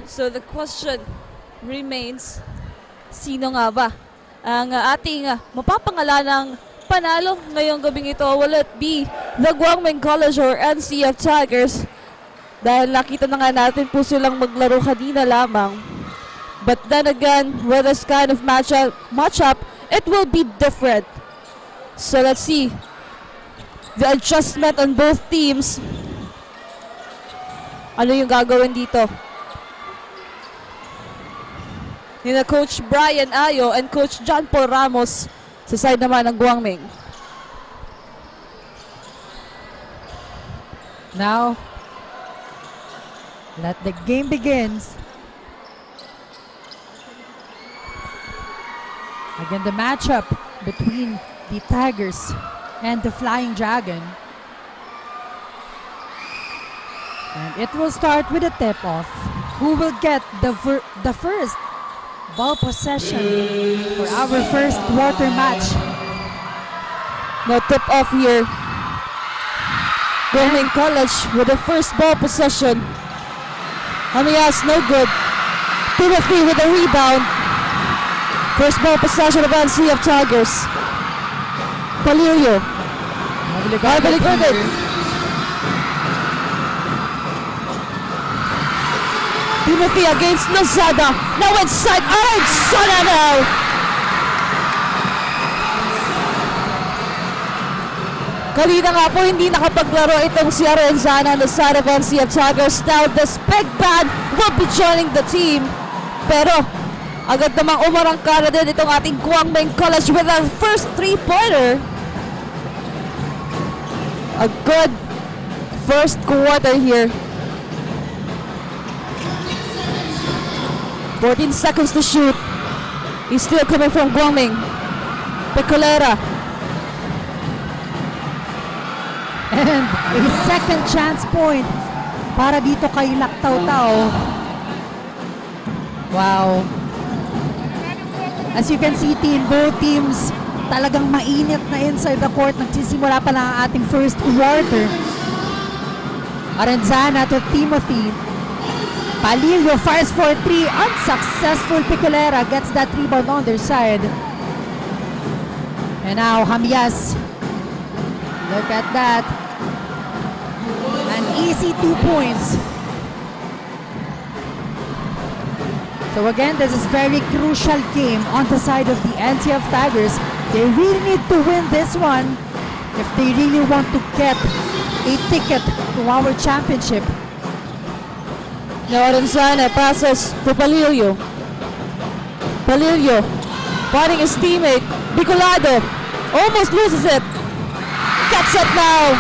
So the question remains, sino nga ba ang ating mapapangalanang panalo ngayong gabing ito? Will it be the Guangming College or NCF Tigers? Dahil nakita na nga natin po silang maglaro kanina lamang. But then again, with this kind of matchup, it will be different. So let's see the adjustment on both teams. Ano yung gagawin dito? Nina Coach Brian Ayo and Coach John Paul Ramos sa side naman ng Guangming. Now, let the game begins. Again, the matchup between the Tigers and the Flying Dragon. And it will start with a tip-off. Who will get the first ball possession for our first quarter match? No tip-off here. Guangming College with the first ball possession. Hamias, no good. Timothy with a rebound. First ball possession of NCF Tigers. Palirio. Mabiligod. Timothy against Lozada. Now inside. Arenzana now. Kanina nga po hindi nakapaglaro itong si Arenzana on the side of NCF Tigers. Now this big band will be joining the team. Pero agad namang umarangkada din itong ating Guangming College with our first three-pointer. A good first quarter here. 14 seconds to shoot. He's still coming from Guangming. Pecolera. And a second chance point para dito kay Lactaw-Tao. Wow. As you can see, both teams talagang mainit na inside the court. Nagsisimula pa lang ang ating first quarter. Arenzana to Timothy. Palillo fires for 3. Unsuccessful. Pecolera gets that rebound on their side. And now Hamias. Look at that. An easy 2 points. So again, this is very crucial game on the side of the NCF Tigers. They really need to win this one if they really want to get a ticket to our championship. Now Arenzana passes to Palillo. Palillo fighting his teammate. Bicolado almost loses it. Gets it now.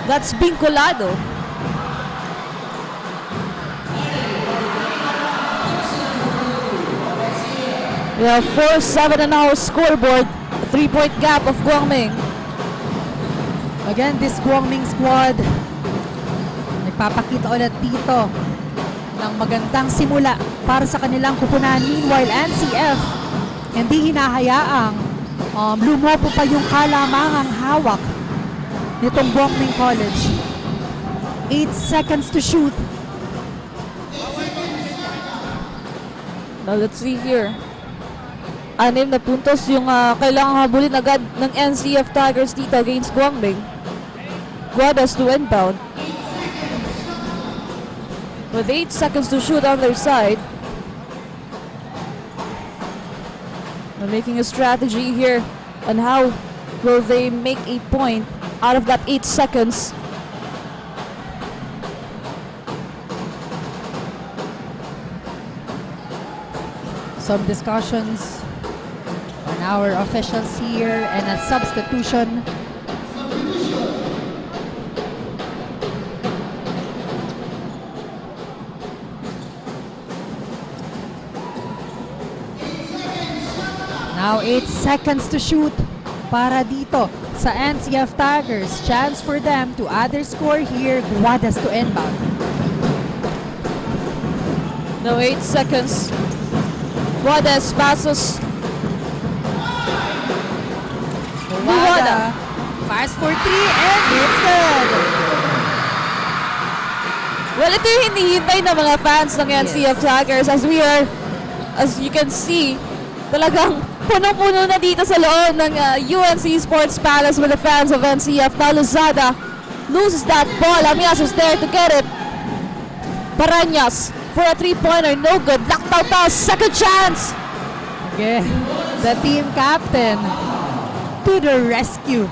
That's Bicolado. We have 4-7 on our scoreboard. 3-point gap of Guangming. Again, this Guangming squad nagpapakita ulit dito ng magandang simula para sa kanilang kupunan. Meanwhile, NCF hindi hinahayaang lumopo pa yung kalamangang hawak nitong Guangming College. 8 seconds to shoot. Now let's see here. 6 na puntos yung kailangang habulin agad ng NCF Tigers dito against Guangming. Guadas to inbound. With 8 seconds to shoot on their side. They're making a strategy here on how will they make a point out of that 8 seconds. Some discussions on our officials here and a substitution. Now 8 seconds to shoot para dito sa NCF Tigers. Chance for them to add their score here. Guadas to inbound. Now 8 seconds. Guadas passes. Guada fires for 3 and it's good. Well, ito yung hinihintay ng mga fans ng NCF Tigers as you can see, talagang punong-puno na dito sa loob ng UNC Sports Palace with the fans of NCF. Now Lozada loses that ball. Amias was there to get it. Parañas for a 3-pointer, no good. Knocked out, second chance. Okay. The team captain to the rescue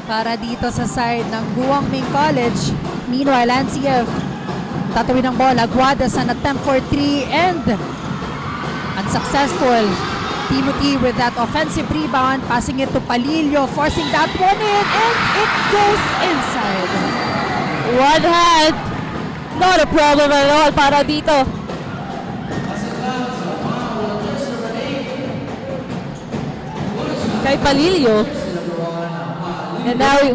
para dito sa side ng Guangming College. Meanwhile, NCF tatawid ng bola. Guadas an attempt for 3 and unsuccessful. Timothy with that offensive rebound, passing it to Palillo, forcing that one in, and it goes inside. One hand, not a problem at all para dito. Kay Palillo. And now,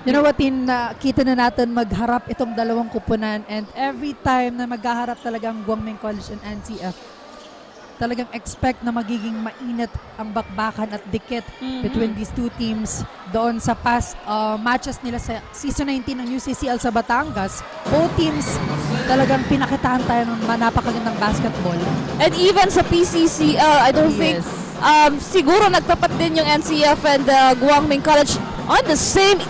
you know what, kita na natin magharap itong dalawang kupunan, and every time na maghaharap talagang Guangming College and NCF, talagang expect na magiging mainit ang bakbakan at dikit between these two teams. Doon sa past matches nila sa Season 19 ng UCCL sa Batangas, both teams talagang pinakitaan tayo ng napakagandang basketball. And even sa PCCL, I don't think, siguro nagtapat din yung NCF and Guangming College on the same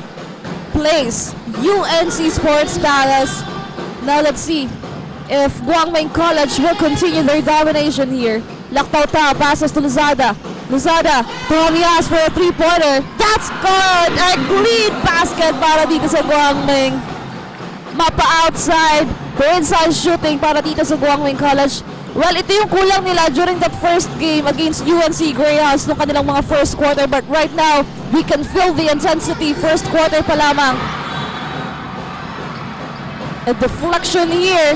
place. UNC Sports Palace. Now let's see if Guangming College will continue their domination here. Laktauta passes to Lozada. Lozada to Amias for a 3-pointer. That's good! A lead basket para dito sa Guangming. Mapa outside. The inside shooting para dito sa Guangming College. Well, ito yung kulang nila during that first game against UNC Greyhounds nung kanilang mga first quarter. But right now, we can feel the intensity. First quarter pa lamang. A deflection here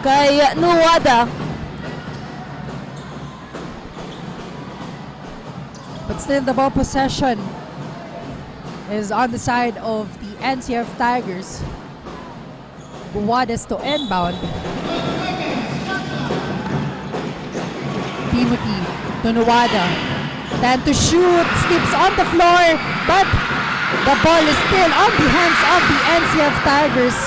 kay Nuwada. But still, the ball possession is on the side of the NCF Tigers. Guadas to inbound. Timothy to Nuwada. Then to shoot, slips on the floor, but the ball is still on the hands of the NCF Tigers.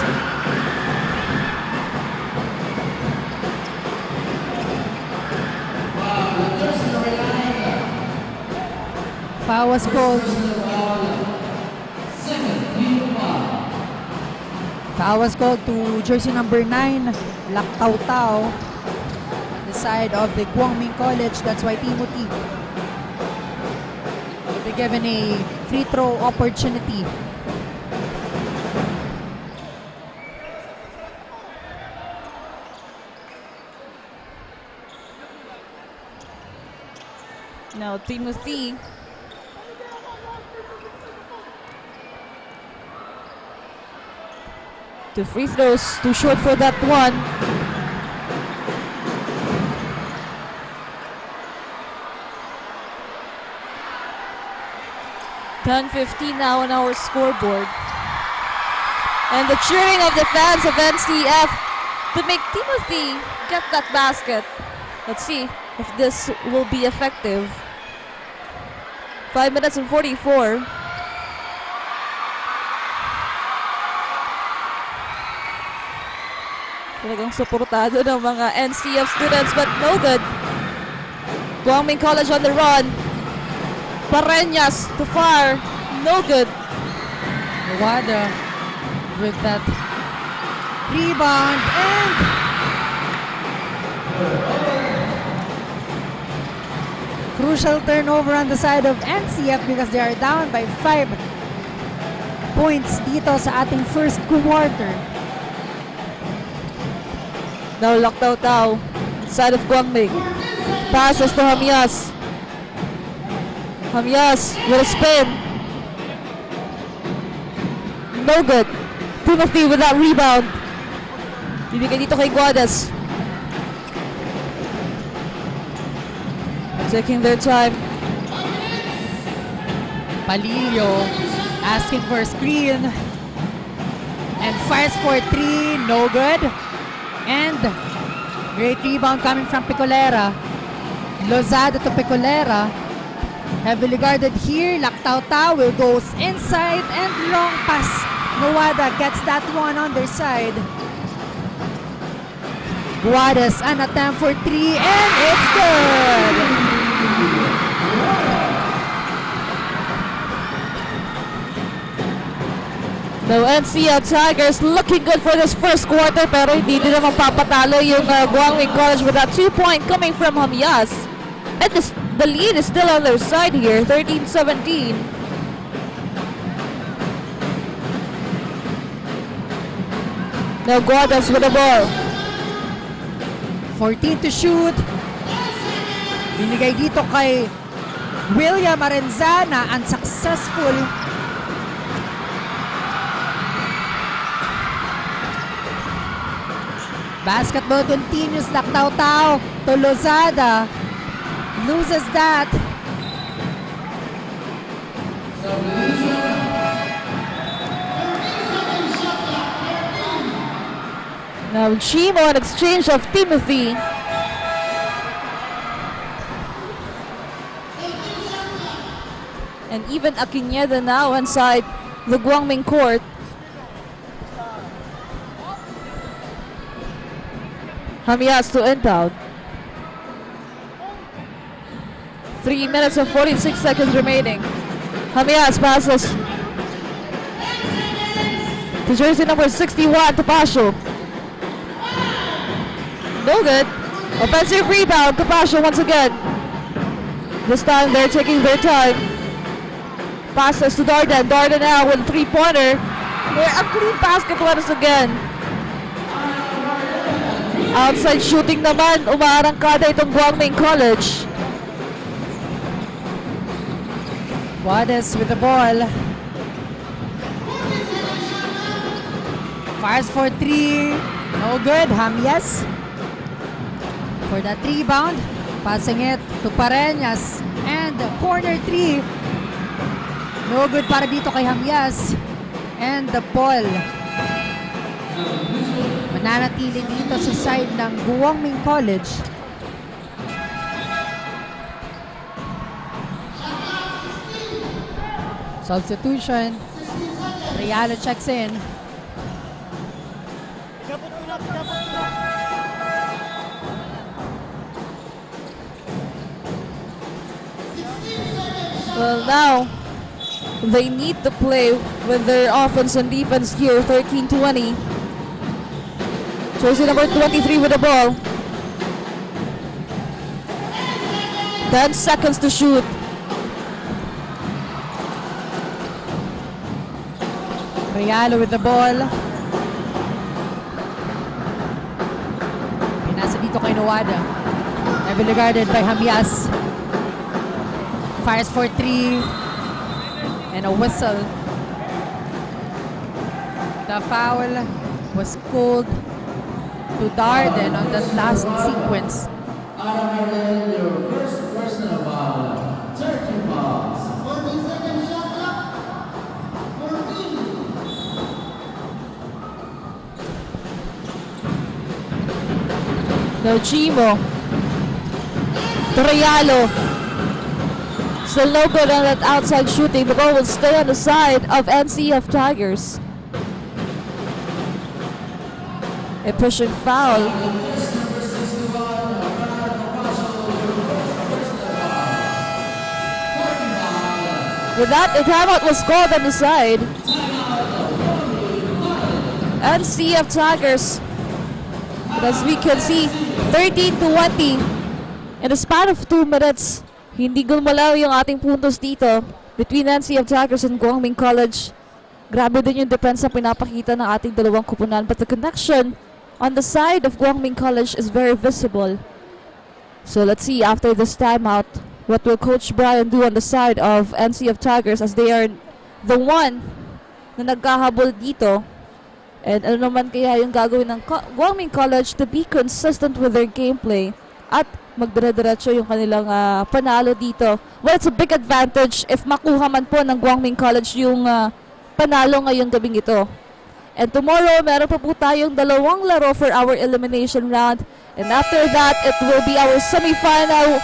Foul was called. Foul was called to jersey number 9, Laktau, the side of the Guangming College. That's why Timothy will be given a free throw opportunity. Now Timothy to free throws, too short for that one. $10:15 now on our scoreboard. And the cheering of the fans of NCF to make Timothy get that basket. Let's see if this will be effective. 5 minutes and 44. Talagang suportado ng mga NCF students, but no good. Guangming College on the run. Pareñas to far. No good. Nawada with that rebound and crucial turnover on the side of NCF because they are down by 5 points dito sa ating first quarter. Now Lactaw side of Guangming. Passes to Hamias. Hamias with a spin. No good. Timothy with that rebound. Bibigay dito kay Guadas. Taking their time. Palillo asking for a screen and fires for 3, no good. And great rebound coming from Picolera. Lozada to Picolera. Heavily guarded here. Lactaw will goes inside and long pass. Nawada gets that one on their side. Guadas an attempt for 3 and it's good. No, NCF Tigers looking good for this first quarter pero hindi din naman papatalo yung Guangming College with that 2-point coming from Hamias. And the lead is still on their side here, 13-17. Now Guadas with the ball. 14 to shoot. Binigay dito kay William Arenzana, unsuccessful. Basketball continues. Lactaw to Lozada. Loses that. Now Chimo an exchange of Timothy. And even Akineda now inside the Guangming court. Hamias to inbound. 3 minutes and 46 seconds remaining. Hamias passes to jersey number 61, Tapasio. No good. Offensive rebound, Tapasio once again. This time they're taking their time. Passes to Darden. Darden now with a 3-pointer. A clean basket once again. Outside shooting naman, umaarangkada itong Guangming College. Guadas with the ball. Fires for 3. No good. Hamias for that rebound. Passing it to Pareñas. And corner 3. No good para dito kay Hamias. And the ball mananatili dito sa side ng Guangming College. Substitution. Realo checks in. Well, now they need to play with their offense and defense here. 13-20. Jersey number 23 with the ball. 10 seconds to shoot. Realo with the ball. Pinasa dito kay Nawada. Heavily guarded by Hamias. Fires for 3. And a whistle. The foul was called to Darden on that last sequence. Your first personal foul. 30 fouls. 40-second shot clock. 14. Now Chimo. Realo. Still no good on that outside shooting. The ball will stay on the side of NCF Tigers. A pushing foul. With that, a timeout was called on the side. NCF Tigers. But as we can see, 13-20. In the span of 2 minutes, hindi gumalaw yung ating puntos dito between NCF Tigers and Guangming College. Grabe din yung defense na pinapakita ng ating dalawang kupunan. But the connection on the side of Guangming College is very visible. So let's see after this timeout, what will Coach Brian do on the side of NCF Tigers as they are the one na nagkahabol dito. And ano naman kaya yung gagawin ng Guangming College to be consistent with their gameplay at magdire-diretso yung kanilang panalo dito. Well, it's a big advantage if makuha man po ng Guangming College yung panalo ngayong gabing ito. And tomorrow, meron pa po tayong 2 laro for our elimination round. And after that, it will be our semifinal.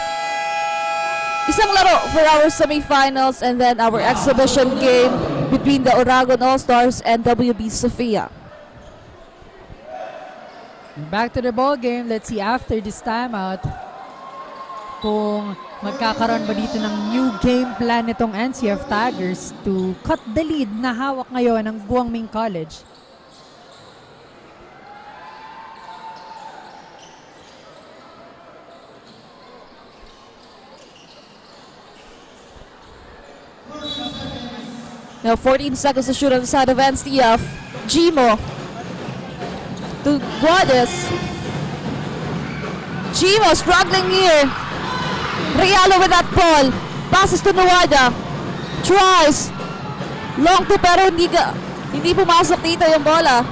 Isang laro for our semifinals and then our exhibition game between the Oragon All-Stars and WB Sofia. Back to the ball game. Let's see after this timeout kung magkakaroon ba dito ng new game plan nitong NCF Tigers to cut the lead na hawak ngayon ng Guangming College. Now 14 seconds to shoot on the side of NCF. Gimo to Guades. Gimo struggling here. Realo with that ball. Passes to Nuwada. Tries. Long to pero hindi pumasok dito yung bola.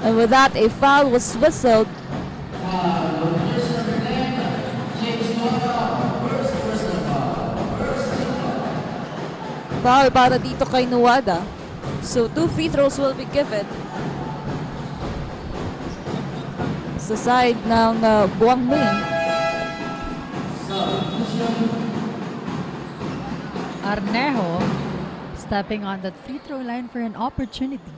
And with that, a foul was whistled. Foul para dito kay Nuwada. So 2 free throws will be given sa side ng Guangming. Arnejo stepping on that free throw line for an opportunity.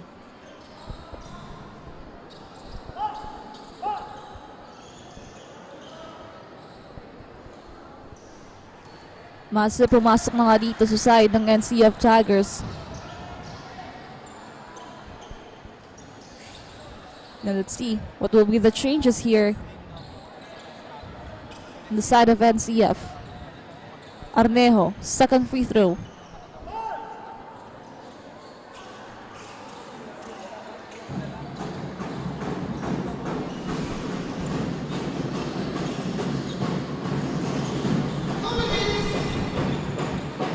Mase pumasok na nga dito sa side ng NCF Tigers. Now let's see what will be the changes here on the side of NCF. Arnejo, second free throw.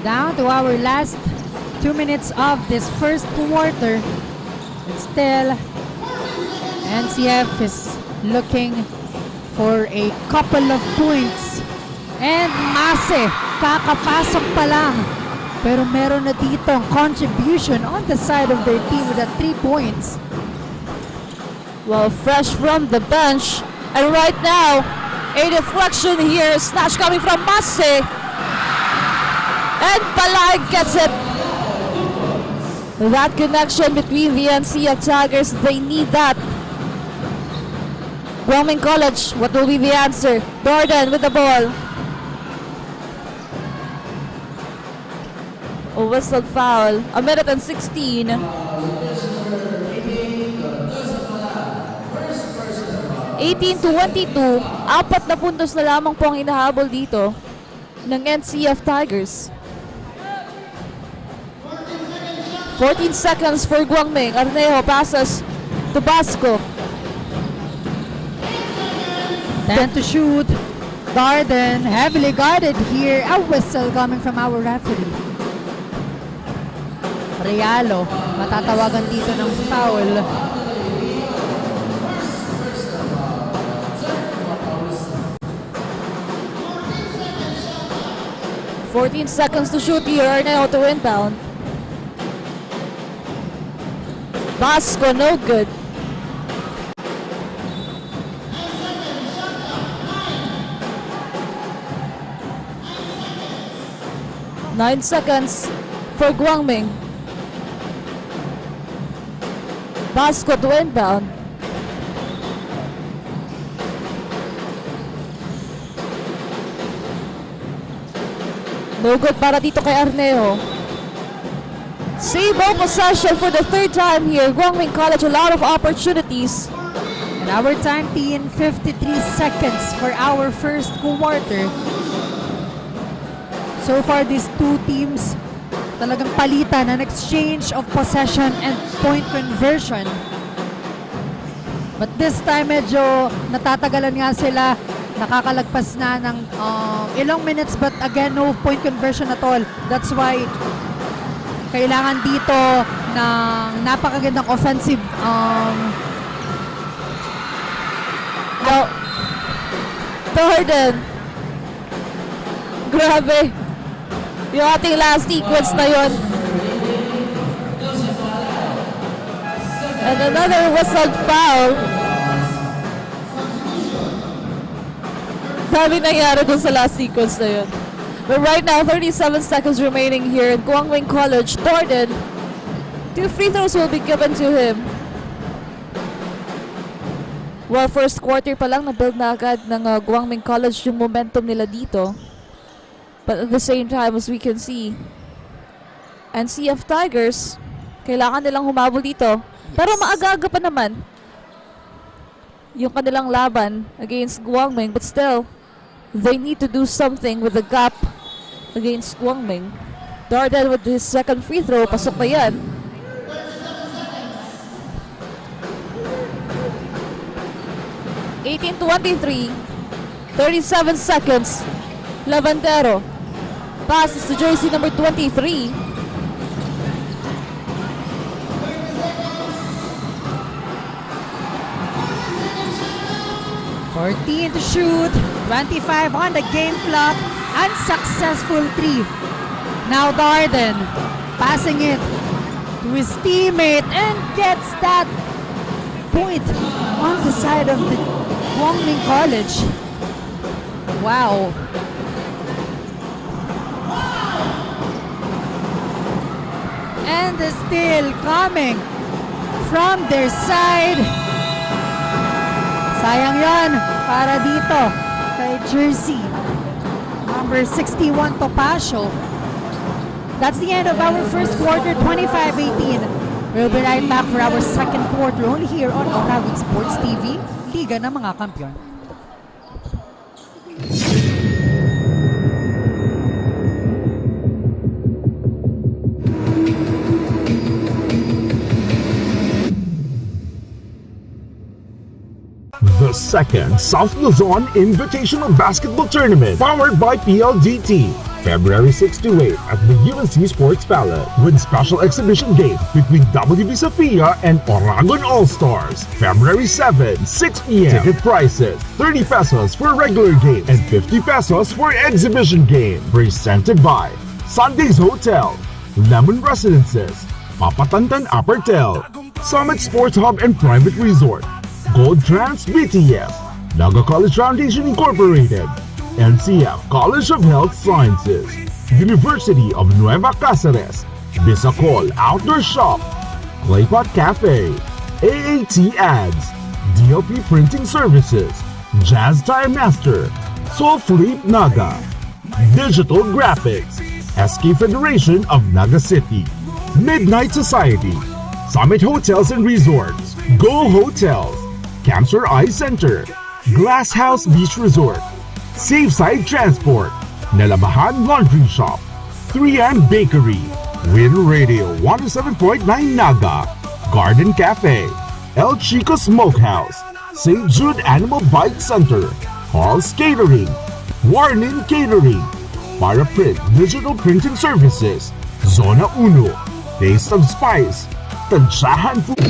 Down to our last 2 minutes of this first quarter. But still, NCF is looking for a couple of points. And Mase, kakapasok pa lang. Pero meron na dito ang contribution on the side of their team with 3 points. Well, fresh from the bench. And right now, a deflection here. Snatch coming from Mase. And Palag gets it. That connection between the NCF Tigers, they need that. Guangming College, what will be the answer? Jordan with the ball. A whistled foul. 1 minute and 16. (18-22). 4 na puntos na lamang po ang hinahabol dito ng NCF Tigers. 14 seconds for Guangming. Arnejo passes to Basco. 10 to shoot. Darden heavily guarded here. A whistle coming from our referee. Realo, matatawagan dito ng foul. (14 seconds to shoot here. Arnejo to inbound. Basco, no good. Nine seconds for Guangming. Basco to inbound. No good para dito kay Arneo. Save ball possession for the third time here. Guangming College, a lot of opportunities. And our time being 53 seconds for our first quarter. So far, these two teams talagang palitan an exchange of possession and point conversion. But this time, medyo natatagalan nga sila. Nakakalagpas na ng ilang minutes, but again, no point conversion at all. That's why kailangan dito ng napakagandang offensive Jordan. Grabe. Yung ating last sequence na yun. And another whistled foul. Dami nangyari dun sa last sequence na yun. But right now, 37 seconds remaining here at Guangming College. Jordan, 2 free throws will be given to him. Well, first quarter pa lang, na-build na agad ng Guangming College yung momentum nila dito. But at the same time, as we can see, NCF Tigers, kailangan nilang humabol dito. Pero maaga-aga pa naman yung kanilang laban against Guangming. But still, they need to do something with the gap against Guangming. Darden with his second free throw, pasok na yan. (18-23), 37 seconds. Lavandero passes to jersey number 23. (14 to shoot, 25 on the game clock, unsuccessful 3. Now Darden passing it to his teammate and gets that point on the side of the Guangming College. Wow. And the steal coming from their side. Sayang yon para dito kay jersey number 61 Topacio. That's the end of our first quarter, 25-18. We'll be right back for our second quarter only here on Oragon Sports TV, Liga ng mga Kampiyon. The second South Luzon Invitational Basketball Tournament, powered by PLDT. February 6 to 8 at the UNC Sports Palace with special exhibition game between WB Sofia and Oragon All-Stars. February 7, 6 p.m. Ticket prices, 30 pesos for regular game and 50 pesos for exhibition game. Presented by Sundays Hotel, Lemon Residences, Papatantan Apertel, Summit Sports Hub and Private Resort, Gold Trans BTS, Naga College Foundation Incorporated, NCF College of Health Sciences, University of Nueva Cáceres, Bisacol Outdoor Shop, Claypot Cafe, AAT Ads, DLP Printing Services, Jazz Time Master, Soul Fleet Naga, Digital Graphics, SK Federation of Naga City, Midnight Society, Summit Hotels and Resorts, Go Hotels, Cancer Eye Center, Glass House Beach Resort, Safeside Transport, Nelabahan Laundry Shop, 3M Bakery, Win Radio 107.9 Naga, Garden Cafe, El Chico Smokehouse, St. Jude Animal Bike Center, Hall's Catering, Warnin Catering, Paraprint Digital Printing Services, Zona Uno, Taste of Spice, Tansyahan Food.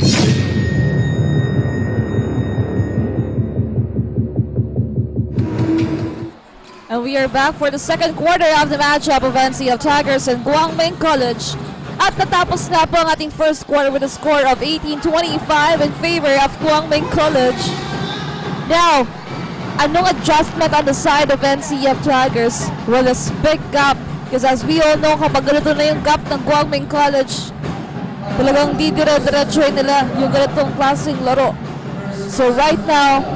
And we are back for the second quarter of the matchup of NCF Tigers and Guangming College. At natapos na po ang ating first quarter with a score of 18-25 in favor of Guangming College. Now, anong adjustment on the side of NCF Tigers? Well, this big gap. Because as we all know, kapag ganito na yung gap ng Guangming College, talagang di dire-diretso nila yung ganitong klaseng laro. So right now,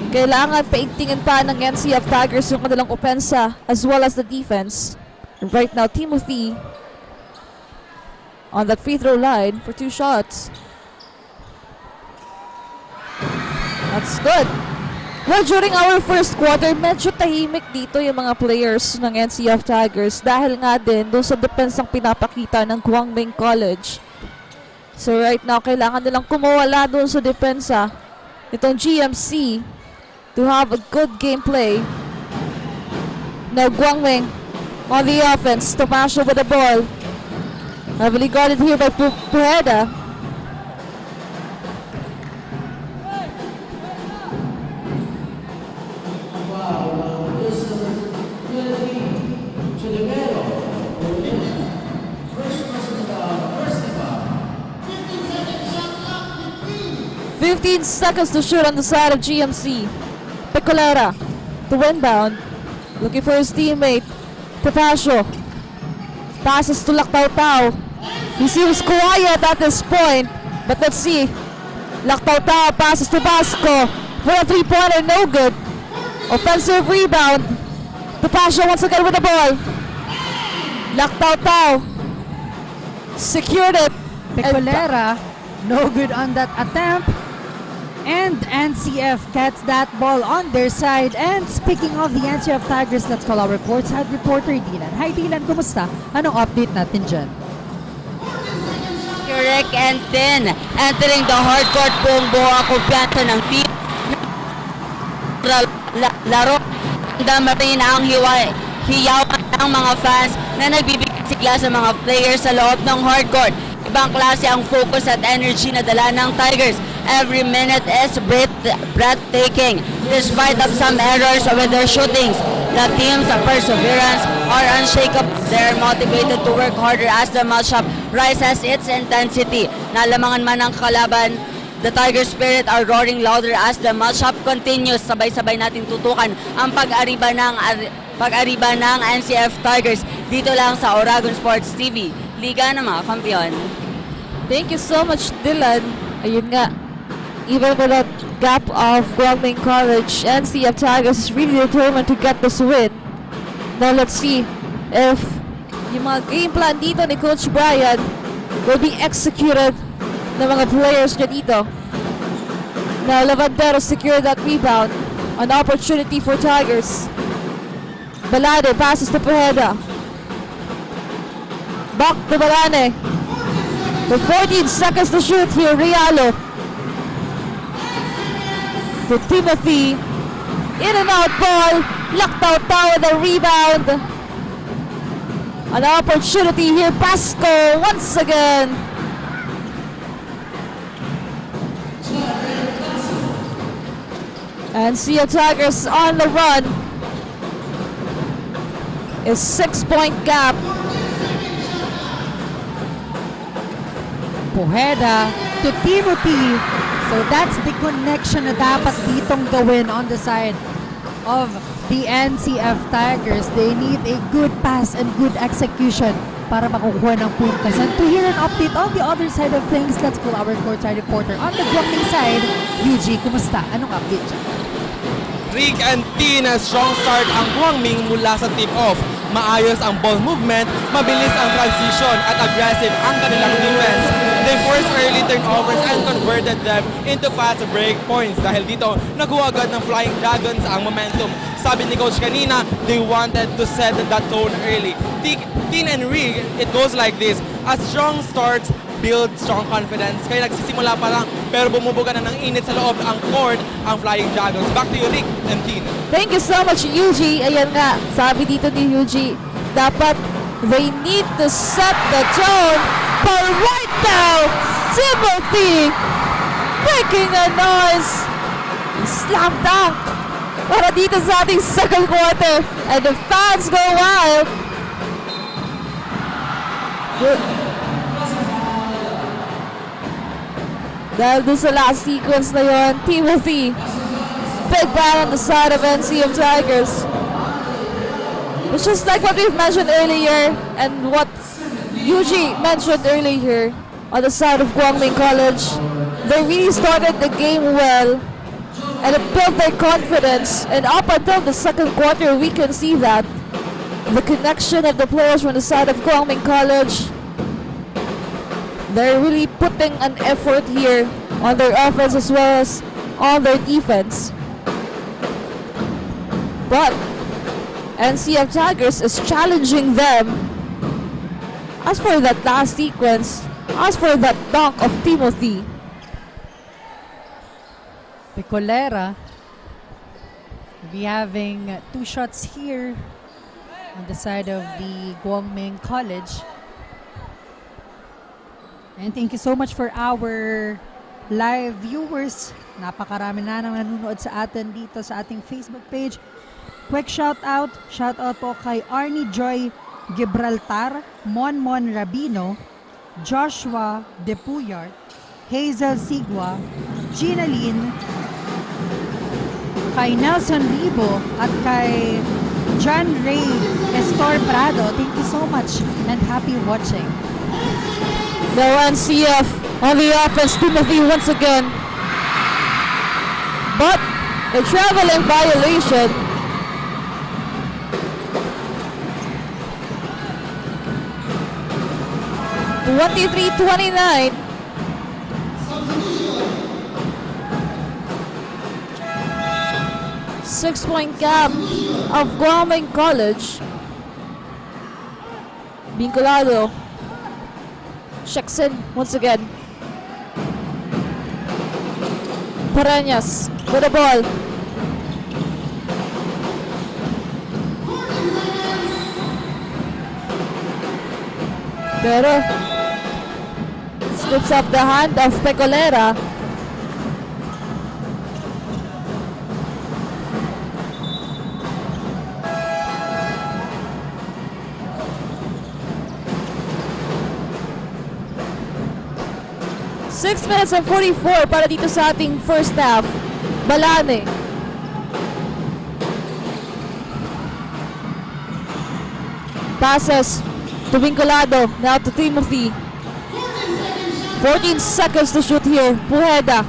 Kailangan paigtingin pa ng NCF Tigers yung kanilang opensa as well as the defense. Right now, Timothy on that free throw line for 2 shots. That's good. Well, during our first quarter, medyo tahimik dito yung mga players ng NCF Tigers dahil nga din doon sa depensang pinapakita ng Guangming College. So right now, kailangan nilang kumawala doon sa depensa itong GMC to have a good gameplay. Now Guangming on the offense. Tomasio with the ball. Heavily guarded here by Pueda. Wow, this is 15 seconds to shoot on the side of GMC. Pecolera to inbound. Looking for his teammate. Tapasio. Passes to Lactautau. He seems quiet at this point. But let's see. Lactautau passes to Basco. For a 3-pointer, no good. Offensive rebound. Tapasio once again with the ball. Lactautau secured it. Pecolera, no good on that attempt. And NCF gets that ball on their side. And speaking of the NCF Tigers, let's call our courtside reporter, Dylan. Hi Dylan, kumusta? Anong update natin dyan? Rick and Tin entering the hardcourt, buong buo ang kumpiyansa ng team. Laro damarin ang hiyawan ng mga fans na nagbibigay sigla sa mga players sa loob ng hardcourt. Ibang klase ang focus at energy na dala ng Tigers. Every minute is breathtaking. Despite of some errors with their shootings, the team's perseverance are unshakable. They're motivated to work harder as the matchup rises its intensity. Nalamangan man ang kalaban, the Tiger Spirit are roaring louder as the matchup continues. Sabay-sabay natin tutukan ang pag-ariba ng NCF Tigers dito lang sa Oragon Sports TV, Liga ng mga Kampiyon. Thank you so much, Dylan. Ayun nga, even with that gap of Guangming College, NCF Tigers is really determined to get this win. Now let's see if yung mga game plan dito ni Coach Brian will be executed ng mga players niya dito. Now Lavandero secured that rebound. An opportunity for Tigers. Balade passes to Pujeda. Back to Balane. With 14 seconds to shoot here, Rialo. To Timothy. In and out ball. Lactautau with a rebound. An opportunity here, Pasco once again. And Sea Tigers on the run. A 6-point gap. Pujeda to Timothy. So that's the connection na dapat ditong gawin on the side of the NCF Tigers. They need a good pass and good execution para makukuha ng puntos. And to hear an update on the other side of things, let's call our courtside reporter on the Guangming side, UG. Kumusta? Anong update dyan? Rick and Tina, strong start ang Guangming mula sa tip-off. Maayos ang ball movement, mabilis ang transition at aggressive ang kanilang defense. They forced early turnovers and converted them into fast break points. Dahil dito, nakuha agad ng Flying Dragons ang momentum. Sabi ni Coach kanina, they wanted to set that tone early. Tin and Rick, it goes like this. A strong start build strong confidence. Kaya nagsisimula pa lang, pero bumubuga na ng init sa loob ang court ang Flying Dragons. Back to you, Rick and Tin. Thank you so much, Yuji. Ayan nga, sabi dito ni Yuji, dapat they need to set the tone. But right now, Timothy making a noise. Slam dunk para dito sa ating second quarter. And the fans go wild. Dahil doon sa last sequence na yun, Timothy, big ball on the side of NCF Tigers. It's just like what we've mentioned earlier and what Yuji mentioned earlier on the side of Guangming College. They really started the game well. and it built their confidence. And up until the second quarter, we can see that the connection of the players from the side of Guangming College, they're really putting an effort here on their offense as well as on their defense. But NCF Tigers is challenging them. As for that last sequence, as for that dunk of Timothy, Pecolera will be having 2 shots here on the side of the Guangming College. And thank you so much for our live viewers. Napakarami na nang nanonood sa atin dito sa ating Facebook page. Quick shout out po kay Arnie Joy Gibraltar, Monmon Rabino, Joshua Depuyart, Hazel Sigwa, Gina Lynn, kay Nelson Ribo at kay John Ray Estor Prado. Thank you so much and happy watching. now NCF on the offense, Timothy once again. But a traveling violation. (23-29). Six-point gap of Guangming College. Vinculado checks in once again. Pereñas with the ball. Pero slips off the hand of Pecolera. Six minutes and 44 para dito sa ating first half. Balane. Passes to Vinculado, now to Timothy. 14 seconds to shoot here. Pueda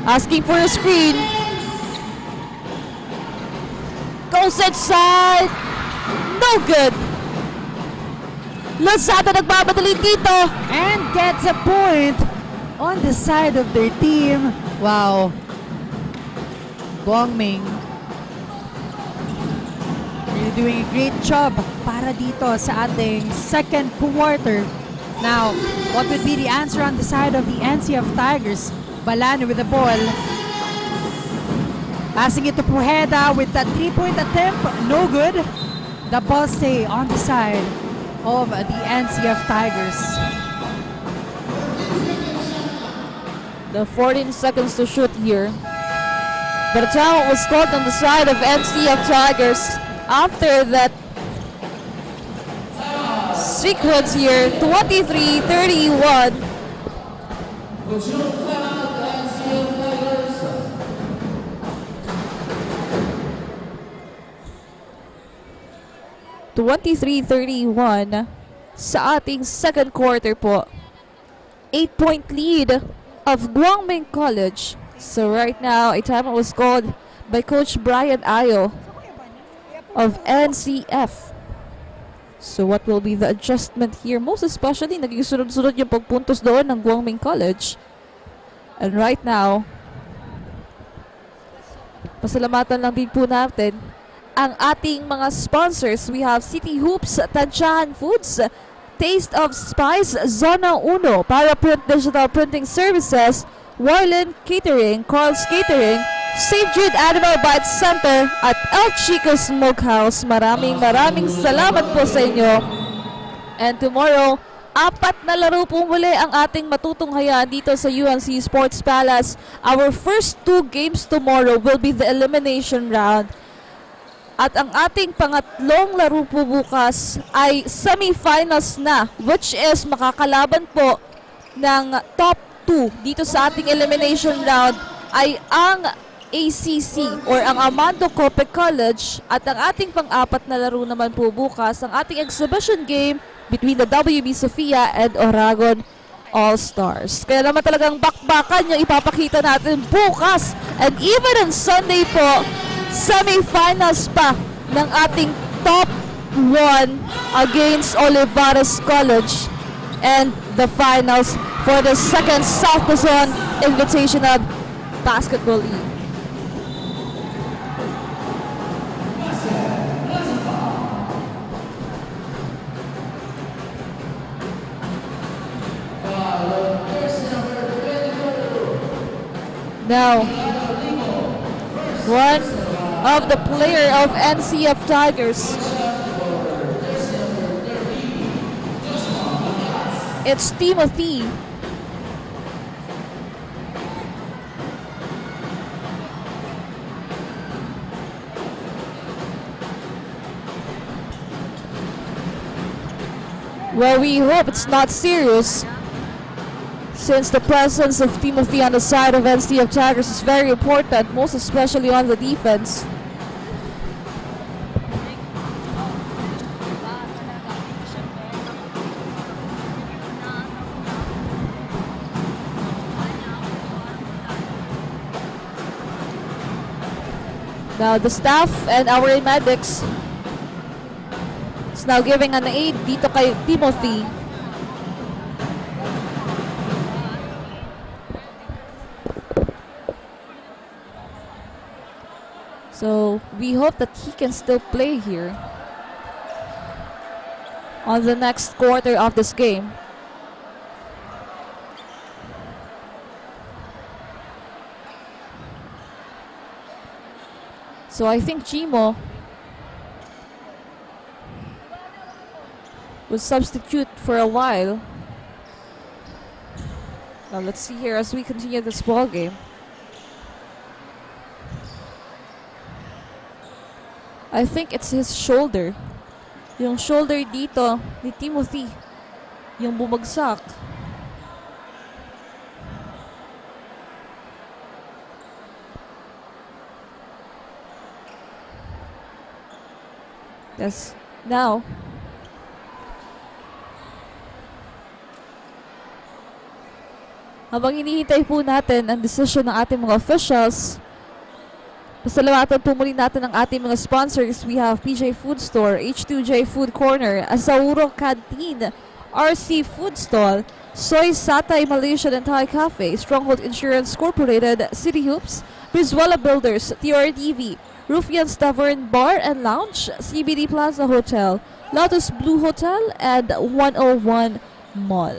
asking for a screen. Goes inside. No good. Lazada nagmamadali dito. And gets a point on the side of their team. Wow. Guangming really doing a great job para dito sa ating second quarter. Now, what would be the answer on the side of the NCF Tigers? Balane with the ball. Passing it to Pueda with that 3-point attempt. No good. The ball stay on the side of the NCF Tigers. The 14 seconds to shoot here. But a timeout was called on the side of NCF Tigers after that sequence here. 23-31. (23-31) sa ating second quarter po. 8-point lead of Guangming College. So right now, a timeout was called by Coach Brian Ayo of NCF. So what will be the adjustment here? Most especially, naging sunod-sunod yung pagpuntos doon ng Guangming College. And right now, pasalamatan lang din po natin ang ating mga sponsors. We have City Hoops, Tansyahan Foods, Taste of Spice, Zona Uno, Paraprint Digital Printing Services, Warlen Catering, Carl's Catering, St. Jude Animal Bites Center, at El Chico Smokehouse. Maraming salamat po sa inyo. And tomorrow, 4 na laro po muli ang ating matutunghayan dito sa UNC Sports Palace. Our first 2 games tomorrow will be the elimination round. At ang ating pangatlong laro po bukas ay semifinals na, which is makakalaban po ng top 2 dito sa ating elimination round ay ang ACC or ang Armando Cope College, at ang ating pang-4 na laro naman po bukas ang ating exhibition game between the WB Sofia and Oragon All-Stars. Kaya naman talagang bakbakan yung ipapakita natin bukas. And even on Sunday po, semi-finals pa ng ating top 1 against Olivares College. And the finals for the second South Luzon Invitational Basketball League. Now, one of the player of NCF Tigers. It's Timothy. Well, we hope it's not serious, since the presence of Timothy on the side of NCF Tigers is very important, most especially on the defense. Now the staff and our medics is now giving an aid dito kay Timothy. So we hope that he can still play here on the next quarter of this game. So I think Chimo will substitute for a while. Now let's see here as we continue this ball game. I think it's his shoulder. Yung shoulder dito ni Timothy, yung bumagsak. Yes, now habang hinihintay po natin ang decision ng ating mga officials, pasalamatan po muli natin ang ating mga sponsors. We have PJ Food Store, H2J Food Corner, Asauro Canteen, RC Food Stall, Soy Satay Malaysian and Thai Cafe, Stronghold Insurance Corporated, City Hoops, Brizuela Builders, TRTV, Rufian's Tavern Bar and Lounge, CBD Plaza Hotel, Lotus Blue Hotel, and 101 Mall.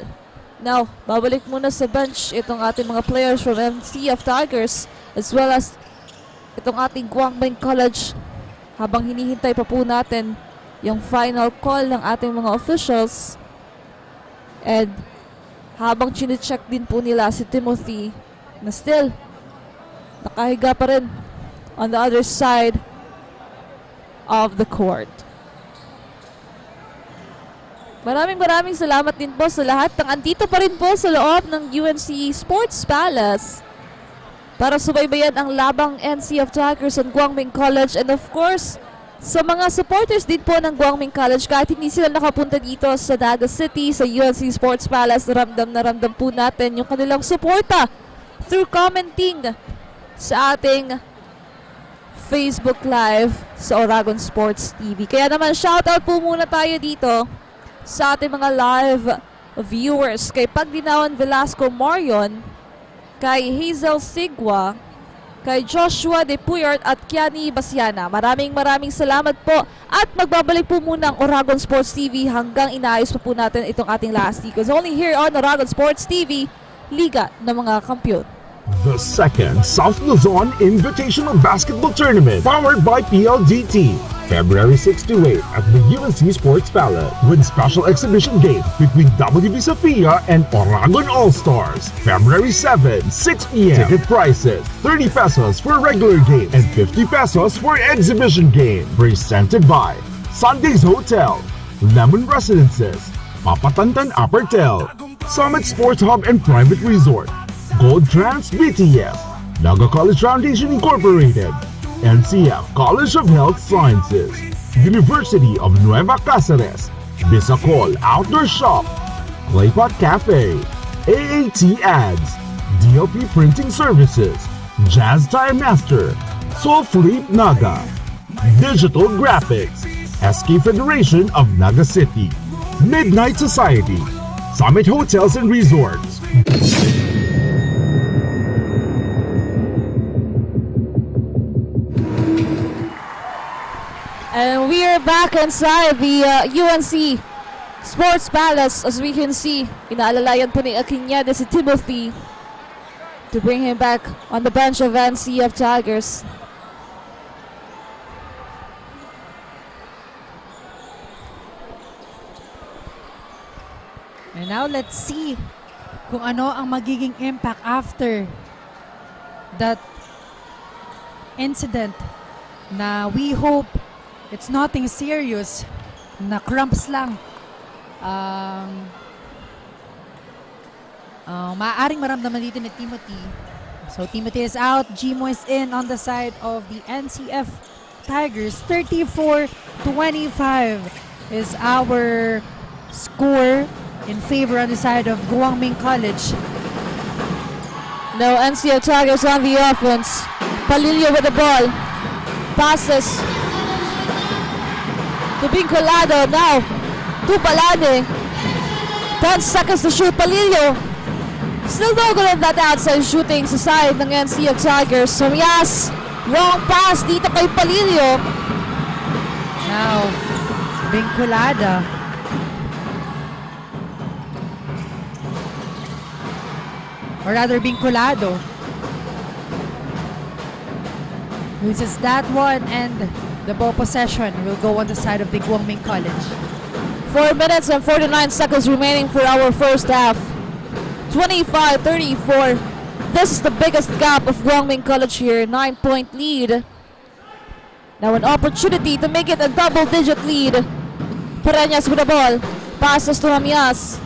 Now, babalik muna sa bench itong ating mga players from NCF Tigers as well as itong ating Guangming College habang hinihintay pa po natin yung final call ng ating mga officials. And habang chine-check din po nila si Timothy na still nakahiga pa rin on the other side of the court. Maraming salamat din po sa lahat ng andito pa rin po sa loob ng UNC Sports Palace para subaybayan ang labang NCF Tigers and Guangming College, and of course sa mga supporters din po ng Guangming College. Kahit hindi sila nakapunta dito sa Naga City, sa UNC Sports Palace, ramdam na ramdam po natin yung kanilang suporta through commenting sa ating Facebook Live sa Oragon Sports TV. Kaya naman shoutout po muna tayo dito sa ating mga live viewers, kay Pagdinawan Velasco Marion, kay Hazel Sigwa, kay Joshua De Puyart at Kiani Basiana. Maraming salamat po at magbabalik po muna ang Oragon Sports TV hanggang inaayos pa po natin itong ating last because only here on Oragon Sports TV, Liga ng mga Kampiyon. The second South Luzon Invitational Basketball Tournament, powered by PLDT, February 6 to 8 at the UNC Sports Palace, with special exhibition game between WB Sofia and Oragon All-Stars, February 7, 6 p.m. Ticket prices, 30 pesos for regular game and 50 pesos for exhibition game. Presented by Sundays Hotel, Lemon Residences, Papatantan Apertel, Summit Sports Hub and Private Resort, Gold Trans BTS, Naga College Foundation Incorporated, NCF College of Health Sciences, University of Nueva Cáceres, Bisacol Outdoor Shop, Claypot Cafe, AAT Ads, DLP Printing Services, Jazz Time Master, Soul Fleet Naga, Digital Graphics, SK Federation of Naga City, Midnight Society, Summit Hotels and Resorts. And we are back inside the UNC Sports Palace. As we can see, inaalalayan po ni Akinyade si Timothy to bring him back on the bench of NCF Tigers. And now let's see kung ano ang magiging impact after that incident na we hope it's nothing serious, na cramps lang. Maaaring maramdaman dito ni Timothy. So Timothy is out, Gmo is in on the side of the NCF Tigers. 34-25 is our score in favor on the side of Guangming College. Now NCF Tigers on the offense. Palilio with the ball. Passes to Vinculado now. To Balane. 10 seconds to shoot. Palilio. Still no good on that outside shooting sa side ng NCF Tigers. Sumias. Wrong pass dito kay Palilio. Now, Vinculada. Or rather, Vinculado. Loses that one, and the ball possession will go on the side of the Guangming College. 4 minutes and 49 seconds remaining for our first half. 25-34. This is the biggest gap of Guangming College here. 9-point lead. Now an opportunity to make it a double-digit lead. Pereñas with the ball. Passes to Jamias.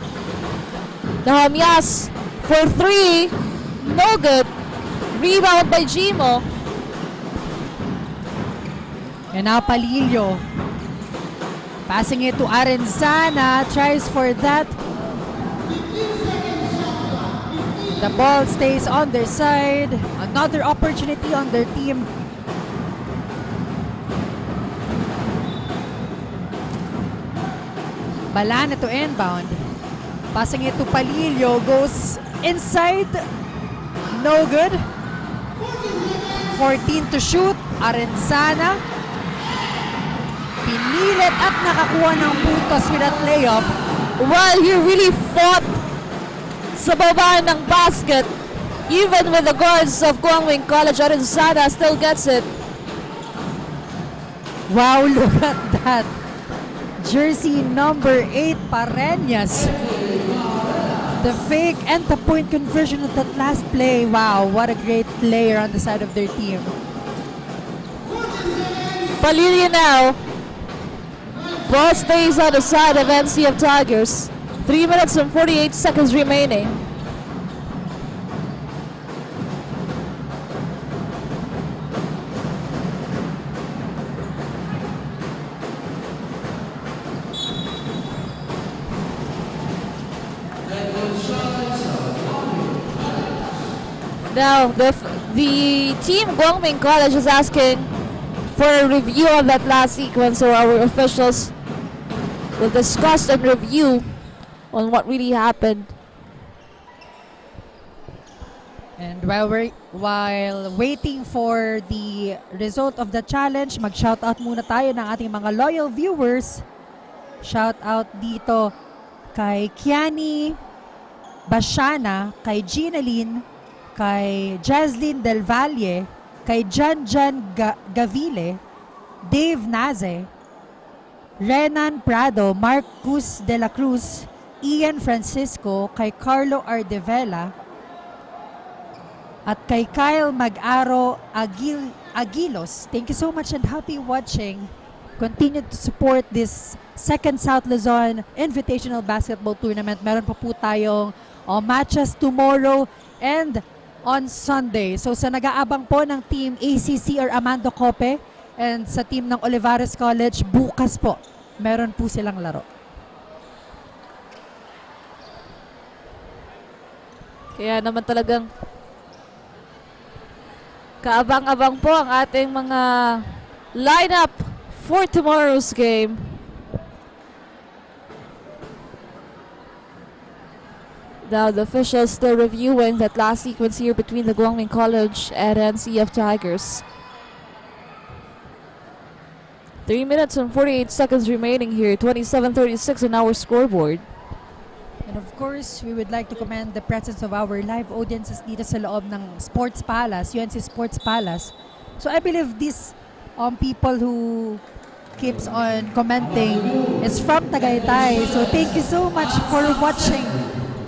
Now Jamias for 3. No good. Rebound by Gmo. And now Palilio. Passing it to Arenzana. Tries for that. The ball stays on their side. Another opportunity on their team. Balana to inbound. Passing it to Palilio. Goes inside. No good. 14 to shoot. Arenzana. Pinilit at nakakuha ng puntos with that layup. Well, he really fought sa baba ng basket. Even with the guards of Guangming College, Arenzana still gets it. Wow, look at that. Jersey number 8, Pereñas. The fake and the point conversion of that last play. Wow, what a great player on the side of their team. Palilio now. Ball stays on the side of NCF Tigers. 3 minutes and 48 seconds remaining. Now, the team Guangming College is asking for a review of that last sequence, so our officials will discuss and review on what really happened. And while waiting for the result of the challenge, mag-shoutout muna tayo ng ating mga loyal viewers. Shoutout dito kay Kiani Bashana, kay Ginaline, kay Jaslyn Del Valle, kay Janjan Gavile, Dave Naze, Renan Prado, Marcus De La Cruz, Ian Francisco, kay Carlo Ardevela, at kay Kyle Mag-aro Aguilos. Thank you so much and happy watching. Continue to support this second South Luzon Invitational Basketball Tournament. Meron pa po tayong matches tomorrow and on Sunday. So sa nag-aabang po ng team ACC or Amando Cope and sa team ng Olivares College, bukas po meron po silang laro. Kaya naman talagang kaabang-abang po ang ating mga lineup for tomorrow's game. Now the officials still reviewing that last sequence here between the Guangming College and NCF Tigers. 3 minutes and 48 seconds remaining here. 27:36 on our scoreboard. And of course, we would like to commend the presence of our live audiences dito sa loob ng Sports Palace, UNC Sports Palace. So I believe these people who keeps on commenting is from Tagaytay. So thank you so much for watching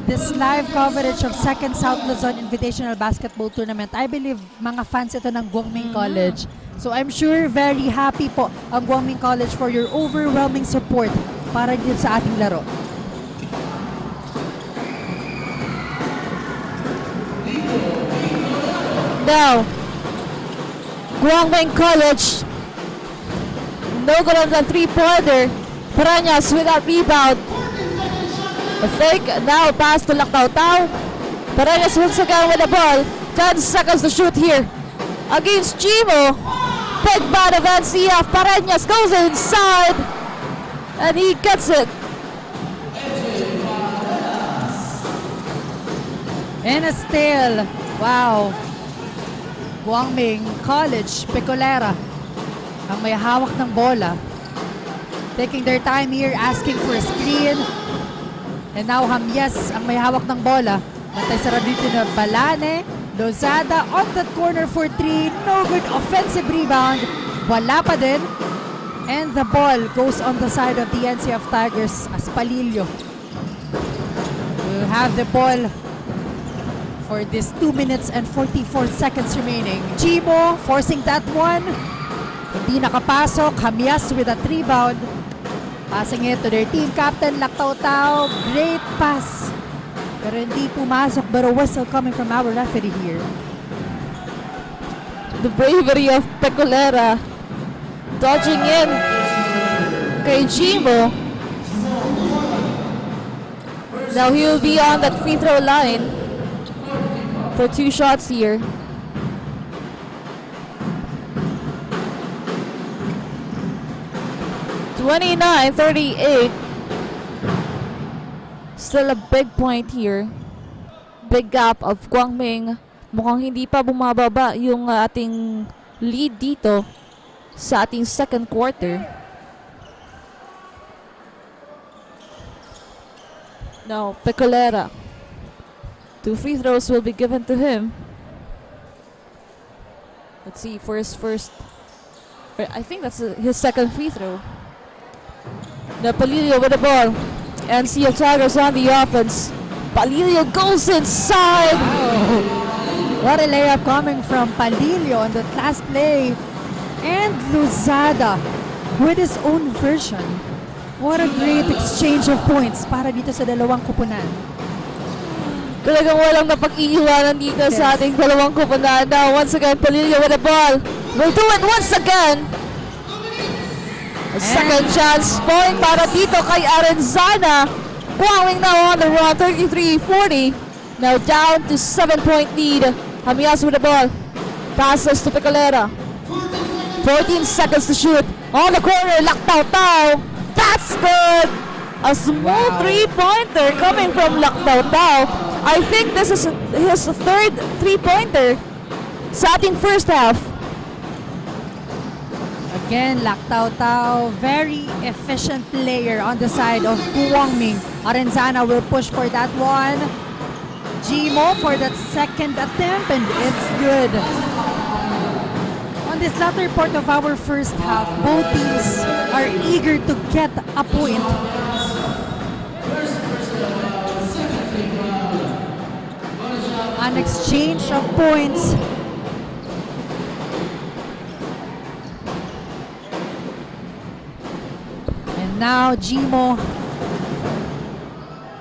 this live coverage of Second South Luzon Invitational Basketball Tournament. I believe mga fans ito ng Guangming College. So I'm sure very happy po ang Guangming College for your overwhelming support para dito sa ating laro. Now, Guangming College, no good on the three-pointer. Parañas with that rebound. A fake, now pass to Lactaw-Taw. Parañas once again with the ball. 10 seconds to shoot here against Chimo. Big man of NCF. Parañas goes inside and he gets it. And a steal. Wow. Guangming College, Pecolera ang may hawak ng bola. Taking their time here, asking for a screen. And now Hamyes ang may hawak ng bola. Matay sarado dito na Balane. Lozada on that corner for 3. No good offensive rebound. Wala pa din. And the ball goes on the side of the NCF Tigers as Palillo will have the ball for this 2 minutes and 44 seconds remaining. Chimo forcing that one. Hindi nakapasok. Hamyes with a rebound. Passing it to their team captain, Lactaw-Taw. Great pass. Pero hindi pumasok, but a whistle coming from our referee here. The bravery of Pecolera dodging in kay Chimo. Now he will be on that free throw line for 2 shots here. (29-38). Still a big point here. Big gap of Guangming. Mukhang hindi pa bumababa yung ating lead dito sa ating second quarter. Now, Pecolera. 2 free throws will be given to him. Let's see, for his first... I think that's his second free throw. Now Palillo with the ball. NCF Tigers on the offense. Palillo goes inside. Wow. What a layup coming from Palillo on the last play. And Lozada with his own version. What a great exchange of points para dito sa dalawang kupunan. Talagang walang napag-iiwanan dito sa ating dalawang kupunan. Now once again, Palillo with the ball. Will do it once again. A second chance point para dito kay Arenzana. Guangming now on the run, 33-40. Now down to 7-point lead. Hamyes with the ball. Passes to Pecolera. 14 seconds to shoot. On the corner, Lactaw-Taw. That's good. A small three-pointer coming from Lactaw-Taw. I think this is his third three-pointer sa ating first half. Again, Lactaw-Taw, very efficient player on the side of Guangming. Arenzana will push for that one. Chimo for that second attempt, and it's good. On this latter part of our first half, both teams are eager to get a point. An exchange of points. Now, Chimo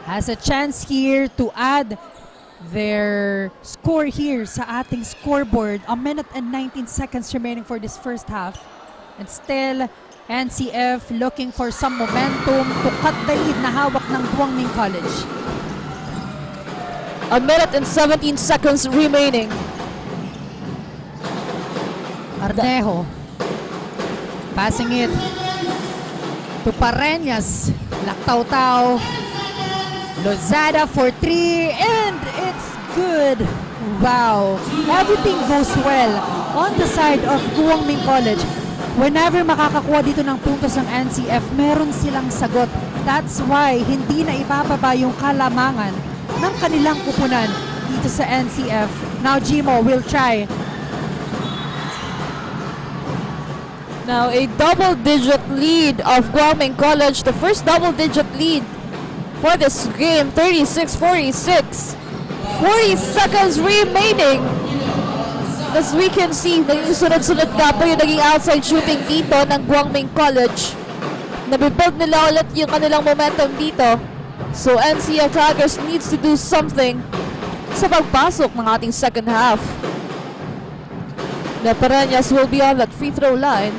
has a chance here to add their score here sa ating scoreboard. 1 minute and 19 seconds remaining for this first half. And still, NCF looking for some momentum to cut the lead na hawak ng Guangming College. A minute and 17 seconds remaining. Arnejo. Passing it to Pareñas. Laktaw-taw. Lozada for 3 and it's good. Wow. Everything goes well on the side of Guangming College. Whenever makakakuha dito ng puntos ng NCF, meron silang sagot. That's why hindi na ibababa yung kalamangan ng kanilang kupunan dito sa NCF. Now Jimo will try. Now a double-digit lead of Guangming College. The first double-digit lead for this game, 36-46. 40 seconds remaining. As we can see, naging sunod-sunod nga po yung naging outside shooting dito ng Guangming College. Nabibuild nila ulit yung kanilang momentum dito. So NCF Tigers needs to do something sa pagpasok ng ating second half. The Pareñas will be on that free throw line.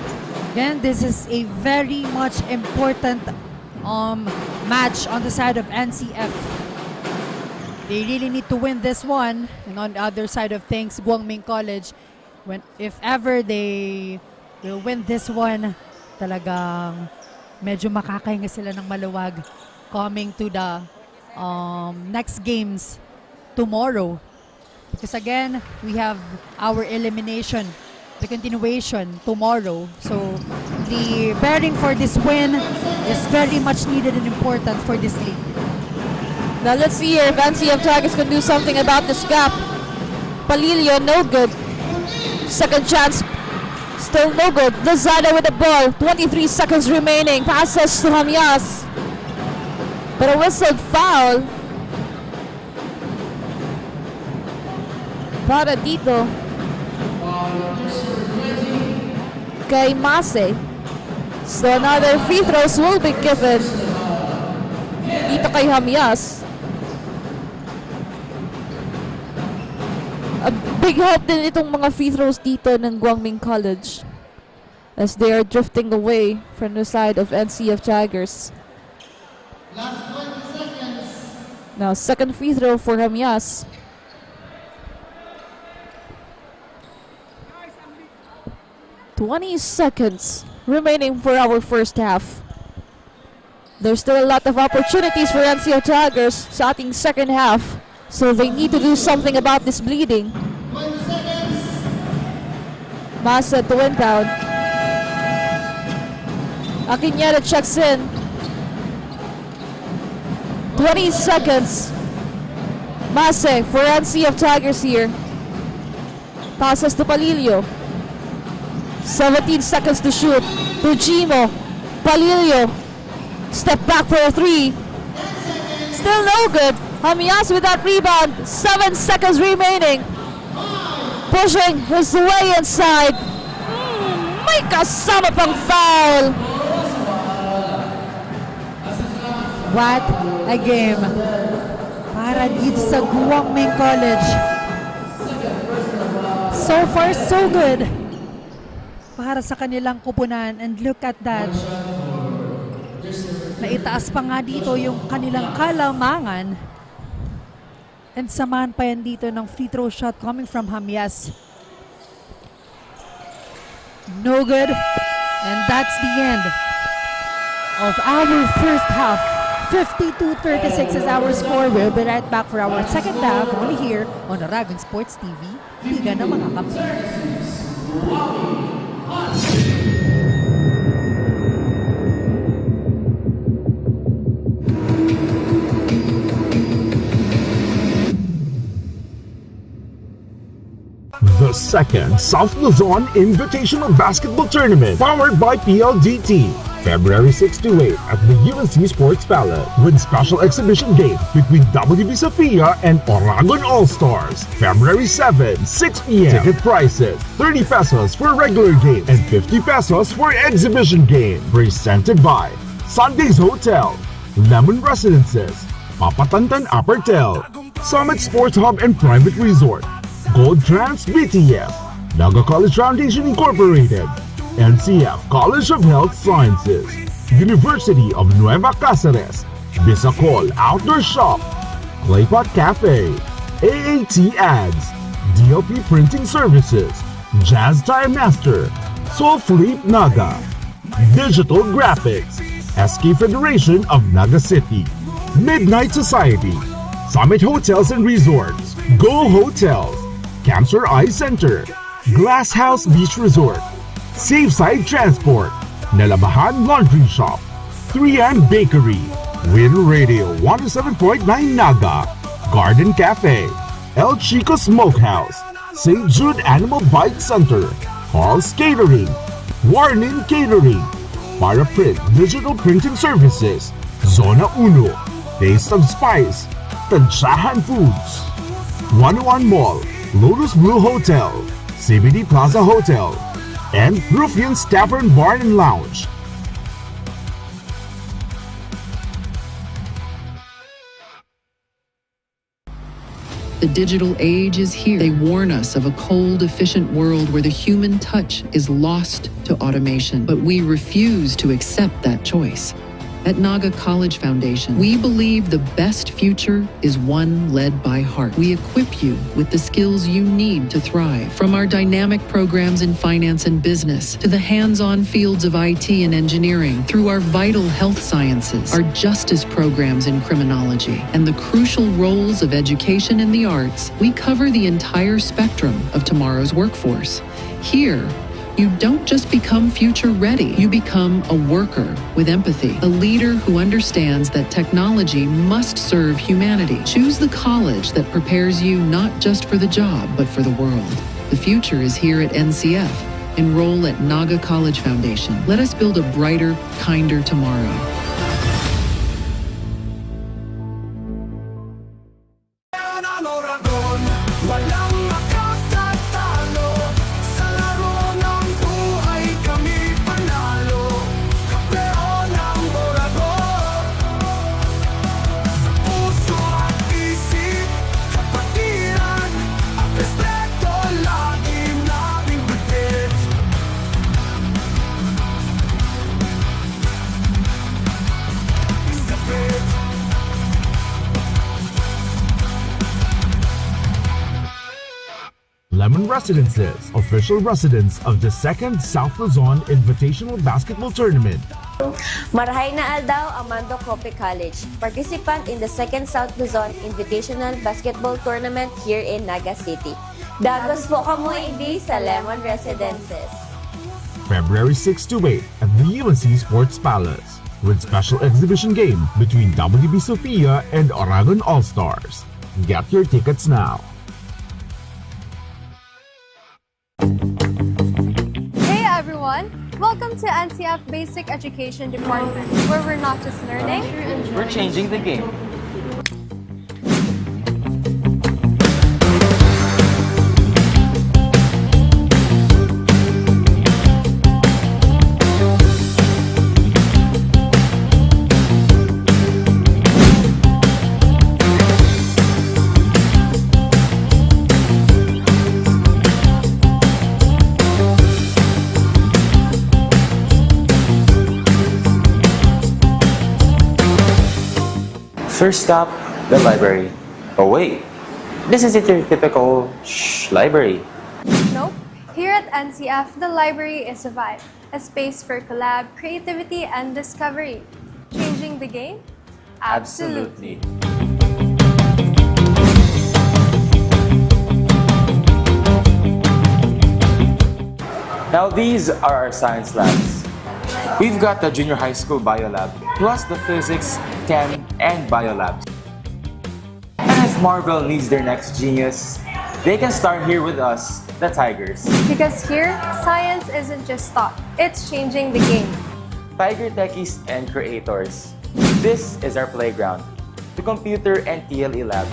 Again, this is a very much important match on the side of NCF. They really need to win this one. And on the other side of things, Guangming College, if ever they will win this one, talagang medyo makakahinga sila ng maluwag coming to the next games tomorrow. Because again, we have our elimination, the continuation tomorrow. So the bearing for this win is very much needed and important for this league. Now let's see here if NCF Tigers can do something about this gap. Palilio, no good. Second chance, still no good. Lozada with the ball, 23 seconds remaining. Passes to Hamias. But a whistled foul. Para dito kay Mase. So another free throws will be given dito kay Hamias. A big help din itong mga free throws dito ng Guangming College as they are drifting away from the side of NCF Tigers. Last 20 seconds. Now second free throw for Hamias. $20 remaining for our first half. There's still a lot of opportunities for NCF Tigers sa ating second half. So they need to do something about this bleeding. Masa to inbound. Akinera checks in. 20 seconds. Mase for NCF Tigers here. Passes to Palilio. 17 seconds to shoot. To Jimo. Palilio. Step back for a 3. Still no good. Hamias with that rebound. 7 seconds remaining. Pushing his way inside. May kasama pang foul. What a game para dito sa Guangming College. So far, so good para sa kanilang kupunan. And look at that. Naitaas pa nga dito yung kanilang kalamangan. And samahan pa yan dito ng free throw shot coming from Hamias. No good. And that's the end of our first half. 52-36 is our score. We'll be right back for our second half only here on Aragon Sports TV. Liga ng mga Kampiyon. The second South Luzon Invitational Basketball Tournament, powered by PLDT. February 6 to 8 at the UNC Sports Palace with special exhibition game between WB Sofia and Oragon All-Stars. February 7, 6 p.m. Ticket prices, 30 pesos for regular game and 50 pesos for exhibition game. Presented by Sundays Hotel, Lemon Residences, Papatantan Apertel, Summit Sports Hub and Private Resort, Gold Trans BTF, Naga College Foundation Incorporated, NCF College of Health Sciences, University of Nueva Cáceres, Bisacol Outdoor Shop, Claypot Cafe, AAT Ads, DLP Printing Services, Jazz Tire Master, Soul Fleet Naga, Digital Graphics, SK Federation of Naga City, Midnight Society, Summit Hotels and Resorts, Go Hotels, Cancer Eye Center, Glass House Beach Resort, Safeside Transport, Nalabahan Laundry Shop, 3M Bakery, Win Radio 107.9 Naga, Garden Cafe, El Chico Smokehouse, St. Jude Animal Bite Center, Carl's Catering, Warnin Catering, Paraprint Digital Printing Services, Zona Uno, Taste of Spice, Tansyahan Foods, 101 Mall, Lotus Blue Hotel, CBD Plaza Hotel, and Ruffian's Tavern Bar and Lounge. The digital age is here. They warn us of a cold, efficient world where the human touch is lost to automation, but we refuse to accept that choice. At Naga College Foundation, we believe the best future is one led by heart. We equip you with the skills you need to thrive. From our dynamic programs in finance and business, to the hands-on fields of IT and engineering, through our vital health sciences, our justice programs in criminology, and the crucial roles of education and the arts, we cover the entire spectrum of tomorrow's workforce. Here, you don't just become future ready, you become a worker with empathy, a leader who understands that technology must serve humanity. Choose the college that prepares you not just for the job, but for the world. The future is here at NCF. Enroll at Naga College Foundation. Let us build a brighter, kinder tomorrow. Lemon Residences, official residence of the 2nd South Luzon Invitational Basketball Tournament. Marahay na aldaw, Amando Cope College, participant in the 2nd South Luzon Invitational Basketball Tournament here in Naga City. Dagos po kamo hindi sa Lemon Residences. February 6 to 8 at the UNC Sports Palace, with special exhibition game between WB Sofia and Oragon All-Stars. Get your tickets now. Hey everyone! Welcome to NCF Basic Education Department, where we're not just learning, We're changing the game. First stop, the library. Oh wait, this isn't your typical library. Nope. Here at NCF, the library is a vibe, a space for collab, creativity, and discovery. Changing the game? Absolutely. Now these are our science labs. We've got the junior high school bio lab, plus the physics, chem, and bio labs. And if Marvel needs their next genius, they can start here with us, the Tigers. Because here, science isn't just taught, it's changing the game. Tiger techies and creators. This is our playground, the computer and TLE labs.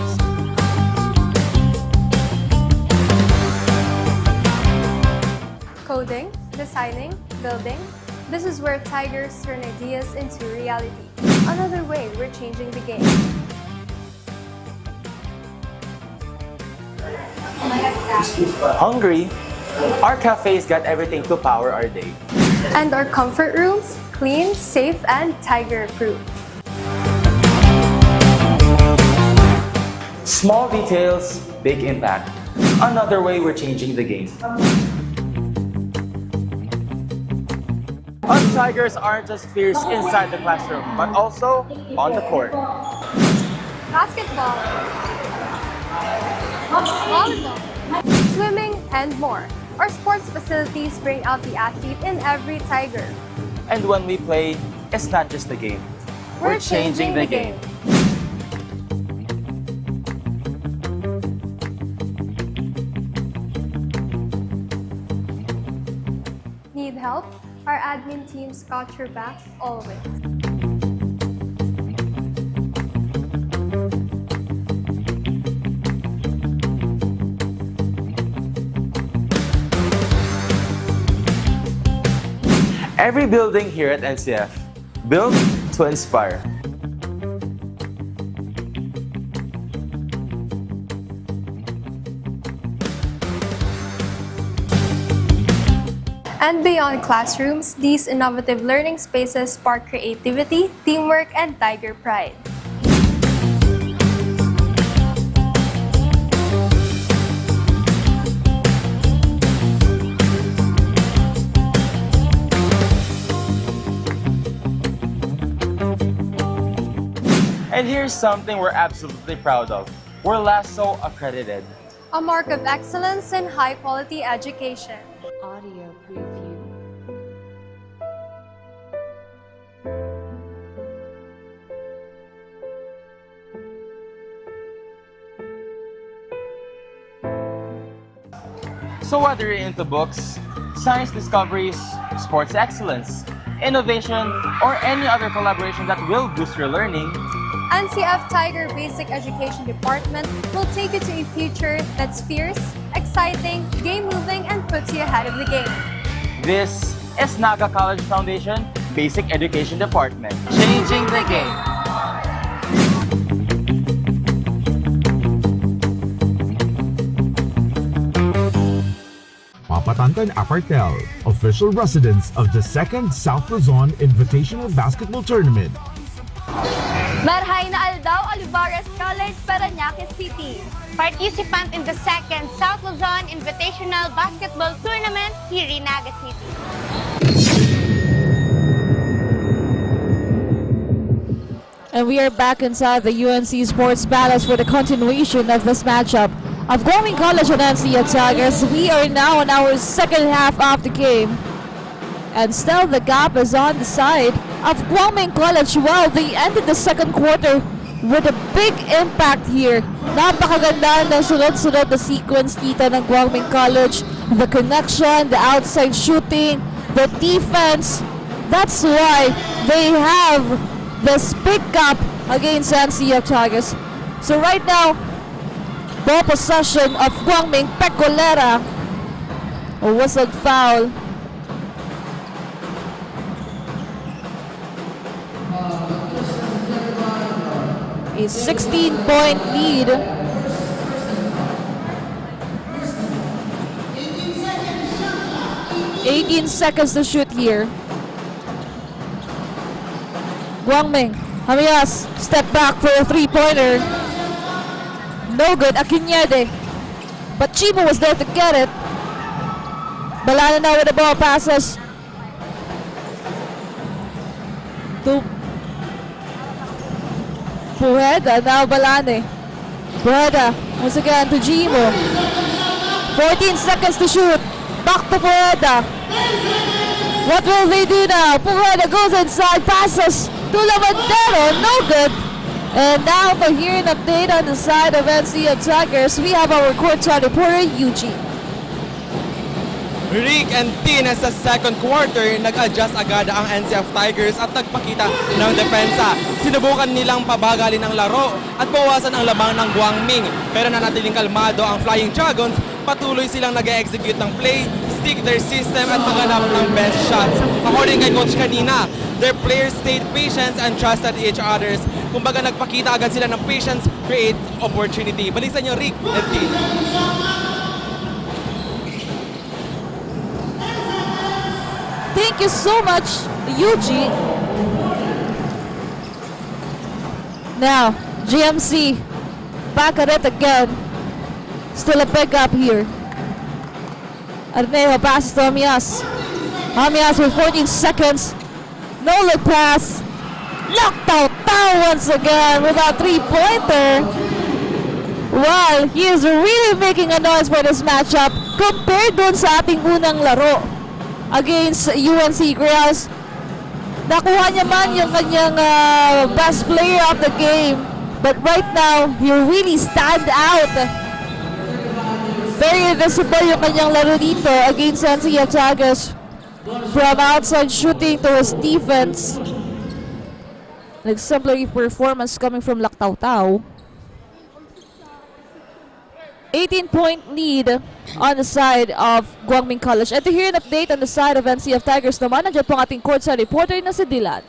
Coding, designing, building. This is where Tigers turn ideas into reality. Another way we're changing the game. Hungry? Our cafe's got everything to power our day. And our comfort rooms, clean, safe, and Tiger-proof. Small details, big impact. Another way we're changing the game. Us Tigers aren't just fierce inside the classroom, but also on the court. Basketball, volleyball, swimming, and more. Our sports facilities bring out the athlete in every Tiger. And when we play, it's not just a game. We're changing the game. Need help? Our admin team's got your back always. Every building here at NCF, built to inspire. And beyond classrooms, these innovative learning spaces spark creativity, teamwork, and Tiger pride. And here's something we're absolutely proud of. We're LASSO accredited. A mark of excellence in high-quality education. Audio preview. So whether you're into books, science discoveries, sports excellence, innovation, or any other collaboration that will boost your learning, NCF Tiger Basic Education Department will take you to a future that's fierce, exciting, game-moving, and puts you ahead of the game. this is Naga College Foundation Basic Education Department. Changing the game. Papatantan Apartel, official residents of the 2nd South Luzon Invitational Basketball Tournament. Marhay na Aldao Olivares College, Parañaque City. Participant in the 2nd South Luzon Invitational Basketball Tournament here in Naga City. And we are back inside the UNC Sports Palace for the continuation of this matchup of Guangming College and NCF Tigers. We are now in our second half of the game. And still the gap is on the side of Guangming College. Well, they ended the second quarter with a big impact here. Napakaganda ng sunod-sunod na sequence dito ng Guangming College. The connection, the outside shooting, the defense. That's why they have this pick up against NCF Tigers. So right now, ball possession of Guangming. Pecolera. A whistled foul. A 16-point lead. 18 seconds to shoot here. Guangming, Hamias, step back for a three-pointer. No good, Akinyede. But Chibo was there to get it. Balana now with the ball passes to Pueda, now Balane. Pueda, once again to Jimo. 14 seconds to shoot. Back to Pueda. What will they do now? Pueda goes inside, passes to Lavandero, no good. And now for here an update on the side of NCF Tigers, we have our courtside reporter, Eugene. Rick and Tin, sa second quarter, nag-adjust agad ang NCF Tigers at nagpakita ng depensa. Sinubukan nilang pabagalin ang laro at bawasan ang lamang ng Guangming. Pero nanatiling kalmado ang Flying Dragons, patuloy silang nag-execute ng play, stick their system at maghanap ng best shots. According kay Coach kanina, their players stayed patient and trusted each others. Kumbaga nagpakita agad sila ng patience, create opportunity. Balik sa inyo, Rick and Tin. Thank you so much, Eugene. Now, GMC back at it again. Still a pickup here. Arnejo passes to Amias. Amias with 14 seconds. No look pass. Locked out once again with a three-pointer. Well, he is really making a noise for this matchup compared dun sa ating unang laro against UNC Greyhounds. Nakuha niya man yung kanyang best player of the game. But right now, he really stand out. Very visible yung kanyang laro dito against NCF Tigers. From outside shooting to his defense. An exemplary performance coming from Lactaw-Tao. 18-point lead on the side of Guangming College. And to hear an update on the side of NCF Tigers naman, nandiyan po ang ating courtside reporter na si Dylan.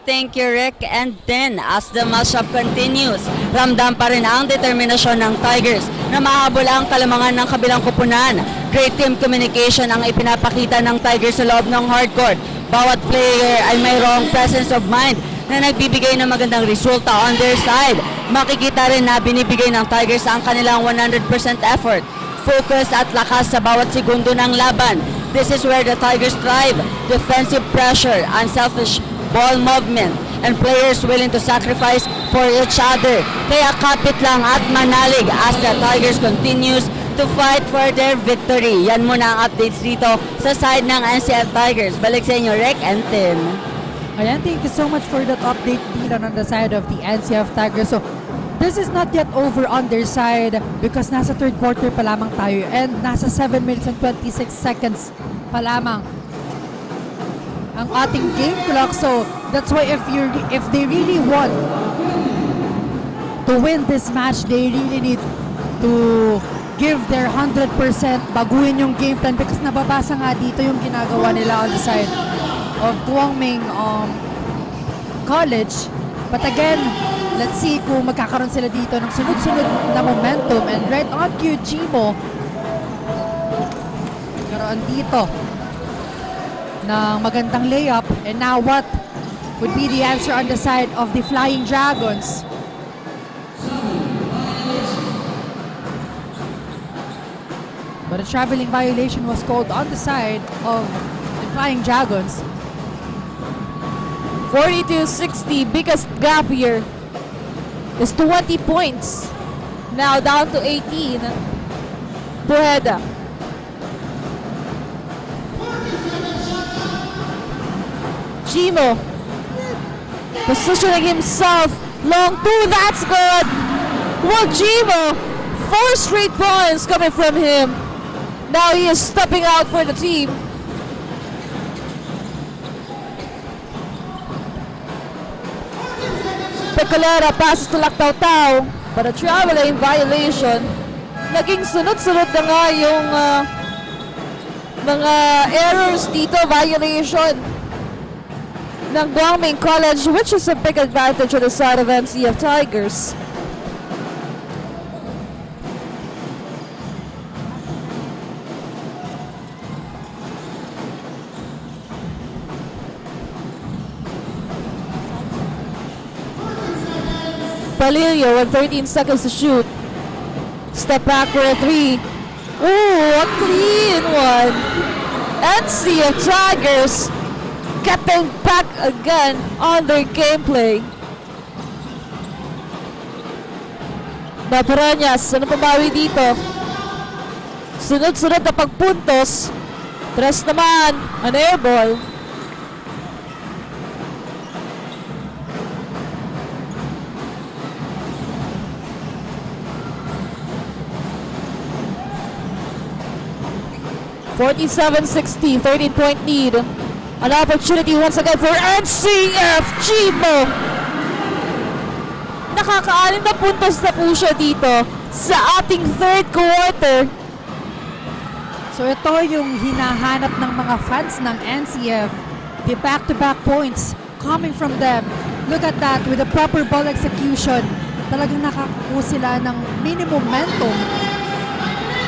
Thank you, Rick. And then, as the matchup continues, ramdam pa rin ang determinasyon ng Tigers na mahabol ang kalamangan ng kabilang kupunan. Great team communication ang ipinapakita ng Tigers sa loob ng hardcourt. Bawat player ay mayroong presence of mind na nagbibigay ng magandang resulta on their side. Makikita rin na binibigay ng Tigers ang kanilang 100% effort, focus at lakas sa bawat segundo ng laban. This is where the Tigers thrive. Defensive pressure, unselfish ball movement, and players willing to sacrifice for each other. Kaya kapit lang at manalig as the Tigers continues to fight for their victory. Yan muna ang updates dito sa side ng NCF Tigers. Balik sa inyo, Rick and Tim. Ayan, thank you so much for that update, Dylan, on the side of the NCF Tigers. So, this is not yet over on their side because nasa third quarter pa lamang tayo and nasa 7 minutes and 26 seconds pa lamang ang ating game clock. So, that's why if they really want to win this match, they really need to give their 100%, baguhin yung game plan because nababasa nga dito yung ginagawa nila on the side of Guangming College. But again, let's see kung magkakaroon sila dito ng sunod-sunod na momentum. And right on cue, Chimo karoon dito ng magandang layup. And now what would be the answer on the side of the Flying Dragons? But a traveling violation was called on the side of the Flying Dragons. 42-60, biggest gap here is 20 points. Now down to 18. Pueda. Chimo positioning himself. Long two, that's good. Well, Chimo, 4 straight points coming from him. Now he is stepping out for the team. Pecolera passes to Lactaw-Tao, but a traveling violation. Naging sunod-sunod na nga yung mga errors dito, violation ng Guangming College, which is a big advantage on the side of NCF Tigers. Palillo with 13 seconds to shoot. Step back for a 3. Ooh, a clean one. NCF Tigers getting back again on their gameplay. Babaranyas, ano pamawi dito? Sunod-sunod na pagpuntos. Tres naman, an air ball. (47-60), 13-point lead. An opportunity once again for NCF Chimo. Nakaka-6 na puntos na po siya dito sa ating third quarter. So ito yung hinahanap ng mga fans ng NCF. The back-to-back points coming from them. Look at that, with the proper ball execution. Talagang nakakuha sila ng minimum momentum.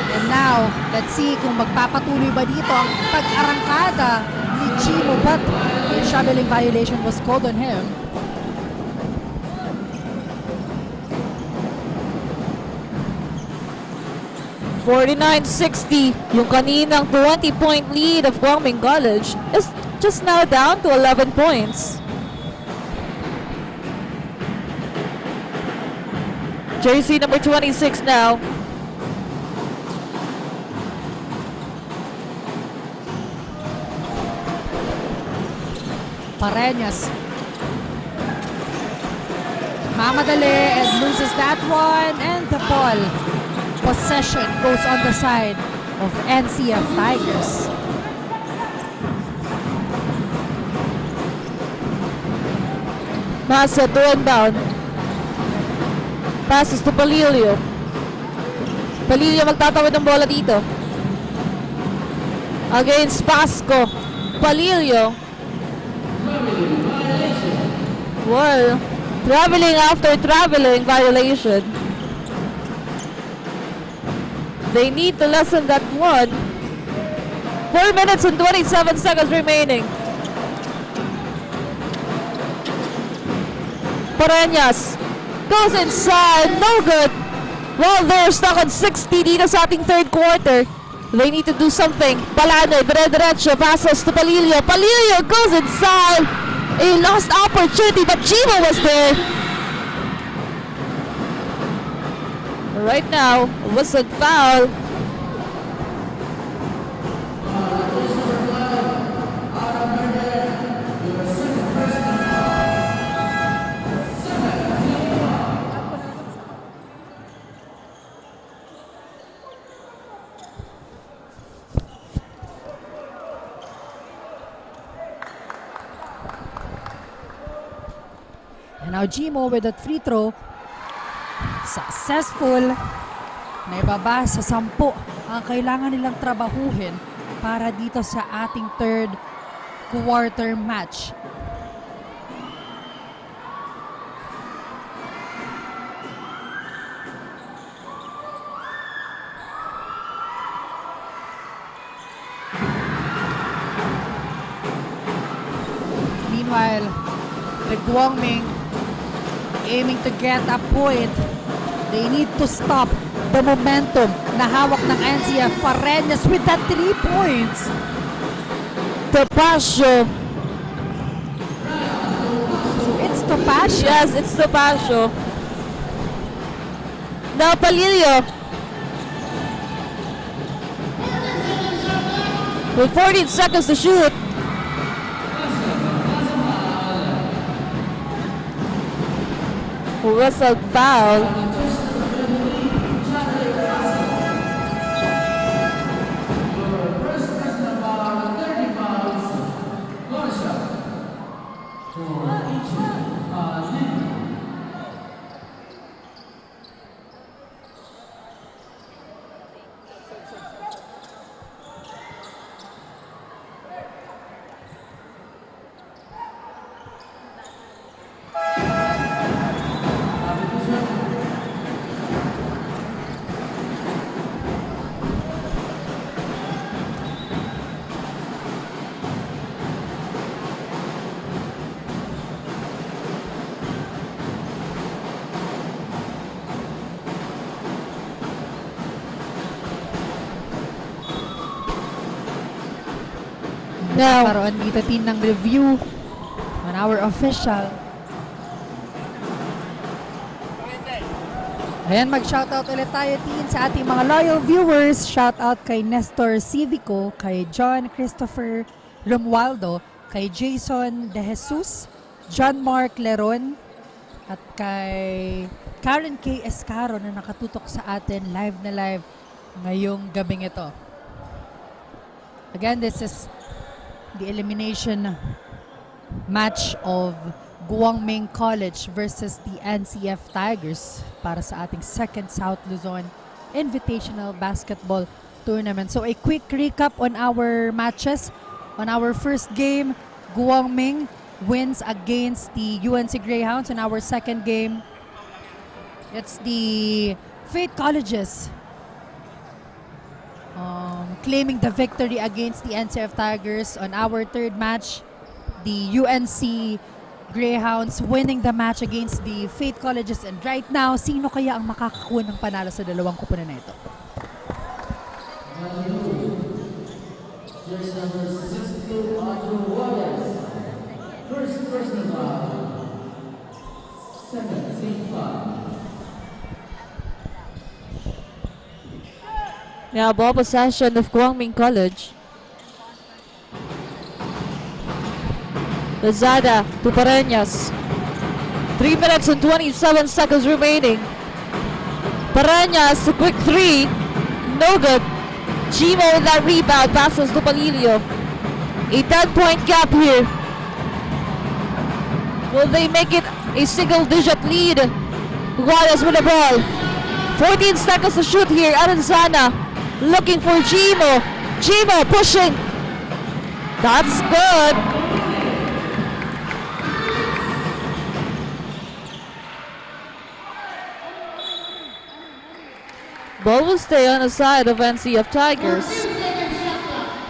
And now, let's see kung magpapatuloy ba dito ang pag-arangkada ni Chimo, but a shoveling violation was called on him. 49-60. Yung kaninang 20-point lead of Guangming College is just now down to 11 points. Jersey number 26 now. Pareñas. Mamadali and loses that one, and the ball possession goes on the side of NCF Tigers. Masa to inbound. Passes to Palilio. Palilio magtatawid ng bola dito. Against Pasco. Palilio. Well, traveling after traveling violation. They need to lessen that one. 4 minutes and 27 seconds remaining. Pareñas goes inside, no good. Well, they're stuck on 60 dito sa ating third quarter. They need to do something. Palano, dire-diretso, passes to Palilio. Palilio goes inside. A lost opportunity, but Chivo was there. Right now, whistled foul. And now Gimo with that free throw. Successful. Naibaba sa 10 ang kailangan nilang trabahuhin para dito sa ating third quarter match. Meanwhile, the Guangming aiming to get a point. They need to stop the momentum na hawak ng NCF. Pareñas with that 3 points. Topacio. So it's Topacio. Yes, it's Topacio. Now Palilio. With 14 seconds to shoot. Whistle foul. Now, karoon dito tin ng review on our official. Ayan, mag-shoutout ulit tayo tin sa ating mga loyal viewers. Shoutout kay Nestor Civico, kay John Christopher Romualdo, kay Jason De Jesus, John Mark Leron, at kay Karen K. Escaro na nakatutok sa atin live na live ngayong gabing ito. Again, this is the elimination match of Guangming College versus the NCF Tigers para sa ating second South Luzon Invitational Basketball Tournament. So a quick recap on our matches. On our first game, Guangming wins against the UNC Greyhounds. In our second game, it's the Faith Colleges claiming the victory against the NCF Tigers. On our third match, the UNC Greyhounds winning the match against the Faith Colleges. And right now, sino kaya ang makakakuha ng panalo sa dalawang kupunan na ito? Now ball possession of Guangming College. Lazada to Pareñas. 3 minutes and 27 seconds remaining. Pareñas, a quick three. No good. Chimo with that rebound, passes to Palilio. A 10-point gap here. Will they make it a single-digit lead? Guayas with the ball. 14 seconds to shoot here. Aranzana looking for Chimo. Chimo pushing. That's good. Ball will stay on the side of NCF Tigers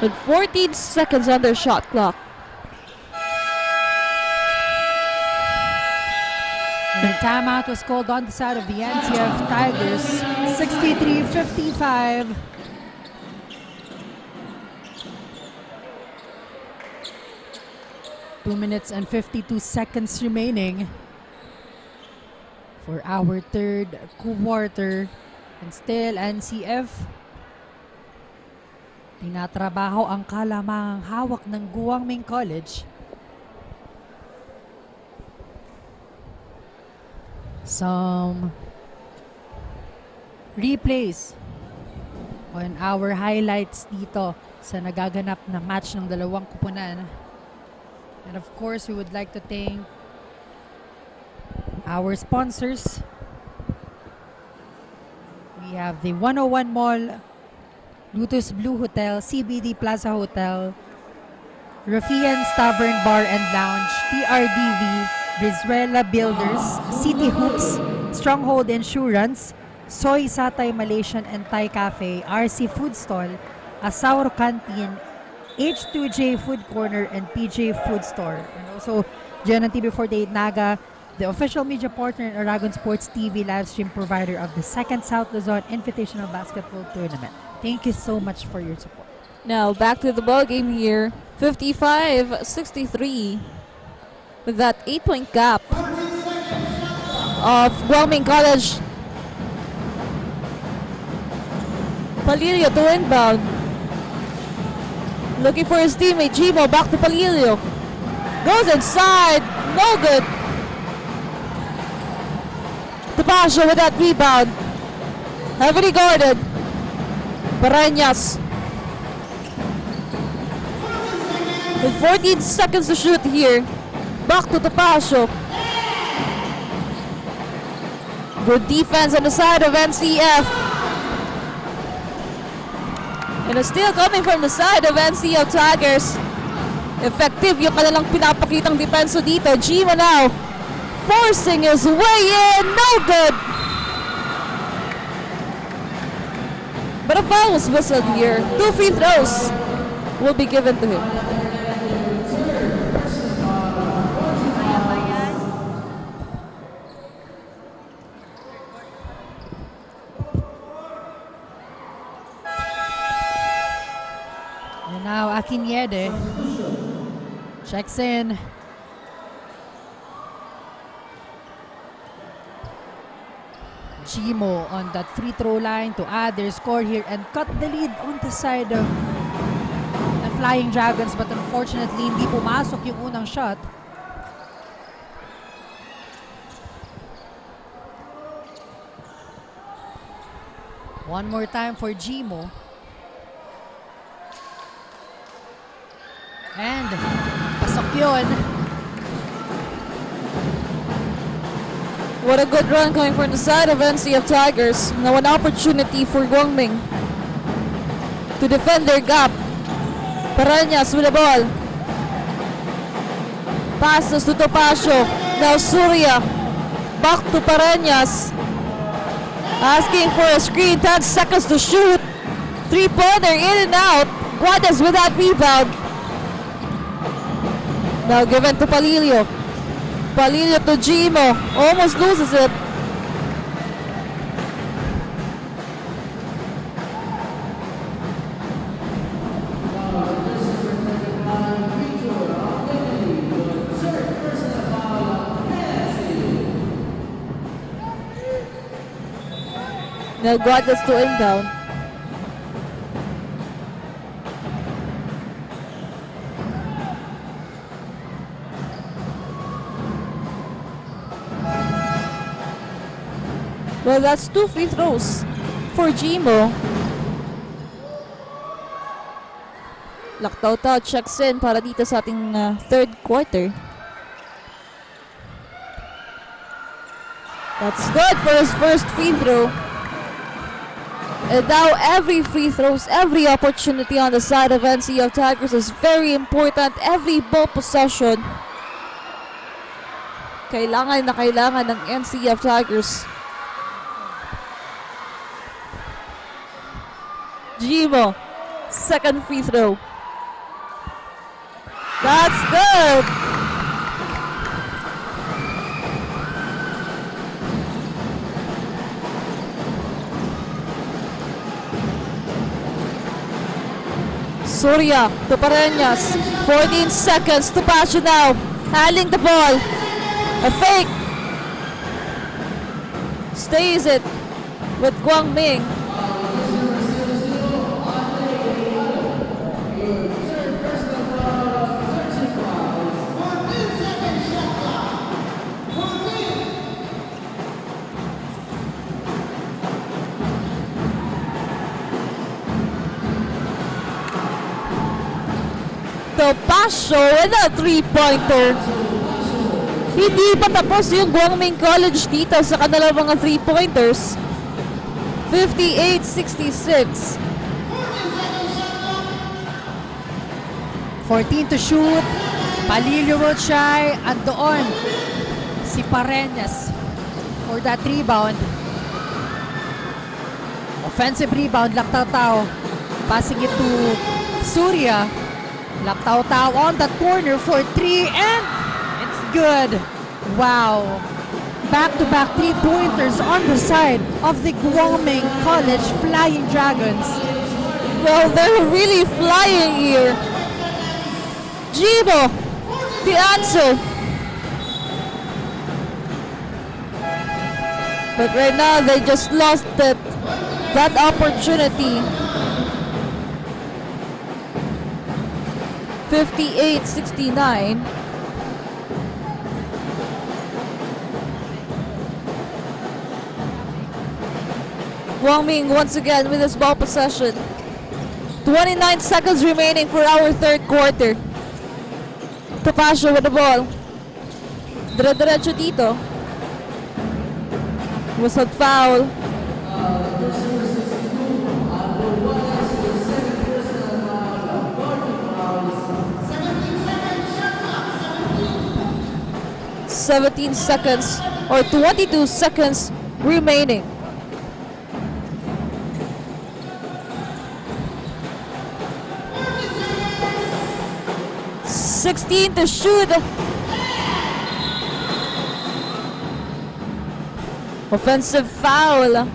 with 14 seconds on their shot clock. The timeout was called on the side of the NCF Tigers. 63-55. Two minutes and 52 seconds remaining for our third quarter. And still, NCF tinatrabaho ang kalamangang hawak ng Guangming College. Some replays on our highlights dito sa nagaganap na match ng dalawang kupunan. And of course, we would like to thank our sponsors. We have the 101 Mall, Lotus Blue Hotel, CBD Plaza Hotel, Rafian's Tavern Bar and Lounge, TRDV, Brizuela Builders, City Hoops, Stronghold Insurance, Soy Satay Malaysian and Thai Cafe, RC Food Stall, Asauro Canteen, H2J Food Corner, and PJ Food Store. And also, Janan TV48 Naga, the official media partner and Aragon Sports TV live stream provider of the second South Luzon Invitational Basketball Tournament. Thank you so much for your support. Now back to the ball game here. 55-63 with that 8-point gap of Guangming College. Palilio to inbound. Looking for his teammate Chimo, back to Palilio. Goes inside, no good. Tapasio with that rebound. Heavily guarded. Pareñas. With 14 seconds to shoot here. Back to Tapasio. Good defense on the side of NCF. And it's still coming from the side of NCF Tigers. Effective yung kanilang pinapakitang depenso dito. Chimo now forcing his way in, no good. But a foul was whistled here. 2 free throws will be given to him. And now Akinyede checks in. Chimo on that free throw line to add their score here and cut the lead on the side of the Flying Dragons, but unfortunately hindi pumasok yung unang shot. One more time for Chimo. And pasok yun. What a good run coming from the side of NCF Tigers. Now an opportunity for Guangming to defend their gap. Pareñas with the ball. Passes to Tapasio. Now Surya. Back to Pareñas. Asking for a screen. 10 seconds to shoot. 3-pointer in and out. Guadas with that rebound. Now given to Palilio. Palilio to Chimo. Almost loses it. Now Guadas to inbound. Well, that's 2 free throws for Jimo. Laktao checks in para dito sa ating third quarter. That's good for his first free throw. And now every free throws, every opportunity on the side of NCF Tigers is very important. Every ball possession. Kailangan na kailangan ng NCF Tigers. Jimo, second free throw. That's good. Surya to Pareñas. 14 seconds to Pasio now. Handling the ball. A fake. Stays it with Guangming. Pasio with a 3-pointer. Hindi pa tapos yung Guangming College dito sa kanilang mga 3-pointers. 58-66. 14 to shoot. Palilio Rochai. At doon si Pareñas for that rebound. Offensive rebound. Laktao. Passing it to Surya. Laktao on that corner for 3 and it's good. Wow. Back-to-back 3-pointers on the side of the Guangming College Flying Dragons. Well, they're really flying here. Jimo, the answer. But right now, they just lost that opportunity. 58-69. Guangming once again with his ball possession. 29 seconds remaining for our third quarter. Tapasio with the ball. Dire-diretso dito. Whistled foul. ...17 seconds or 22 seconds remaining. ...16 to shoot. Offensive foul.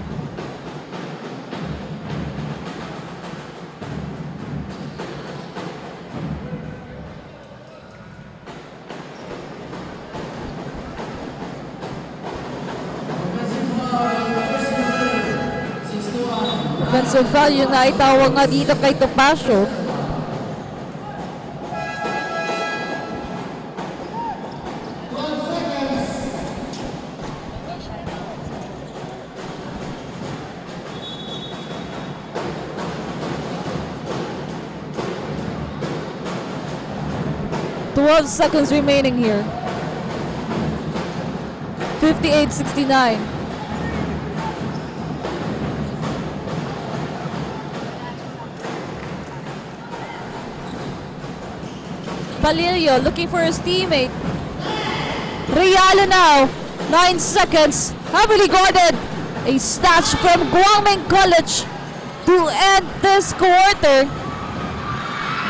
Offensive foul yung naitawag nga dito kay Tapasio. ...12 seconds remaining here. 58-69. Palilio looking for his teammate. Realo now. 9 seconds. Heavily guarded. A snatch from Guangming College to end this quarter.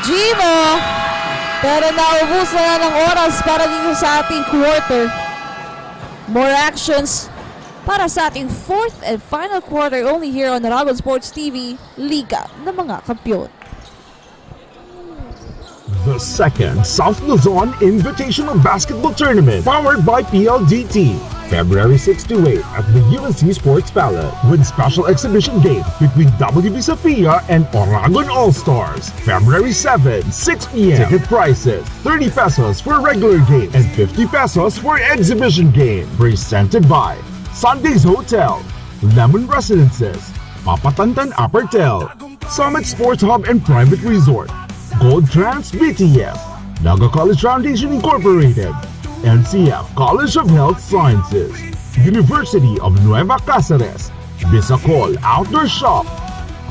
Jimo. Pero naubusan na ng oras para dito sa ating quarter. More actions para sa ating fourth and final quarter only here on Dragon Sports TV, Liga ng mga Kampiyon. The second South Luzon Invitational Basketball Tournament, powered by PLDT. February 6 to 8 at the UNC Sports Palace with special exhibition game between WB Sofia and Oragon All-Stars. February 7, 6 p.m. Ticket prices, 30 pesos for regular game and 50 pesos for exhibition game. Presented by Sundays Hotel, Lemon Residences, Papatantan Apartel, Summit Sports Hub and Private Resort, Gold Trans BTF, Naga College Foundation Incorporated, NCF College of Health Sciences, University of Nueva Cáceres, Bisacol Outdoor Shop,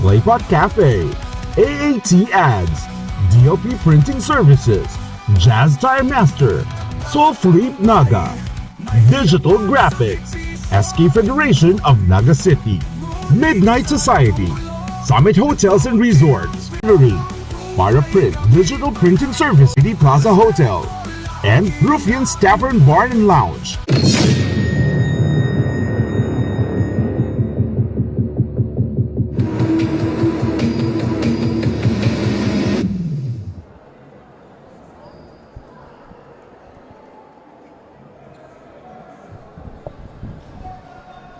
Claypot Cafe, AAT Ads, DLP Printing Services, Jazz Tire Master, Soul Fleet Naga, Digital Graphics, SK Federation of Naga City, Midnight Society, Summit Hotels and Resorts, Paraprint Digital Printing Service, City Plaza Hotel, and Ruffian Tavern Bar and Lounge.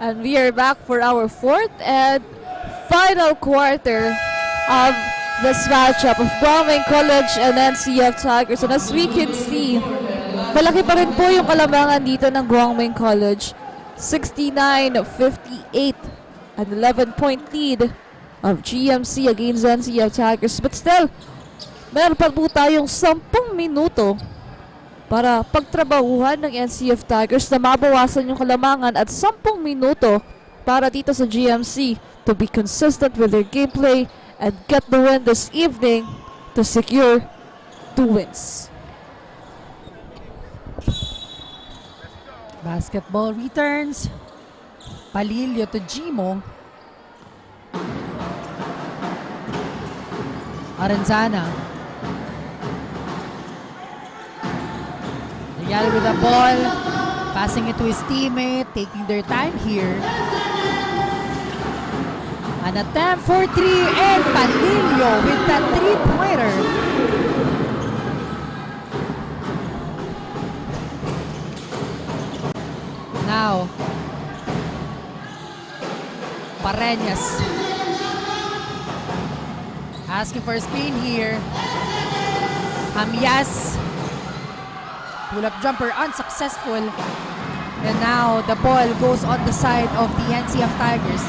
And we are back for our fourth and final quarter of this matchup of Guangming College and NCF Tigers. And as we can see, malaki pa rin po yung kalamangan dito ng Guangming College. 69-58, an 11-point lead of GMC against NCF Tigers. But still, meron pa po tayong 10 minuto para pagtrabahuhan ng NCF Tigers na mabawasan yung kalamangan at 10 minuto para dito sa GMC to be consistent with their gameplay and get the win this evening to secure 2 wins. Basketball returns. Palilio to Gimo. Arenzana. Real with the ball. Passing it to his teammate. Taking their time here. An attempt for 3 and Palilio with that 3-pointer. Now, Pareñas asking for a screen here. Amias, pull-up jumper unsuccessful. And now the ball goes on the side of the NCF Tigers.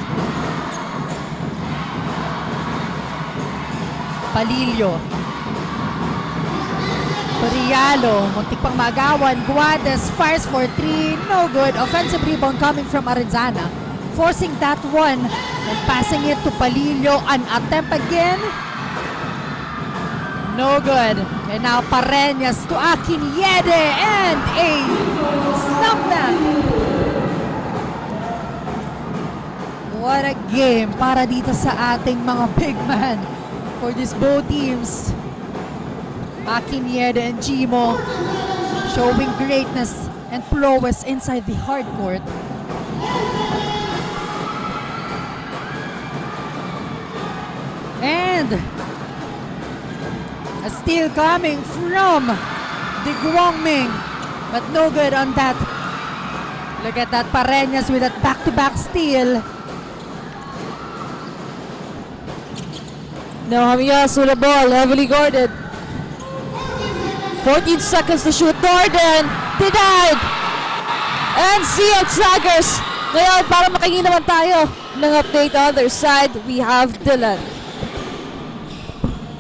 Palilio. Rialo, muntik pang magawan. Guades fires for 3. No good. Offensive rebound coming from Arenzana. Forcing that one and passing it to Palilio. An attempt again. No good. And now Pareñas to Akiniede and a snap back. What a game para dito sa ating mga big man for these both teams. Akiniede and Gimo showing greatness and prowess inside the hard court. And a steal coming from the Guangming, but no good on that. Look at that, Pareñas with that back-to-back steal. Now Amias with the ball, heavily guarded. 14 seconds to shoot. Norden denied. NCF Tigers. Ngayon, para makingin naman tayo ng update on other side, we have Dylan.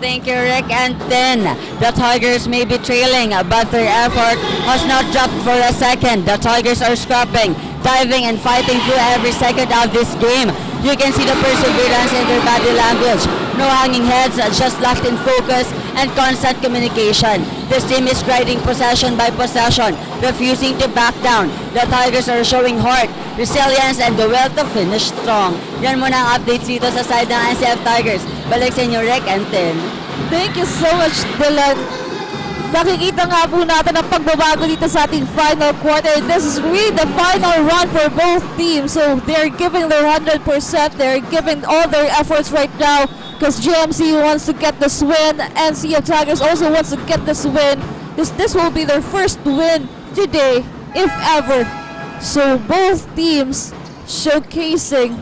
Thank you, Rick and Tin. The Tigers may be trailing, but their effort has not dropped for a second. The Tigers are scrapping, diving, and fighting through every second of this game. You can see the perseverance in their body language. No hanging heads, just locked in focus and constant communication. This team is riding possession by possession, refusing to back down. The Tigers are showing heart, resilience, and the will to finish strong. Yan muna ang updates dito sa side ng NCF Tigers. Balik sa inyo, Rick and Tin. Thank you so much, Dylan. Nakikita nga po natin ang pagbabago dito sa ating final quarter. This is really the final run for both teams. So they're giving their 100%. They're giving all their efforts right now because GMC wants to get this win. NCF Tigers also wants to get this win. This will be their first win today, if ever. So both teams showcasing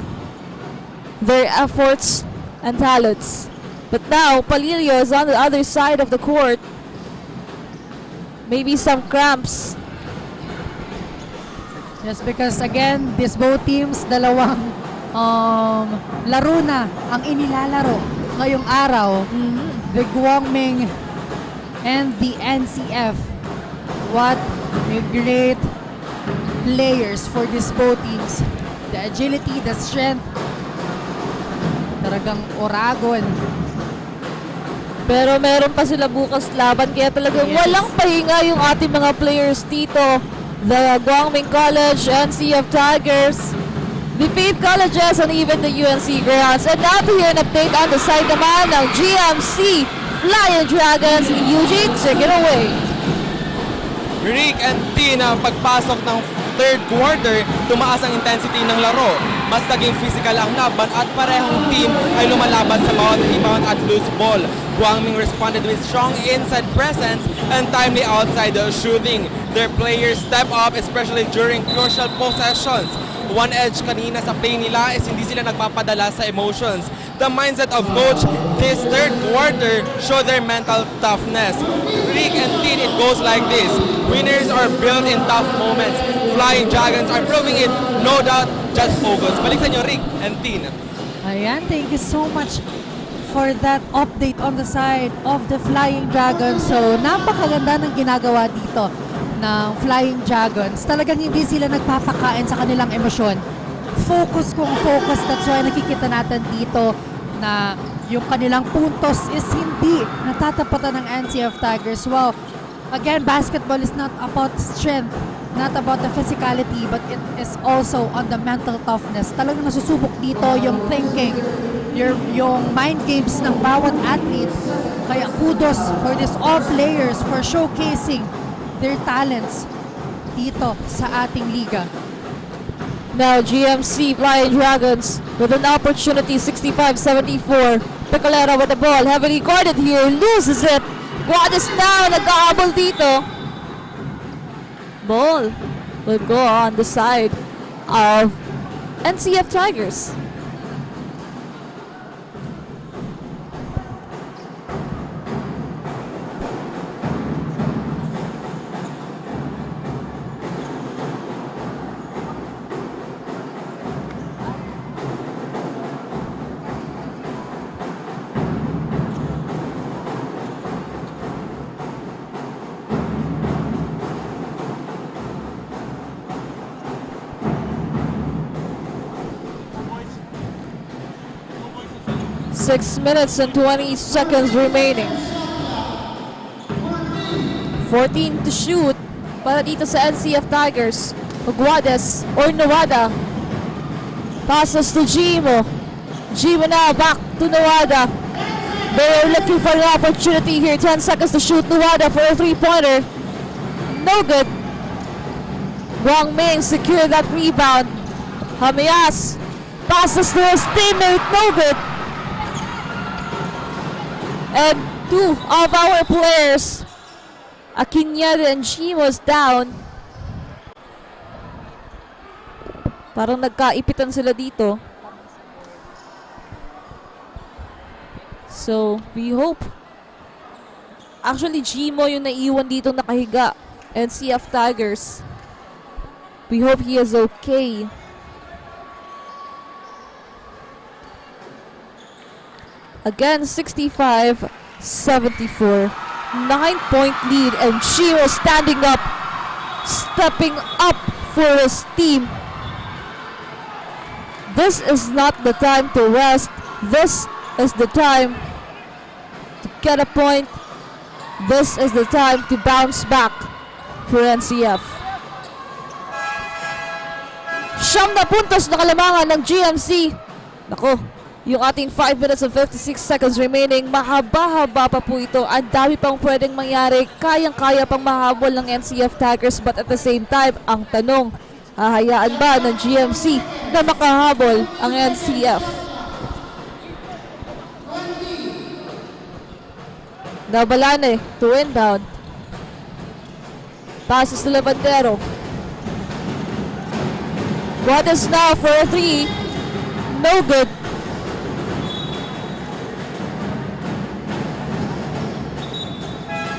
their efforts and talents. But now, Palilio is on the other side of the court. Maybe some cramps. Just because again, these both teams, dalawang laro na ang inilalaro ngayong araw. The Guangming and the NCF. What a great players for these both teams. The agility, the strength. Talagang Oragon. Pero meron pa sila bukas laban kaya talagang walang pahinga yung ating mga players dito. The Guangming College, NCF Tigers, the Faith Colleges, and even the UNC Greyhounds. And now to hear an update on the side naman ng GMC Flying Dragons. Eugene, take it away. Rick and Tina, pagpasok ng third quarter, tumaas ang intensity ng laro. Mas naging physical ang laban at parehong team ay lumalaban sa bawat rebound at loose ball. Guangming responded with strong inside presence and timely outside shooting. Their players step up especially during crucial possessions. One edge kanina sa play nila is hindi sila nagpapadala sa emotions. The mindset of coach this third quarter show their mental toughness. Rick and Tin, it goes like this. Winners are built in tough moments. Flying Dragons are proving it, no doubt, just focus. Balik sa inyo, Rick and Tin. Ayan, thank you so much for that update on the side of the Flying Dragons. So, napakaganda ng ginagawa dito ng Flying Dragons. Talagang hindi sila nagpapakain sa kanilang emosyon. Focus kung focus. That's why nakikita natin dito na yung kanilang puntos is hindi natatapatan ng NCF Tigers. Wow. Again, basketball is not about strength, not about the physicality, but it is also on the mental toughness. Talagang nasusubok dito yung thinking, yung mind games ng bawat athlete. Kaya kudos for these all players for showcasing their talents dito sa ating liga. Now GMC Flying Dragons with an opportunity, 65-74. Pecolera with the ball, heavily guarded here, loses it. Guades now, nag-aabol dito. Ball will go on the side of NCF Tigers. Six minutes and 20 seconds remaining. 14 to shoot para dito sa NCF Tigers. Guades or Nawada. Passes to Jimo. Jimo now back to Nawada. They're looking for an opportunity here. 10 seconds to shoot. Nawada for a three-pointer. No good. Guangming secure that rebound. Hamias passes to his teammate. No good. And two of our players, Akinyada and Shimo's down. Parang nagkaipitan sila dito. So, we hope. Actually, Jimo yung naiwan dito nakahiga. NCF Tigers. We hope he is okay. Again, 65-74. 9-point lead and Chiro standing up, stepping up for his team. This is not the time to rest. This is the time to get a point. This is the time to bounce back for NCF. 9 puntos na kalamangan ng GMC. Nako, yung ating 5 minutes and 56 seconds remaining, mahaba-haba pa po ito. Ang dami pang pwedeng mangyari. Kayang-kaya pang mahabol ng NCF Tigers, but at the same time, ang tanong, hahayaan ba ng GMC na makahabol ang NCF? Nabalane to inbound. Passes to Levantero. Guades now for a three. No good.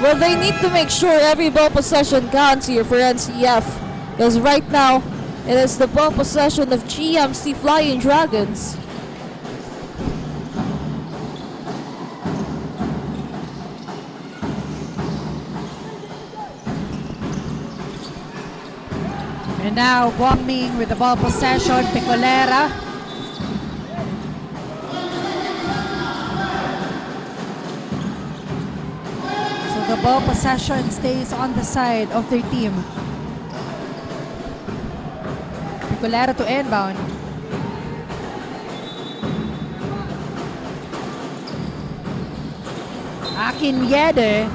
Well, they need to make sure every ball possession counts here for NCF. Because right now, It is the ball possession of GMC Flying Dragons. And now Guangming with the ball possession, Picolera. So the ball possession stays on the side of their team. Picolera to inbound. Akin Yede.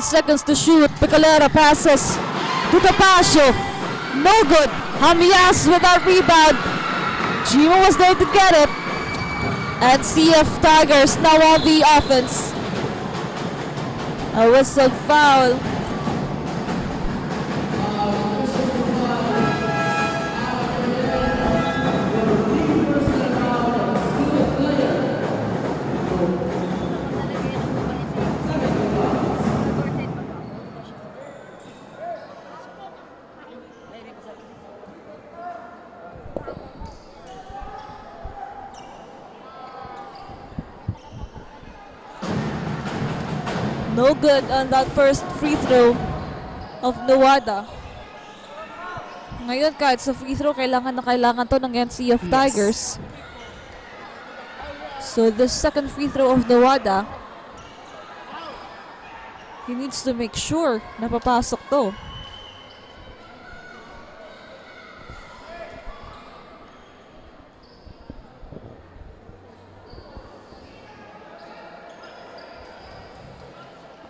Seconds to shoot. Picolera passes to Tapasio. No good. Hamias with that rebound. Gimo was there to get it. And CF Tigers now on the offense. A whistle foul. No good on that first free throw of Nuwada. Ngayon kahit sa free throw, kailangan na kailangan to ng NCF Tigers. So the second free throw of Nuwada, he needs to make sure na papasok to.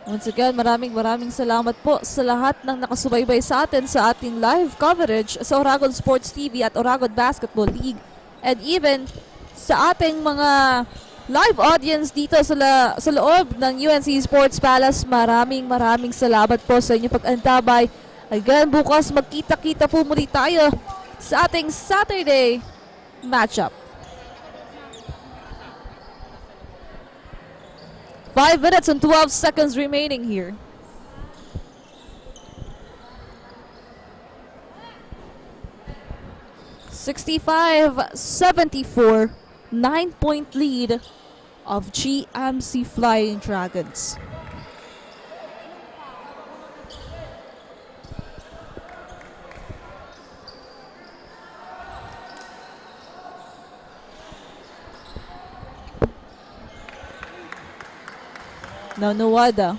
Once again, maraming salamat po sa lahat ng nakasubaybay sa atin sa ating live coverage sa Oragon Sports TV at Oragon Basketball League. And even sa ating mga live audience dito sa loob ng UNC Sports Palace, maraming salamat po sa inyong pag-antabay. Again, bukas magkita-kita po muli tayo sa ating Saturday matchup. 5 minutes and 12 seconds remaining here. (65-74), 9-point lead of GMC Flying Dragons. Now Nuwada.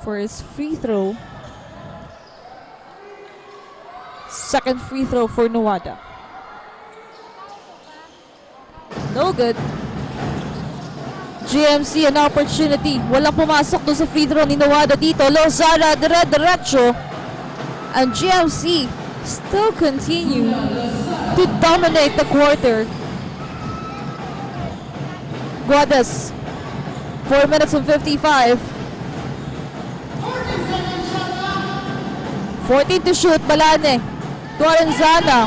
For his free throw. Second free throw for Nuwada. No good. GMC an opportunity. Walang pumasok doon sa free throw ni Nuwada dito. Lozada dire-diretso. And GMC still continue to dominate the quarter. Guadas, 4 minutes and 55. 14 to shoot, Balane. To Arenzana.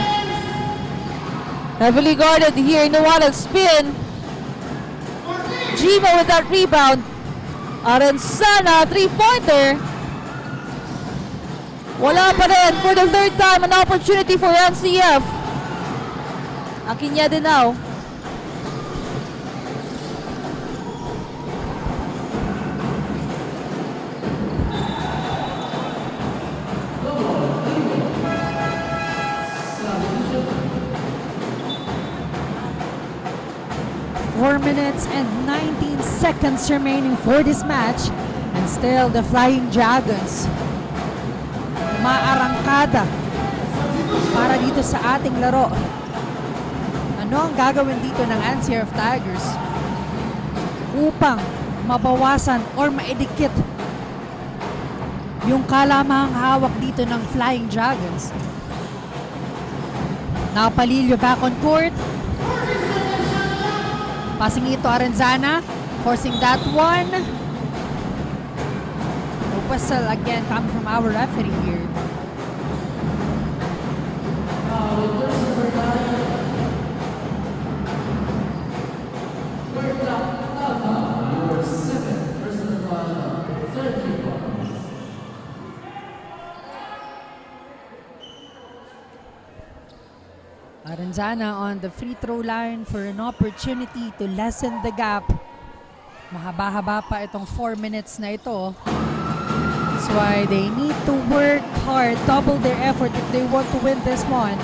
Heavily guarded here, Nuwada spin. Gimo with that rebound. Arenzana, 3-pointer. Wala pa rin for the third time, an opportunity for NCF. Akinya din now. Minutes and 19 seconds remaining for this match, and still the Flying Dragons maarangkada para dito sa ating laro. Ano ang gagawin dito ng NCF Tigers upang mabawasan or maidikit yung kalamahang hawak dito ng Flying Dragons? Now Palillo back on court. Passing ito Arenzana, forcing that one. No whistle again coming from our referee here. Arenzana on the free throw line for an opportunity to lessen the gap. Mahaba-haba pa itong 4 minutes na ito. That's why they need to work hard, double their effort if they want to win this one.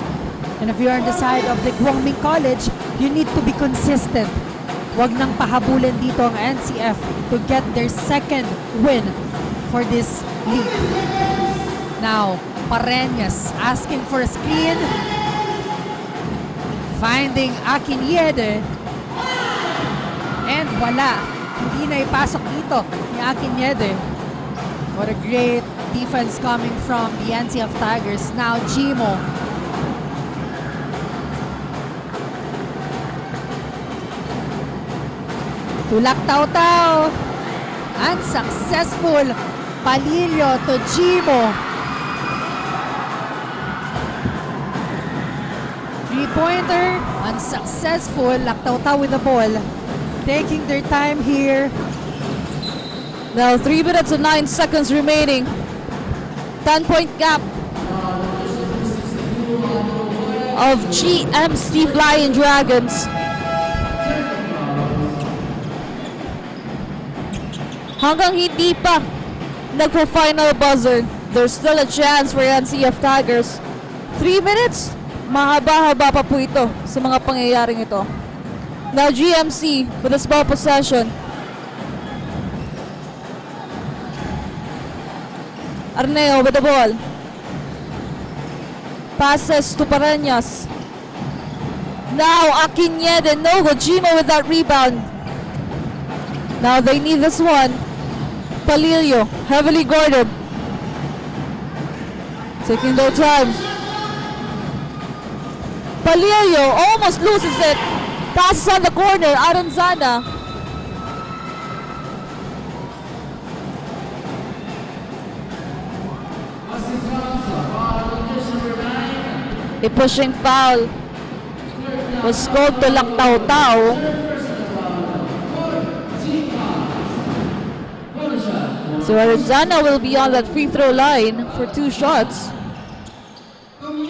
And if you're on the side of the Guangming College, you need to be consistent. Wag nang pahabulin dito ang NCF to get their second win for this league. Now, Pareñas asking for a screen. Finding Akinjede. And wala. Hindi na ipasok dito ni Akinjede. What a great defense coming from the NCF Tigers. Now, Jimo. Tulak Taw-Taw. Unsuccessful. Palillo to Jimo. Three-pointer, unsuccessful. Laktaw-Taw with the ball. Taking their time here. Now 3 minutes and 9 seconds remaining. 10-point gap of GMC Flying Dragons. Hanggang hindi pa nagpo-final buzzer, there's still a chance for NCF Tigers. 3 minutes? Mahaba-haba pa po ito sa mga pangyayaring ito. Now GMC with a small possession. Arneo with the ball. Passes to Pareñas. Now Akinjede, no good. Jimo with that rebound. Now they need this one. Palillo, heavily guarded. Taking their time. Palillo almost loses it. Passes on the corner. Arenzana. A pushing foul was called to Laktaw-Taw. So Arenzana will be on that free throw line for 2 shots.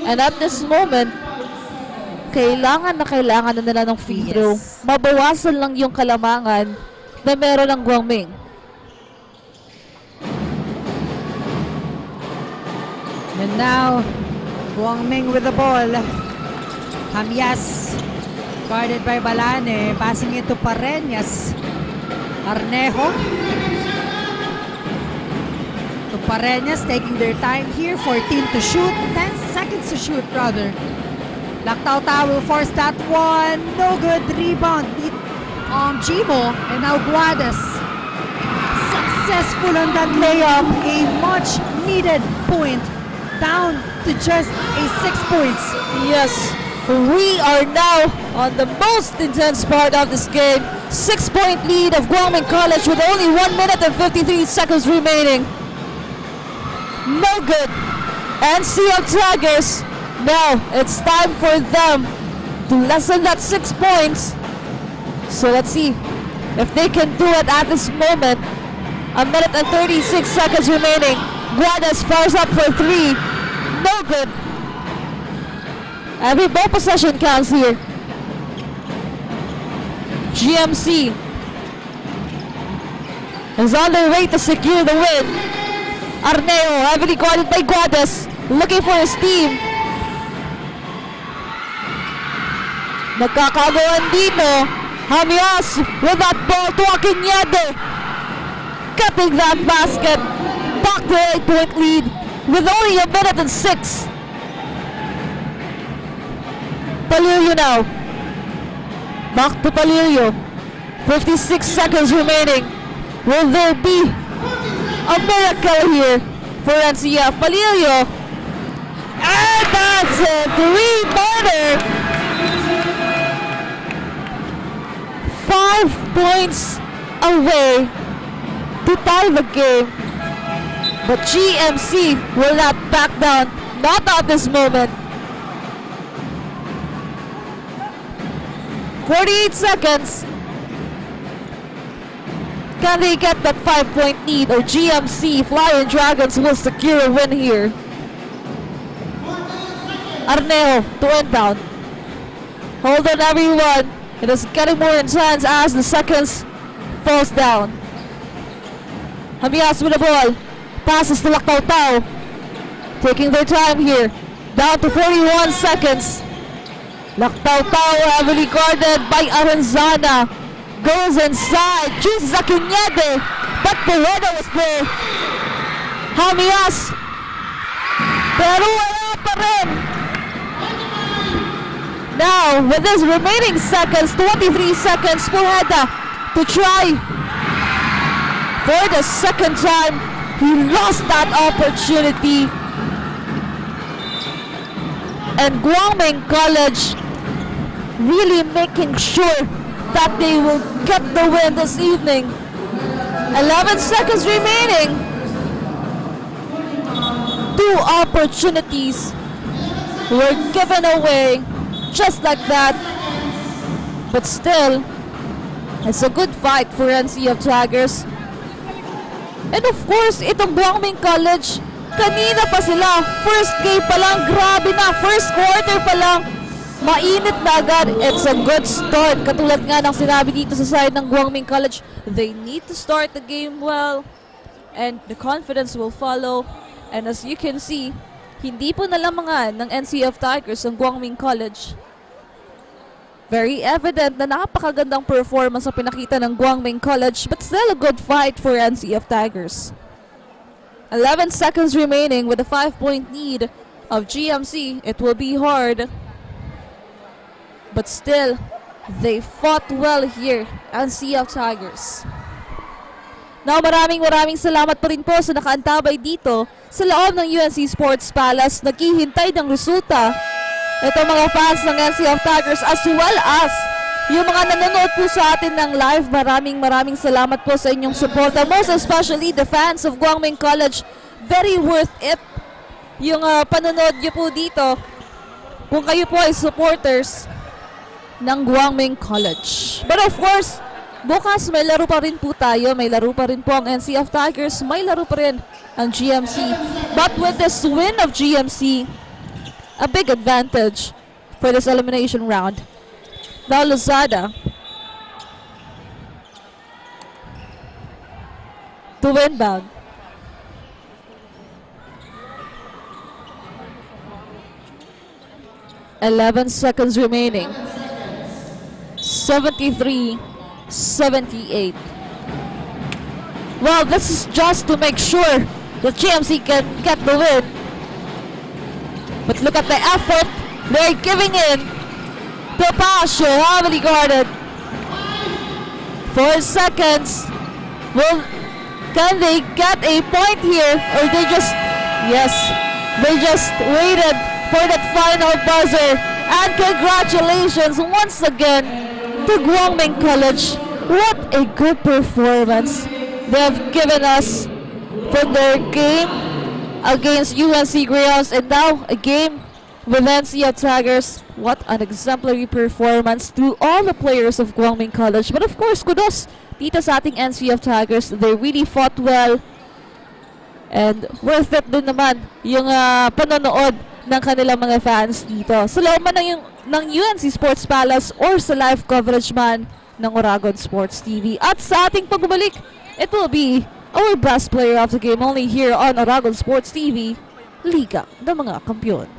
And at this moment, kailangan na nila ng free throw. Mabawasan lang yung kalamangan na meron ng Guangming. And now, Guangming with the ball. Jamias, guarded by Balane, passing it to Pareñas. Arnejo. To Pareñas, taking their time here. 14 to shoot, 10 seconds to shoot rather. Laktaw-Taw will force that one. No good. Rebound. Jimo. And now Guadas. Successful on that layup. A much needed point. Down to just a 6 points. Yes, we are now on the most intense part of this game. 6-point lead of Guangming College with only 1 minute and 53 seconds remaining. No good. NCF Tigers. Now it's time for them to lessen that 6 points. So let's see if they can do it at this moment. 1 minute and 36 seconds remaining. Guadas fires up for 3. No good. Every ball possession counts here. GMC is on their way to secure the win. Arneo, heavily guarded by Guadas, looking for his team. Nagkakagawan dito. Jamias with that ball to Akinjede. Cutting that basket. Back to 8-point lead with only 1 minute and 6. Palillo now. Back to Palillo. 56 seconds remaining. Will there be a miracle here for NCF? Palillo. And that's a three-pointer. 5 points away to tie the game. But GMC will not back down. Not at this moment. 48 seconds. Can they get that 5-point lead, or GMC Flying Dragons will secure a win here? Arnejo to inbound. Hold on, everyone. It is getting more intense as the seconds falls down. Hamias with the ball. Passes to Lactautau. Taking their time here. Down to 41 seconds. Lactautau heavily guarded by Arenzana. Goes inside. Chooses Akinede. But Pereda was there. Hamias. Pero wala pa rin. Now, with his remaining seconds, 23 seconds, Pereda to try. For the second time, he lost that opportunity. And Guangming College really making sure that they will get the win this evening. 11 seconds remaining. 2 opportunities were given away just like that. But still, it's a good fight for NCF Tigers. And of course, itong Guangming College, kanina pa sila. First game pa lang, grabe na. First quarter pa lang, mainit na agad. It's a good start. Katulad nga ng sinabi dito sa side ng Guangming College, they need to start the game well. And the confidence will follow. And as you can see, hindi po nalamangan ng NCF Tigers ang Guangming College. Very evident na napakagandang performance ang pinakita ng Guangming College, but still a good fight for NCF Tigers. 11 seconds remaining with a 5-point lead of GMC. It will be hard, but still, they fought well here, NCF Tigers. Now, maraming salamat pa rin po sa nakaantabay dito sa loob ng UNC Sports Palace. Naghihintay ng resulta. Ito mga fans ng NCF Tigers as well as yung mga nanonood po sa atin ng live. Maraming salamat po sa inyong suporta. Most especially the fans of Guangming College. Very worth it yung panonood nyo po dito kung kayo po ay supporters ng Guangming College. But of course, bukas may laro pa rin po tayo. May laro pa rin po ang NCF Tigers. May laro pa rin ang GMC. But with this win of GMC, a big advantage for this elimination round. Now Lozada to inbound. .11 seconds remaining. 73-78. Well, this is just to make sure that GMC can get the win. But look at the effort they're giving in. Topacio heavily guarded. 4 seconds. Well, can they get a point here? Or they just, yes, they just waited for that final buzzer. And congratulations once again to Guangming College. What a good performance they have given us from their game against UNC Greyhounds, and now a game with NCF Tigers. What an exemplary performance to all the players of Guangming College. But of course, kudos dito sa ating NCF Tigers. They really fought well. And worth it din naman yung panonood ng kanilang mga fans dito. Sa loob man ng UNC Sports Palace or sa live coverage man ng Oragon Sports TV. At sa ating pagbabalik, it will be our best player of the game only here on Oragon Sports TV, Liga ng mga Kampiyon.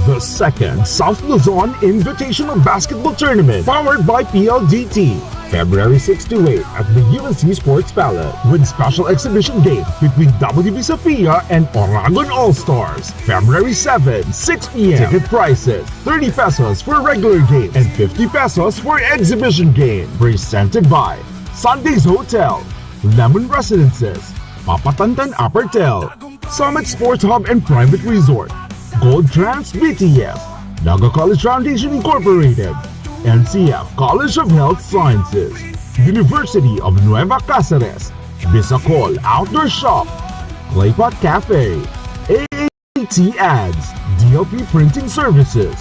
The 2nd South Luzon Invitational Basketball Tournament powered by PLDT. February 6 to 8 at the UNC Sports Palace with special exhibition game between WB Sofia and Oragon All-Stars. February 7, 6 p.m. Ticket prices, 30 pesos for regular game and 50 pesos for exhibition game. Presented by Sundays Hotel, Lemon Residences, Papatantan Apertel, Summit Sports Hub and Private Resort, Gold Trans BTS, Naga College Foundation Incorporated, NCF College of Health Sciences, University of Nueva Cáceres, Bisacol Outdoor Shop, Claypot Cafe, AAT Ads, DLP Printing Services,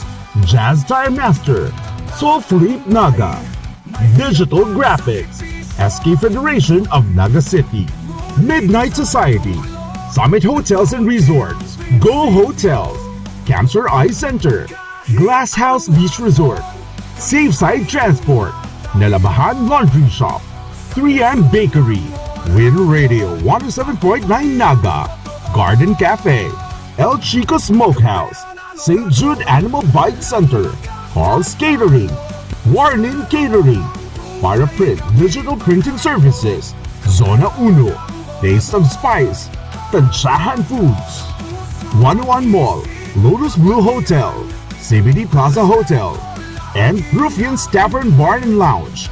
Jazz Time Master, Soul Fleet Naga, Digital Graphics, SK Federation of Naga City, Midnight Society, Summit Hotels and Resorts, Go Hotels, Cancer Eye Center, Glass House Beach Resort, Safe Side Transport, Nalabahan Laundry Shop, 3M Bakery, Win Radio 107.9 Naga, Garden Cafe, El Chico Smokehouse, St. Jude Animal Bite Center, Carl's Catering, Warning Catering, Paraprint Digital Printing Services, Zona Uno, Taste of Spice, Tanshahan Foods, 101 Mall, Lotus Blue Hotel, CBD Plaza Hotel, and Ruffian's Tavern Bar and Lounge.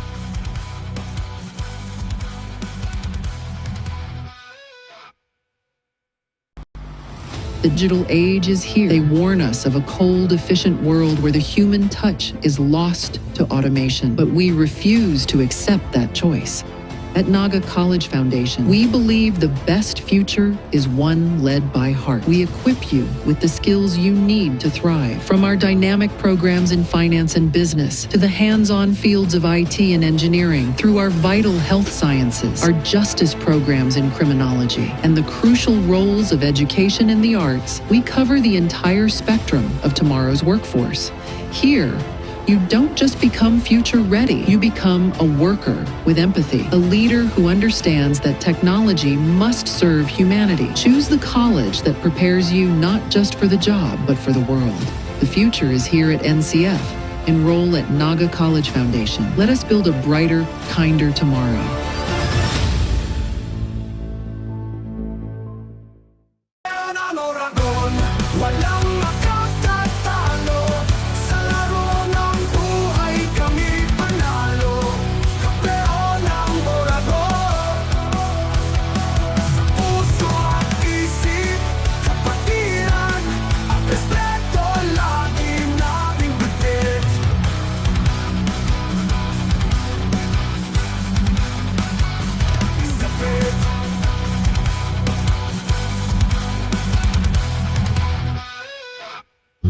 The digital age is here. They warn us of a cold, efficient world where the human touch is lost to automation, but we refuse to accept that choice. At Naga College Foundation, we believe the best future is one led by heart. We equip you with the skills you need to thrive, from our dynamic programs in finance and business to the hands-on fields of IT and engineering, through our vital health sciences, our justice programs in criminology, and the crucial roles of education in the arts. We cover the entire spectrum of tomorrow's workforce. Here, you don't just become future ready, you become a worker with empathy, a leader who understands that technology must serve humanity. Choose the college that prepares you not just for the job, but for the world. The future is here at NCF. Enroll at Naga College Foundation. Let us build a brighter, kinder tomorrow.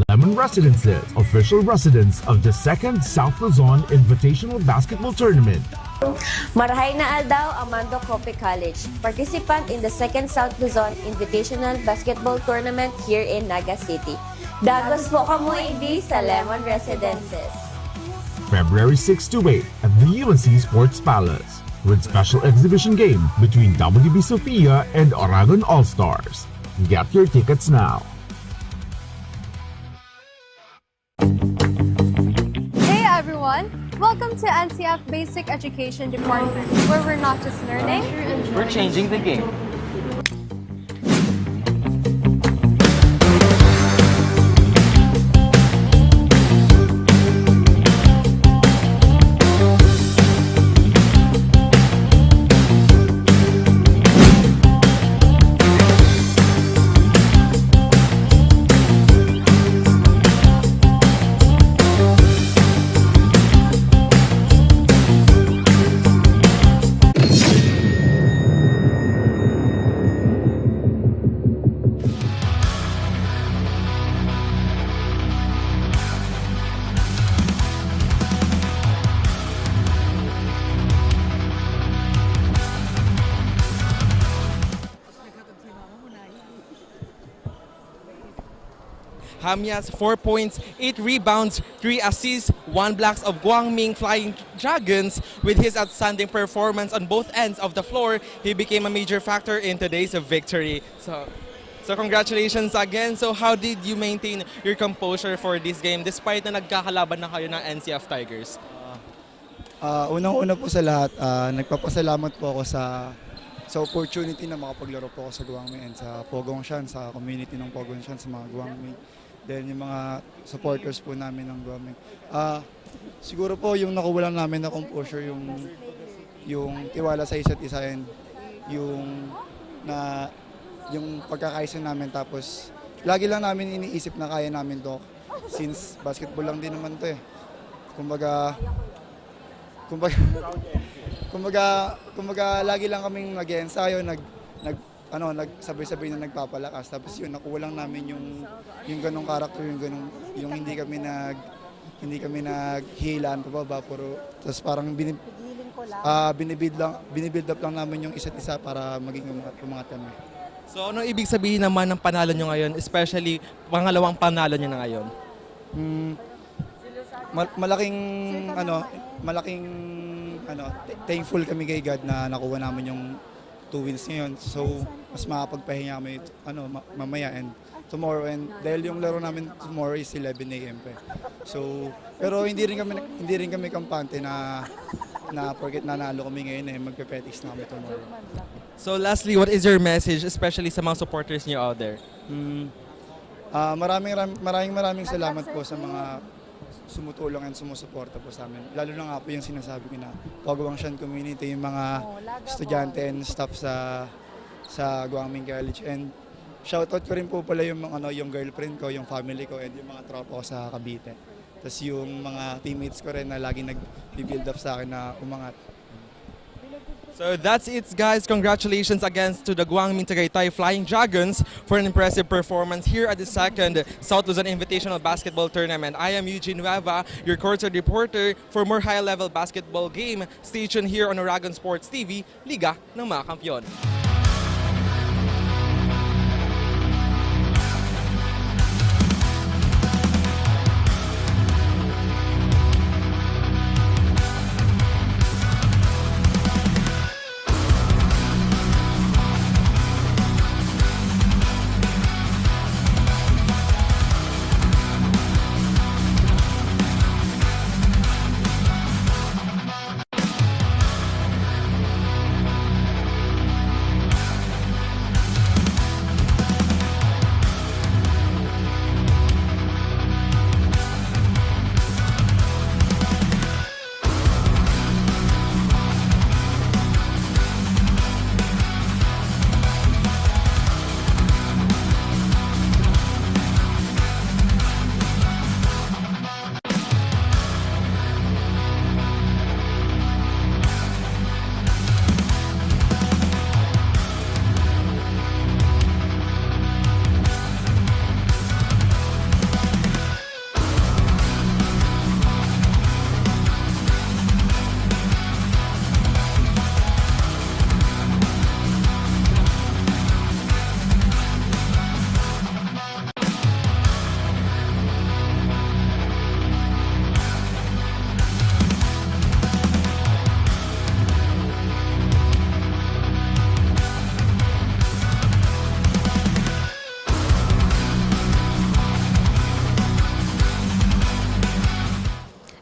Lemon Residences, official residence of the 2nd South Luzon Invitational Basketball Tournament. Marahay na aldaw Amando Cope College, participant in the 2nd South Luzon Invitational Basketball Tournament here in Naga City. Dagos po kamoy di sa Lemon Residences. February 6 to 8 at the UNC Sports Palace with special exhibition game between WB Sofia and Oragon All-Stars. Get your tickets now. Hey everyone! Welcome to NCF Basic Education Department, where we're not just learning, We're changing the game. Hamias 4 points, 8 rebounds, 3 assists, 1 blocks of Guangming Flying Dragons. With his outstanding performance on both ends of the floor, he became a major factor in today's victory. So congratulations again. So how did you maintain your composure for this game despite na nagkakalaban na kayo ng NCF Tigers? Unang-una po sa lahat, nagpapasalamat po ako sa opportunity na makapaglaro po ako sa Guangming and sa Pogongshan, sa community ng Pogongshan, sa mga Guangming. Then yung mga supporters po namin ng Guangming. Siguro po yung nakuha lang namin na composure, yung tiwala sa isa't isa and yung pagkakaisa namin, tapos lagi lang namin iniisip na kaya namin to since basketball lang din naman to eh. Kumbaga lagi lang kaming nag-ensayo, nagsabay-sabay na nagpapalakas, tapos yun nakuha lang namin yung ganong karakter, yung hindi kami naghihilaan pababa, tapos parang binibuild up lang namin yung isa't isa para maging umangat kami. So ano ibig sabihin naman ng panalo nyo ngayon, especially pangalawang panalo nyo na ngayon? Malaking thankful kami kay God na nakuha namin yung 2 wins ngayon. So mas makapagpahinga kami mamaya and tomorrow, and dahil yung laro namin tomorrow is 11 AM pa. So pero hindi rin kami kampante na porket nanalo kami ngayon magpe-petics na kami tomorrow. So lastly, what is your message especially sa mga supporters niyo out there? Maraming salamat po sa mga sumutulong and sumusuporta po sa amin. Lalo na nga po yung sinasabi ko na Pogongshan community, yung mga estudyante and staff sa Guangming College. And shoutout ko rin po pala yung girlfriend ko, yung family ko, and yung mga tropa ko sa Cavite. Tapos yung mga teammates ko rin na laging nag-build up sa akin na umangat. So that's it, guys. Congratulations again to the Guangming Tagaytay Flying Dragons for an impressive performance here at the second South Luzon Invitational Basketball Tournament. I am Eugene Nueva, your courtside reporter. For more high-level basketball game, stay tuned here on Oragon Sports TV, Liga ng mga Kampiyon.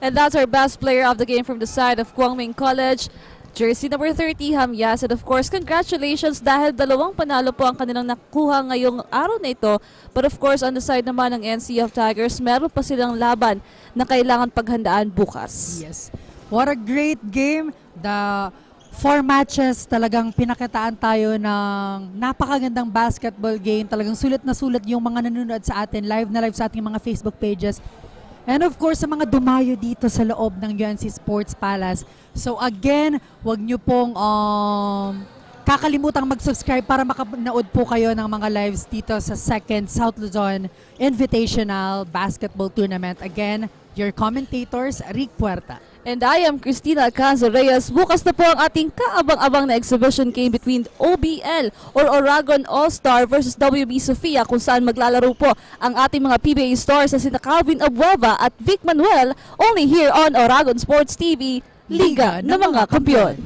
And that's our best player of the game from the side of Guangming College. Jersey number 30, Hamyas. And of course, congratulations dahil 2 panalo po ang kanilang nakuha ngayong araw na ito. But of course, on the side naman ng NCF Tigers, meron pa silang laban na kailangan paghandaan bukas. Yes. What a great game. The 4 matches, talagang pinakitaan tayo ng napakagandang basketball game. Talagang sulit na sulit yung mga nanonood sa atin, live na live sa ating mga Facebook pages. And of course, sa mga dumayo dito sa loob ng UNC Sports Palace. So again, wag nyo pong kakalimutang mag-subscribe para makapanood po kayo ng mga lives dito sa second South Luzon Invitational Basketball Tournament. Again, your commentators, Rick Puerta. And I am Cristina Alcanzo Reyes. Bukas na po ang ating kaabang-abang na exhibition game between OBL or Oragon All-Star versus WB Sofia, kung saan maglalaro po ang ating mga PBA stars na sina Calvin Abueva at Vic Manuel, only here on Oragon Sports TV, Liga ng mga Kampiyon.